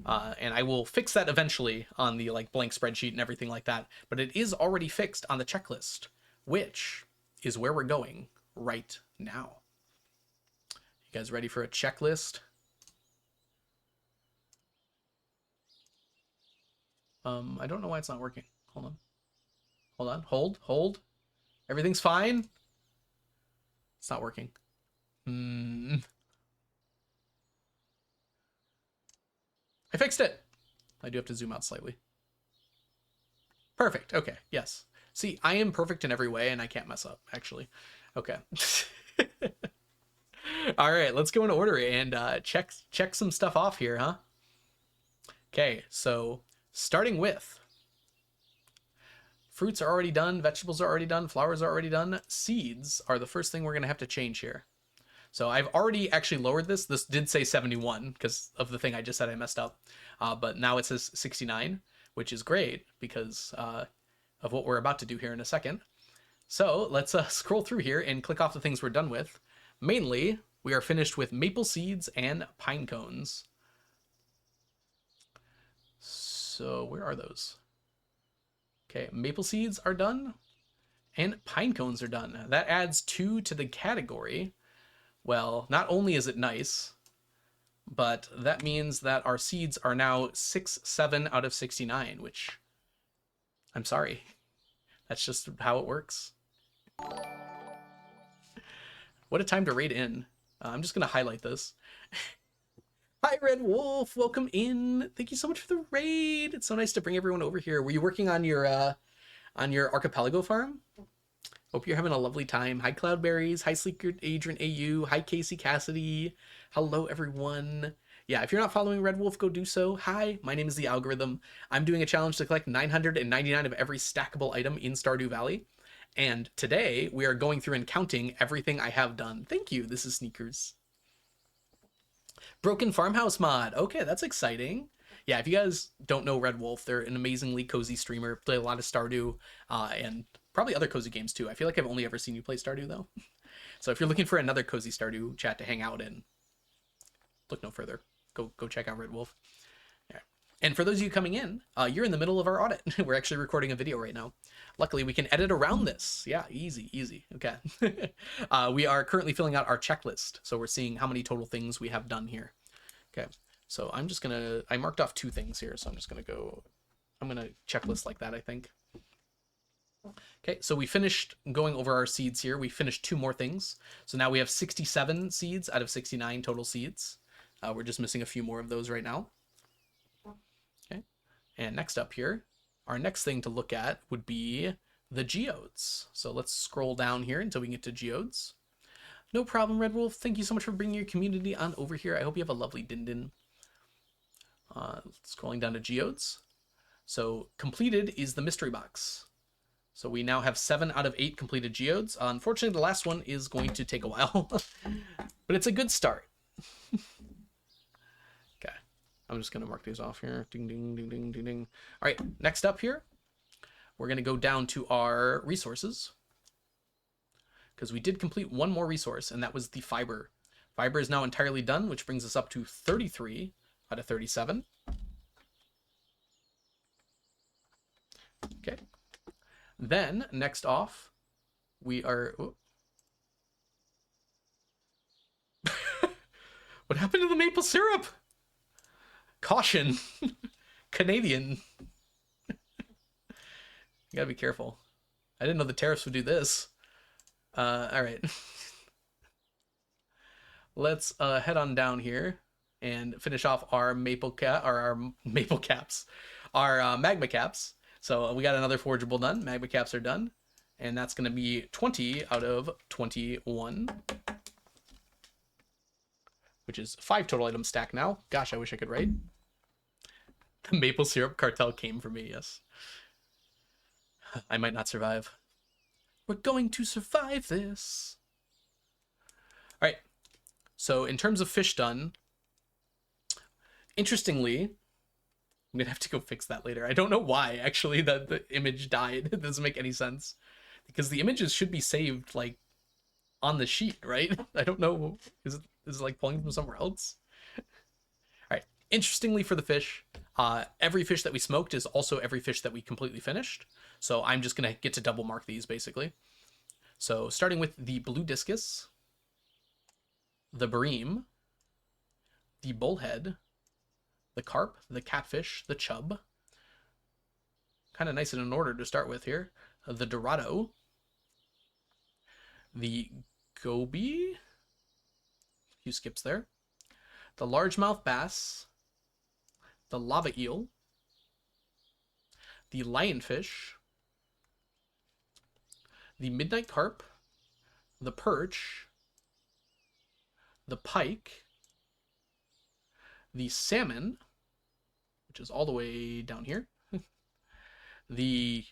And I will fix that eventually on the blank spreadsheet and everything like that. But it is already fixed on the checklist, which is where we're going right now. You guys ready for a checklist? I don't know why it's not working. Hold on. Hold on. Hold. Everything's fine. It's not working. I fixed it. I do have to zoom out slightly. Perfect. Okay. Yes. See, I am perfect in every way and I can't mess up, actually. Okay. All right, let's go in order and check some stuff off here, huh? Okay, so starting with fruits are already done, vegetables are already done, flowers are already done, seeds are the first thing we're going to have to change here. So I've already actually lowered this. This did say 71 because of the thing I just said I messed up. But now it says 69, which is great because of what we're about to do here in a second. So let's scroll through here and click off the things we're done with. Mainly, we are finished with maple seeds and pine cones. So where are those? Okay, maple seeds are done and pine cones are done. That adds 2 to the category. Well, not only is it nice, but that means that our seeds are now 7 out of 69, which I'm sorry. That's just how it works. What a time to raid in. I'm just going to highlight this. Hi, Red Wolf. Welcome in. Thank you so much for the raid. It's so nice to bring everyone over here. Were you working on your archipelago farm? Hope you're having a lovely time. Hi, Cloudberries. Hi, Sleeker Adrian AU. Hi, Casey Cassidy. Hello, everyone. Yeah, if you're not following Red Wolf, go do so. Hi, my name is The Algorithm. I'm doing a challenge to collect 999 of every stackable item in Stardew Valley. And today, we are going through and counting everything I have done. Thank you. This is Sneakers. Broken Farmhouse mod. Okay, that's exciting. Yeah, if you guys don't know Red Wolf, they're an amazingly cozy streamer. Play a lot of Stardew, and probably other cozy games too. I feel like I've only ever seen you play Stardew though. So if you're looking for another cozy Stardew chat to hang out in, look no further. Go check out Red Wolf. Yeah. And for those of you coming in, you're in the middle of our audit. We're actually recording a video right now. Luckily, we can edit around this. Yeah, easy. Okay. We are currently filling out our checklist. So we're seeing how many total things we have done here. Okay. So I'm just I marked off 2 things here. So I'm just going to checklist like that, I think. Okay, so we finished going over our seeds here. We finished 2 more things. So now we have 67 seeds out of 69 total seeds. We're just missing a few more of those right now. Okay, and next up here, our next thing to look at would be the geodes. So let's scroll down here until we can get to geodes. No problem, Red Wolf. Thank you so much for bringing your community on over here. I hope you have a lovely din-din. Scrolling down to geodes. So completed is the mystery box. So we now have 7 out of 8 completed geodes. Unfortunately, the last one is going to take a while, but it's a good start. Okay, I'm just going to mark these off here. Ding, ding, ding, ding, ding, ding. All right, next up here, we're going to go down to our resources because we did complete 1 more resource, and that was the fiber. Fiber is now entirely done, which brings us up to 33 out of 37. Okay. Then, next off, we are... What happened to the maple syrup? Caution. Canadian. You gotta be careful. I didn't know the tariffs would do this. All right. Let's head on down here and finish off our our magma caps. So we got another forgeable done. Magma caps are done. And that's going to be 20 out of 21. Which is 5 total items stack now. Gosh, I wish I could write. The maple syrup cartel came for me, yes. I might not survive. We're going to survive this. All right. So in terms of fish done, interestingly, I'm going to have to go fix that later. I don't know why, actually, that the image died. It doesn't make any sense. Because the images should be saved, like, on the sheet, right? I don't know. Is it like pulling from somewhere else? All right. Interestingly for the fish, every fish that we smoked is also every fish that we completely finished. So I'm just going to get to double mark these, basically. So starting with the blue discus, the bream, the bullhead, the carp, the catfish, the chub. Kind of nice and in order to start with here. The dorado, the goby, a few skips there, the largemouth bass, the lava eel, the lionfish, the midnight carp, the perch, the pike, the salmon, which is all the way down here, the...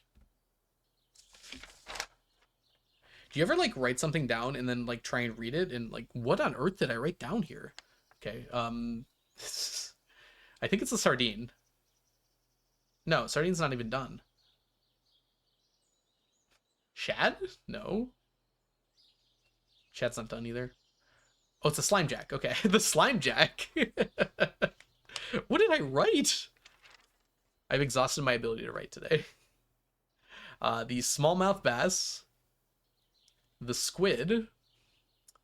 Do you ever like write something down and then like try and read it and like what on earth did I write down here? Okay, I think it's a sardine. No, sardine's not even done. Shad? No. Shad's not done either. Oh, it's a slime jack. Okay, the slime jack. What did I write? I've exhausted my ability to write today. The smallmouth bass, the squid,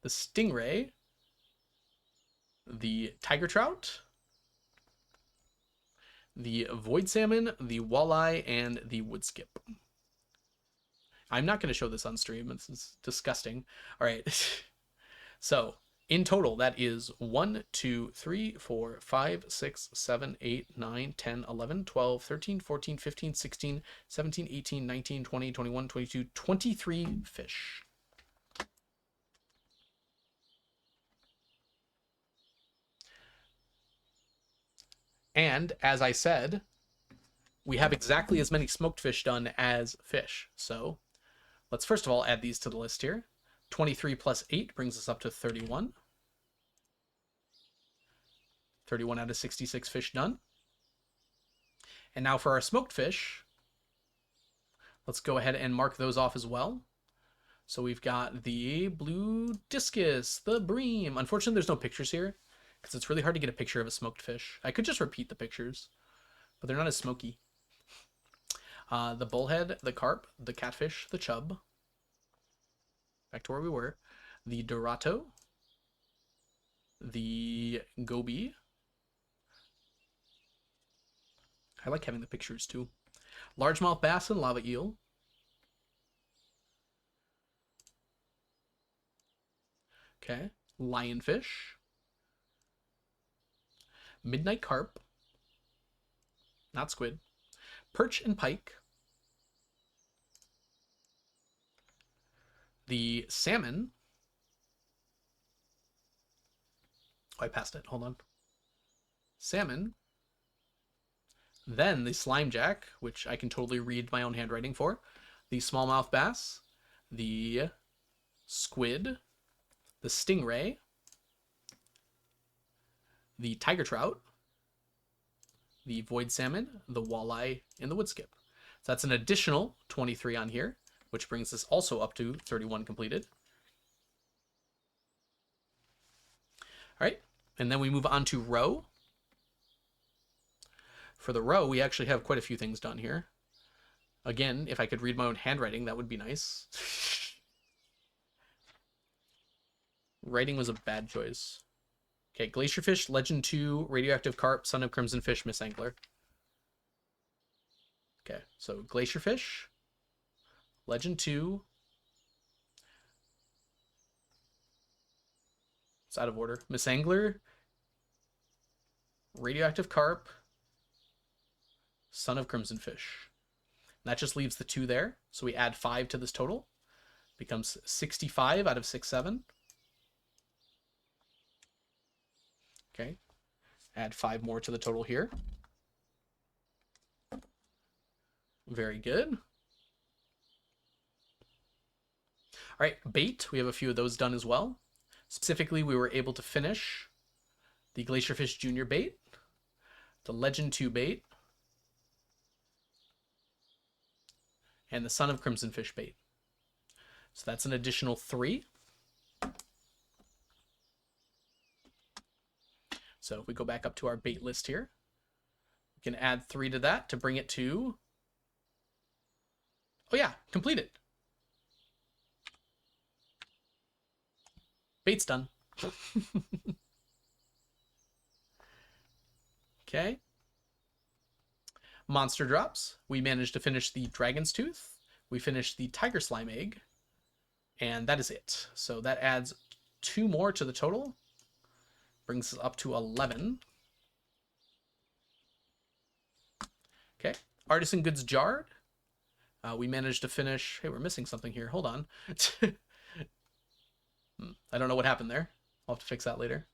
the stingray, the tiger trout, the void salmon, the walleye, and the wood skip. I'm not going to show this on stream. It's disgusting. All right. So in total, that is 1, 2, 3, 4, 5, 6, 7, 8, 9, 10, 11, 12, 13, 14, 15, 16, 17, 18, 19, 20, 21, 22, 23 fish. And as I said, we have exactly as many smoked fish done as fish. So let's first of all add these to the list here. 23 plus 8 brings us up to 31. 31 out of 66 fish done. And now for our smoked fish, let's go ahead and mark those off as well. So we've got the blue discus, the bream. Unfortunately, there's no pictures here because it's really hard to get a picture of a smoked fish. I could just repeat the pictures, but they're not as smoky. The bullhead, the carp, the catfish, the chub. Back to where we were. The dorado, the goby. I like having the pictures too. Largemouth bass and lava eel. Okay. Lionfish. Midnight carp. Not squid. Perch and pike. The salmon. Oh, I passed it. Hold on. Salmon. Then the slime jack, which I can totally read my own handwriting for. The smallmouth bass. The squid. The stingray. The tiger trout. The void salmon. The walleye, and the wood skip. So that's an additional 23 on here, which brings us also up to 31 completed. All right, and then we move on to roe. For the roe, we actually have quite a few things done here. Again, if I could read my own handwriting, that would be nice. Writing was a bad choice. Okay, glacierfish, legend 2, radioactive carp, son of crimson fish, miss angler. Okay, so glacierfish, legend 2. It's out of order. Miss angler, radioactive carp, son of crimson fish. That just leaves the 2 there. So we add 5 to this total. Becomes 65 out of 67. Okay. Add 5 more to the total here. Very good. All right, bait. We have a few of those done as well. Specifically, we were able to finish the Glacierfish Junior bait, the Legend 2 bait, and the Son of Crimson Fish bait. So that's an additional 3. So if we go back up to our bait list here, we can add 3 to that to bring it to... Oh yeah, completed. Bait's done. Okay. Monster drops. We managed to finish the Dragon's Tooth. We finished the Tiger Slime Egg. And that is it. So that adds 2 more to the total. Brings us up to 11. Okay. Artisan Goods Jarred. We managed to finish... Hey, we're missing something here. Hold on. I don't know what happened there. I'll have to fix that later.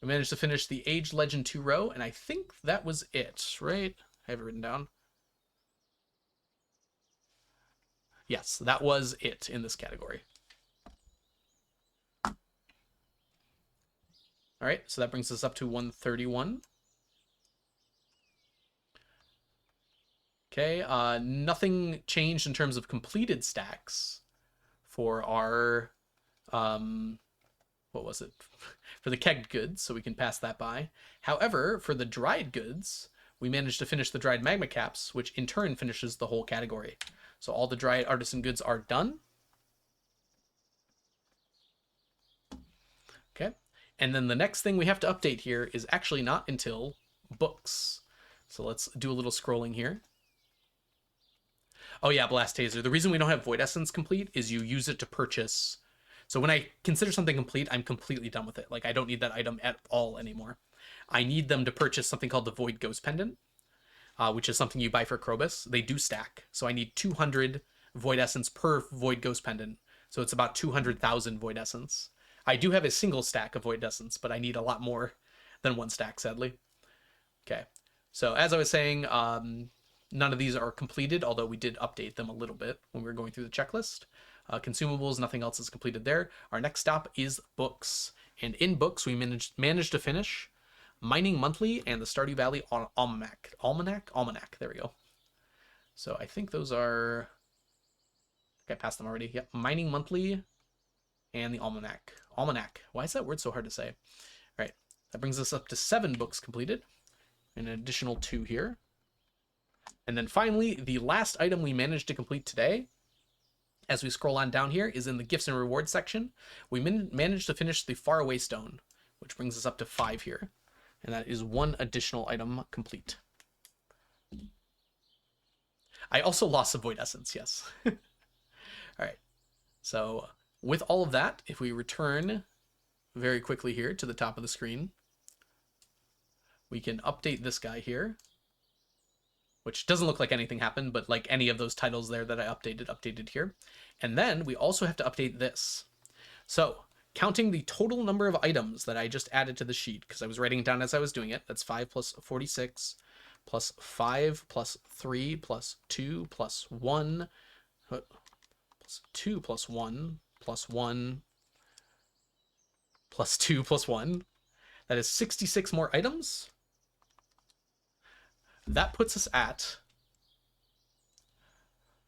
We managed to finish the Age Legend 2 row, and I think that was it, right? I have it written down. Yes, that was it in this category. All right, so that brings us up to 131. Okay, nothing changed in terms of completed stacks for our, what was it? For the kegged goods, so we can pass that by. However, for the dried goods, we managed to finish the dried magma caps, which in turn finishes the whole category. So all the dried artisan goods are done. Okay, and then the next thing we have to update here is actually not until books. So let's do a little scrolling here. Oh yeah, Blast Taser. The reason we don't have Void Essence complete is you use it to purchase. So when I consider something complete, I'm completely done with it. Like, I don't need that item at all anymore. I need them to purchase something called the Void Ghost Pendant, which is something you buy for Krobus. They do stack. So I need 200 Void Essence per Void Ghost Pendant. So it's about 200,000 Void Essence. I do have a single stack of Void Essence, but I need a lot more than 1 stack, sadly. Okay. So as I was saying, none of these are completed, although we did update them a little bit when we were going through the checklist. Consumables, nothing else is completed there. Our next stop is books. And in books, we managed to finish Mining Monthly and the Stardew Valley Almanac. Almanac, there we go. So I think those are... I passed them already. Yep, Mining Monthly and the Almanac. Almanac. Why is that word so hard to say? All right, that brings us up to 7 books completed. An additional 2 here. And then finally, the last item we managed to complete today, as we scroll on down here, is in the gifts and rewards section. We managed to finish the Faraway Stone, which brings us up to 5 here. And that is 1 additional item complete. I also lost some Void Essence, yes. All right. So with all of that, if we return very quickly here to the top of the screen, we can update this guy here, which doesn't look like anything happened, but like any of those titles there that I updated here. And then we also have to update this. So counting the total number of items that I just added to the sheet, because I was writing it down as I was doing it, that's 5 plus 46 plus 5 plus 3 plus 2 plus 1 plus 2 plus 1 plus 1 plus 2 plus 1. That is 66 more items. That puts us at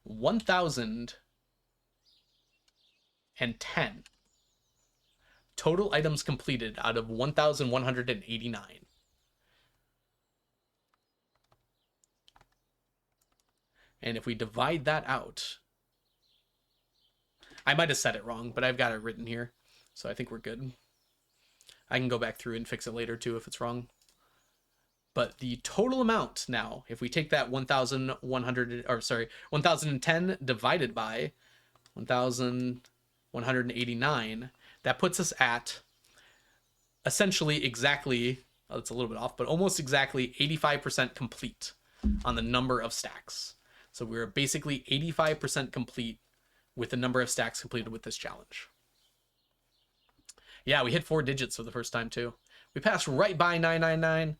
1,010 total items completed out of 1,189. And if we divide that out, I might have said it wrong, but I've got it written here, so I think we're good. I can go back through and fix it later too if it's wrong. But the total amount now, if we take that 1,010 divided by 1,189, that puts us at essentially exactly, it's a little bit off, but almost exactly 85% complete on the number of stacks. So we're basically 85% complete with the number of stacks completed with this challenge. Yeah, we hit 4 digits for the first time too. We passed right by 999.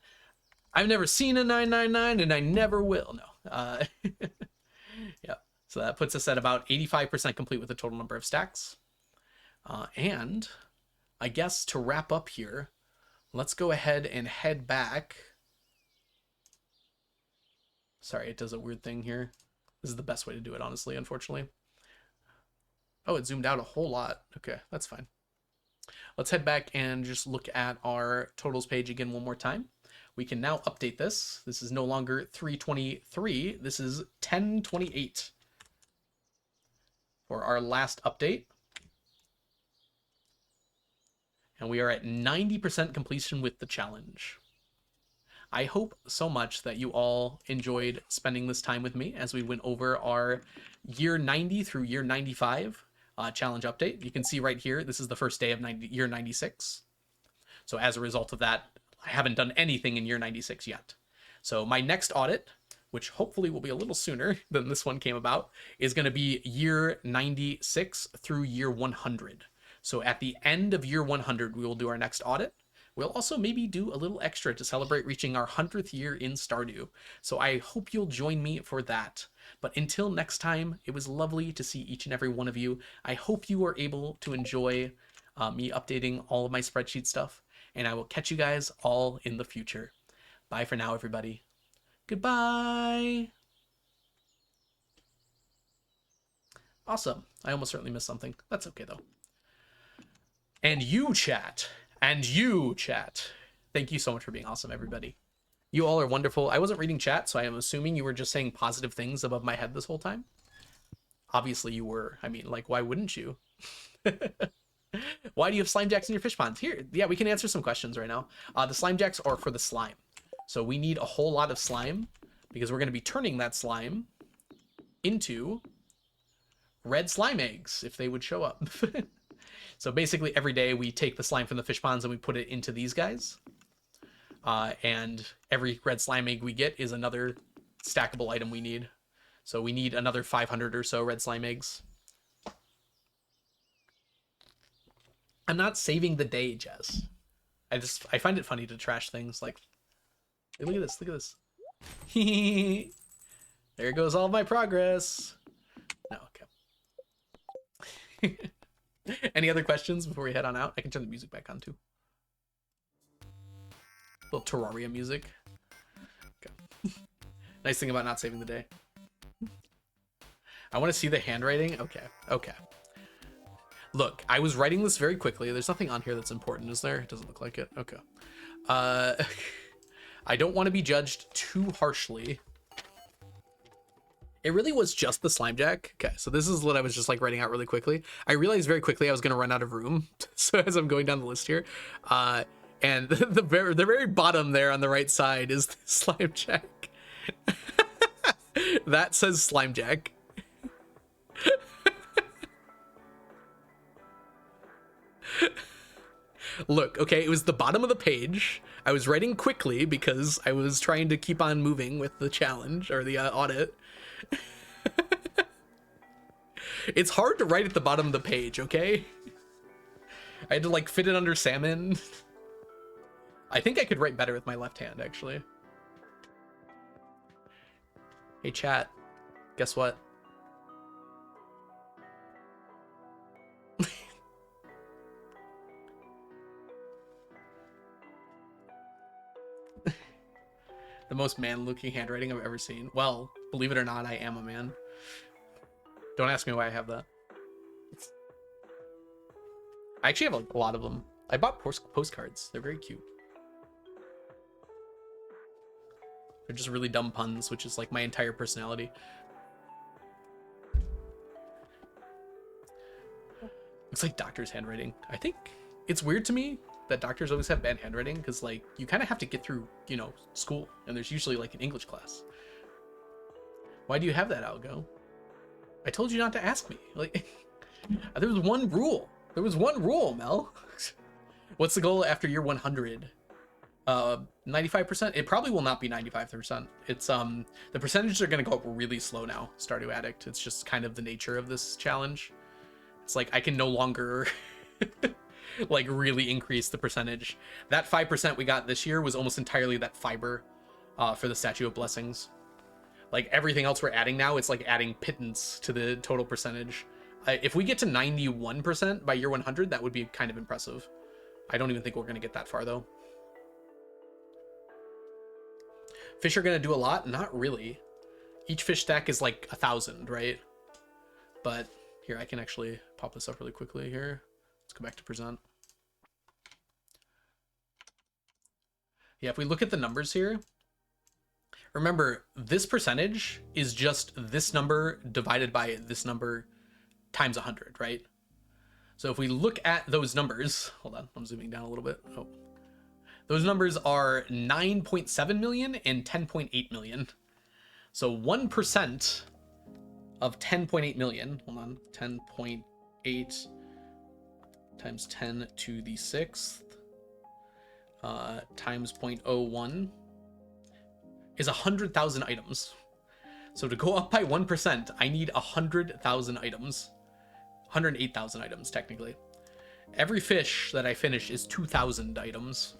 I've never seen a 999 and I never will. No. Yeah. So that puts us at about 85% complete with the total number of stacks. And I guess to wrap up here, let's go ahead and head back. Sorry, it does a weird thing here. This is the best way to do it, honestly, unfortunately. Oh, it zoomed out a whole lot. Okay, that's fine. Let's head back and just look at our totals page again one more time. We can now update this. This is no longer 323. This is 1028 for our last update. And we are at 90% completion with the challenge. I hope so much that you all enjoyed spending this time with me as we went over our year 90 through year 95 challenge update. You can see right here, this is the first day of year 96. So as a result of that, I haven't done anything in year 96 yet. So my next audit, which hopefully will be a little sooner than this one came about, is going to be year 96 through year 100. So at the end of year 100, we will do our next audit. We'll also maybe do a little extra to celebrate reaching our 100th year in Stardew. So I hope you'll join me for that. But until next time, it was lovely to see each and every one of you. I hope you are able to enjoy me updating all of my spreadsheet stuff. And I will catch you guys all in the future. Bye for now, everybody. Goodbye. Awesome. I almost certainly missed something. That's okay, though. And you, chat. And you, chat. Thank you so much for being awesome, everybody. You all are wonderful. I wasn't reading chat, so I am assuming you were just saying positive things above my head this whole time. Obviously you were. I mean, like, why wouldn't you? Why do you have slime jacks in your fish ponds? Here, yeah, we can answer some questions right now. The slime jacks are for the slime. So we need a whole lot of slime because we're going to be turning that slime into red slime eggs if they would show up. So basically every day we take the slime from the fish ponds and we put it into these guys. And every red slime egg we get is another stackable item we need. So we need another 500 or so red slime eggs. I'm not saving the day, Jess. I find it funny to trash things like, hey, look at this, look at this. There goes all of my progress. No, okay. Any other questions before we head on out? I can turn the music back on too. A little Terraria music. Okay. Nice thing about not saving the day. I want to see the handwriting. Okay, okay. Look, I was writing this very quickly. There's nothing on here that's important, is there? It doesn't look like it. Okay. I don't want to be judged too harshly. It really was just the slime jack. Okay, so this is what I was just like writing out really quickly. I realized very quickly I was going to run out of room. So as I'm going down the list here, and the very bottom there on the right side is the slime jack. That says slime jack. Look, okay, it was the bottom of the page. I was writing quickly because I was trying to keep on moving with the challenge or the audit. It's hard to write at the bottom of the page, okay? I had to like fit it under salmon. I think I could write better with my left hand, actually. Hey chat, guess what? The most man-looking handwriting I've ever seen. Well, believe it or not, I am a man. Don't ask me why I have that. I actually have a lot of them. I bought postcards. They're very cute. They're just really dumb puns, which is like my entire personality. Looks like doctor's handwriting. I think it's weird to me that doctors always have bad handwriting because like you kind of have to get through, you know, school, and there's usually like an English class. Why do you have that, Algo? I told you not to ask me. Like, there was one rule. There was one rule, Mel. What's the goal after year 100? 95%. It probably will not be 95%. It's the percentages are gonna go up really slow now, Stardew Addict. It's just kind of the nature of this challenge. It's like I can no longer like really increase the percentage. That 5% we got this year was almost entirely that fiber for the Statue of Blessings. Like everything else we're adding now, it's like adding pittance to the total percentage. If we get to 91% by year 100, that would be kind of impressive. I don't even think we're going to get that far, though. Fish are going to do a lot? Not really. Each fish stack is like 1,000, right? But here, I can actually pop this up really quickly here. Let's go back to present. Yeah, if we look at the numbers here, remember, this percentage is just this number divided by this number times 100, right? So if we look at those numbers, hold on, I'm zooming down a little bit. Oh, those numbers are 9.7 million and 10.8 million. So 1% of 10.8 million, hold on, 10.8 times 10 to the 6th times 0.01 is 100,000 items. So to go up by 1%, I need 100,000 items. 108,000 items, technically. Every fish that I finish is 2,000 items.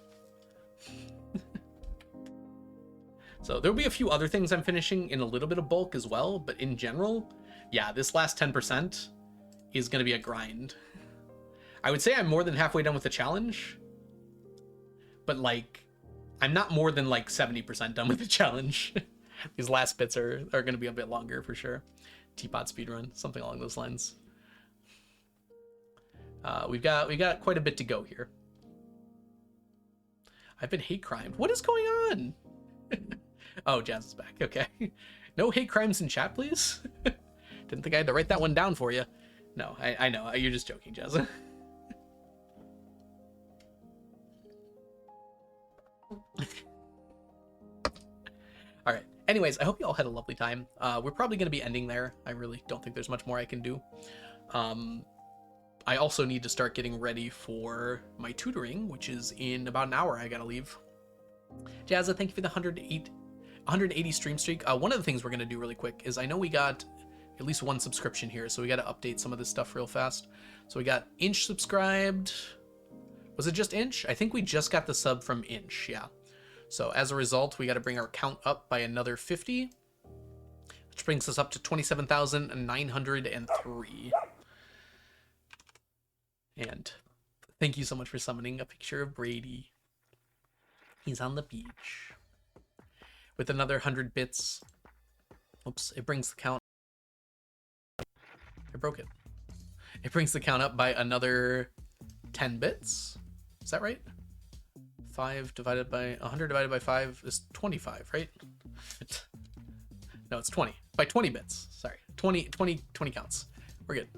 So there'll be a few other things I'm finishing in a little bit of bulk as well, but in general, yeah, this last 10% is going to be a grind. I would say I'm more than halfway done with the challenge, but like, I'm not more than like 70% done with the challenge. These last bits are going to be a bit longer for sure. Teapot speedrun, something along those lines. We got quite a bit to go here. I've been hate crimed. What is going on? Oh, Jazz is back. Okay. No hate crimes in chat, please. Didn't think I had to write that one down for you. No, I know. You're just joking, Jazz. All right. Anyways, I hope you all had a lovely time. We're probably going to be ending there. I really don't think there's much more I can do. I also need to start getting ready for my tutoring, which is in about an hour. I got to leave. Jazza, thank you for the 180 stream streak. One of the things we're going to do really quick is I know we got at least one subscription here, so we got to update some of this stuff real fast. So we got Inch subscribed. Was it just Inch? I think we just got the sub from Inch, yeah. So as a result, we got to bring our count up by another 50, which brings us up to 27,903. And thank you so much for summoning a picture of Brady. He's on the beach with another 100 bits. Oops, it brings the count. I broke it. It brings the count up by another 10 bits. Is that right? 5 divided by 100 divided by 5 is 25, right? No, it's 20. By 20 bits. Sorry. 20 counts. We're good.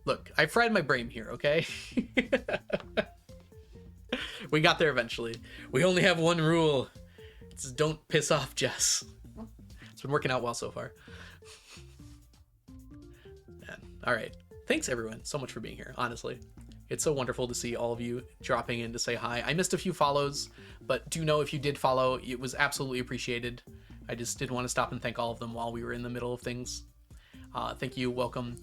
Look, I fried my brain here, okay? We got there eventually. We only have one rule. It's don't piss off Jess. It's been working out well so far. Man. All right. Thanks, everyone, so much for being here, honestly. It's so wonderful to see all of you dropping in to say hi. I missed a few follows, but do know if you did follow, it was absolutely appreciated. I just did want to stop and thank all of them while we were in the middle of things. Thank you. Welcome.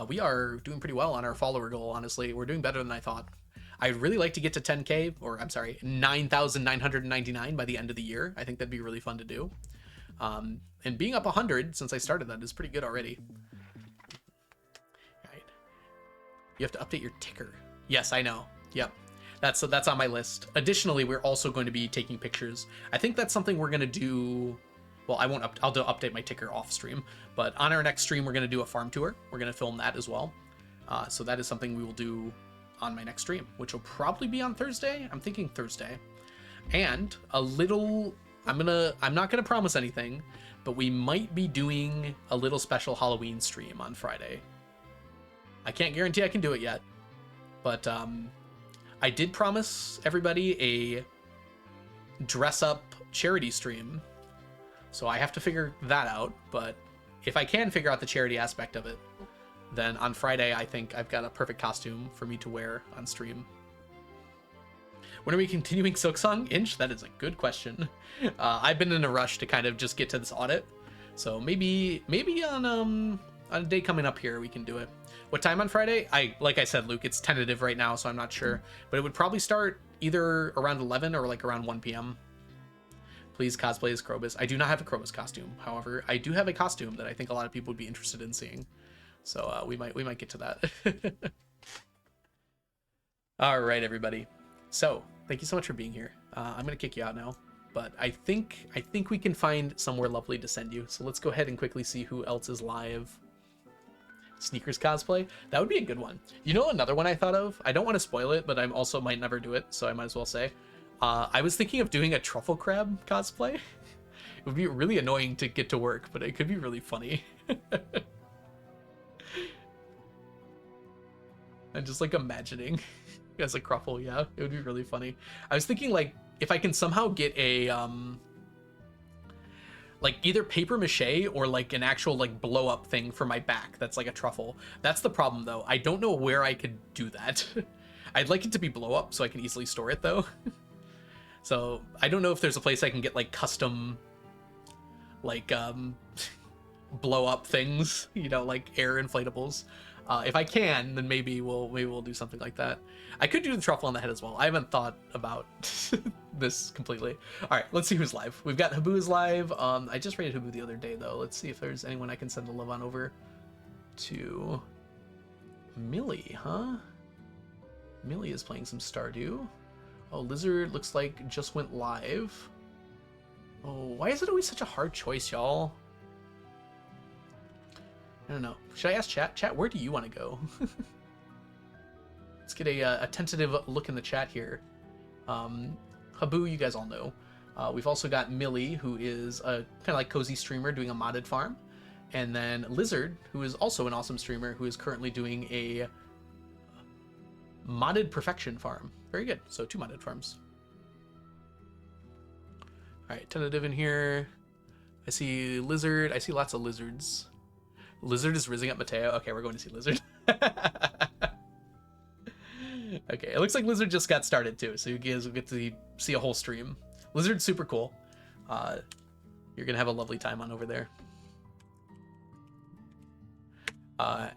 We are doing pretty well on our follower goal, honestly. We're doing better than I thought. I'd really like to get to 10K, or I'm sorry, 9,999 by the end of the year. I think that'd be really fun to do. And being up 100 since I started that is pretty good already. All right. You have to update your ticker. Yes, I know. Yep. That's on my list. Additionally, we're also going to be taking pictures. I think that's something we're going to do. Well, I'll update my ticker off stream, but on our next stream, we're going to do a farm tour. We're going to film that as well. So that is something we will do on my next stream, which will probably be on Thursday. I'm thinking Thursday. And I'm not going to promise anything, but we might be doing a little special Halloween stream on Friday. I can't guarantee I can do it yet, but I did promise everybody a dress up charity stream. So I have to figure that out, but if I can figure out the charity aspect of it, then on Friday I think I've got a perfect costume for me to wear on stream. When are we continuing Silksong? Inch? That is a good question. I've been in a rush to kind of just get to this audit. So maybe on a day coming up here we can do it. What time on Friday? Like I said, Luke, it's tentative right now, so I'm not sure. But it would probably start either around 11 or like around 1 p.m. Please cosplay as Krobus. I do not have a Krobus costume. However, I do have a costume that I think a lot of people would be interested in seeing. So we might get to that. All right, everybody. So thank you so much for being here. I'm gonna kick you out now, but I think we can find somewhere lovely to send you. So let's go ahead and quickly see who else is live. Sneakers cosplay. That would be a good one. You know, another one I thought of. I don't want to spoil it, but I also might never do it, so I might as well say. I was thinking of doing a truffle crab cosplay. It would be really annoying to get to work, but it could be really funny. I'm just like imagining as a Cruffle, yeah, it would be really funny. I was thinking like if I can somehow get a like either paper mache or like an actual like blow up thing for my back that's like a truffle. That's the problem though. I don't know where I could do that. I'd like it to be blow up so I can easily store it though. So I don't know if there's a place I can get like custom like blow up things, you know, like air inflatables. If I can, then maybe we'll do something like that. I could do the truffle on the head as well. I haven't thought about this completely. All right, let's see who's live. We've got Habu is live. I just rated Habu the other day though. Let's see if there's anyone I can send the love on over to. Millie, huh? Millie is playing some Stardew. Oh, Lizard looks like just went live. Oh, why is it always such a hard choice, y'all? I don't know. Should I ask chat? Chat, where do you want to go? Let's get a tentative look in the chat here. Habu, you guys all know. We've also got Millie, who is a kind of like cozy streamer doing a modded farm. And then Lizard, who is also an awesome streamer, who is currently doing a modded perfection farm. Very good. So 2 modded farms. All right, tentative in here. I see Lizard. I see lots of lizards. Lizard is rizzing up Mateo. Okay, we're going to see Lizard. Okay, it looks like Lizard just got started too, so you guys will get to see a whole stream. Lizard's super cool. You're gonna have a lovely time on over there.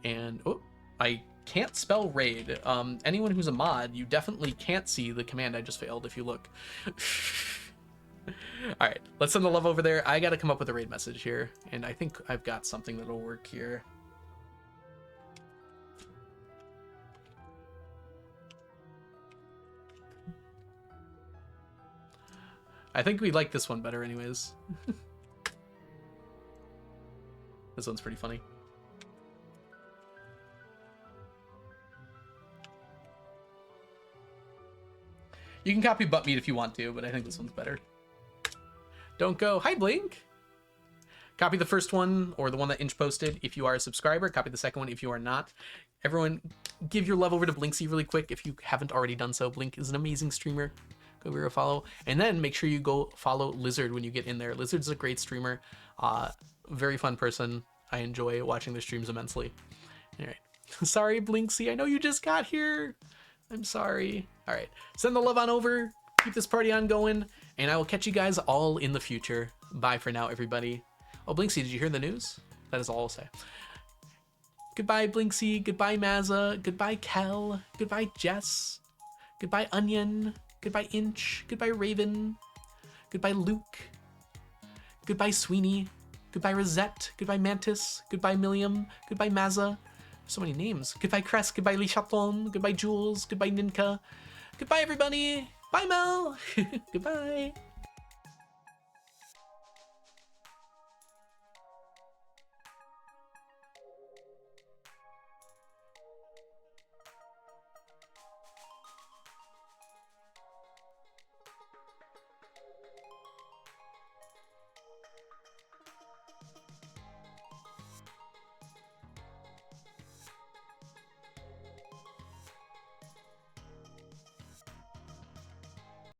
And oh, I can't spell raid. Anyone who's a mod, you definitely can't see the command I just failed if you look. All right, let's send the love over there. I got to come up with a raid message here, and I think I've got something that'll work here. I think we like this one better anyways. This one's pretty funny. You can copy butt meat if you want to, but I think this one's better. Don't go, hi Blink. Copy the first one or the one that Inch posted if you are a subscriber. Copy the second one if you are not. Everyone, give your love over to Blinksy really quick if you haven't already done so. Blink is an amazing streamer. Go give her a follow. And then make sure you go follow Lizard when you get in there. Lizard's a great streamer. Very fun person. I enjoy watching their streams immensely. All right. Sorry, Blinksy. I know you just got here. I'm sorry. All right. Send the love on over. Keep this party on going. And I will catch you guys all in the future. Bye for now, everybody. Oh, Blinksy, did you hear the news? That is all I'll say. Goodbye, Blinksy. Goodbye, Mazza. Goodbye, Kel. Goodbye, Jess. Goodbye, Onion. Goodbye, Inch. Goodbye, Raven. Goodbye, Luke. Goodbye, Sweeney. Goodbye, Rosette. Goodbye, Mantis. Goodbye, Milliam. Goodbye, Mazza. So many names. Goodbye, Crest. Goodbye, Lee Chaton. Goodbye, Jules. Goodbye, Ninka. Goodbye, everybody. Bye, Mel. Goodbye.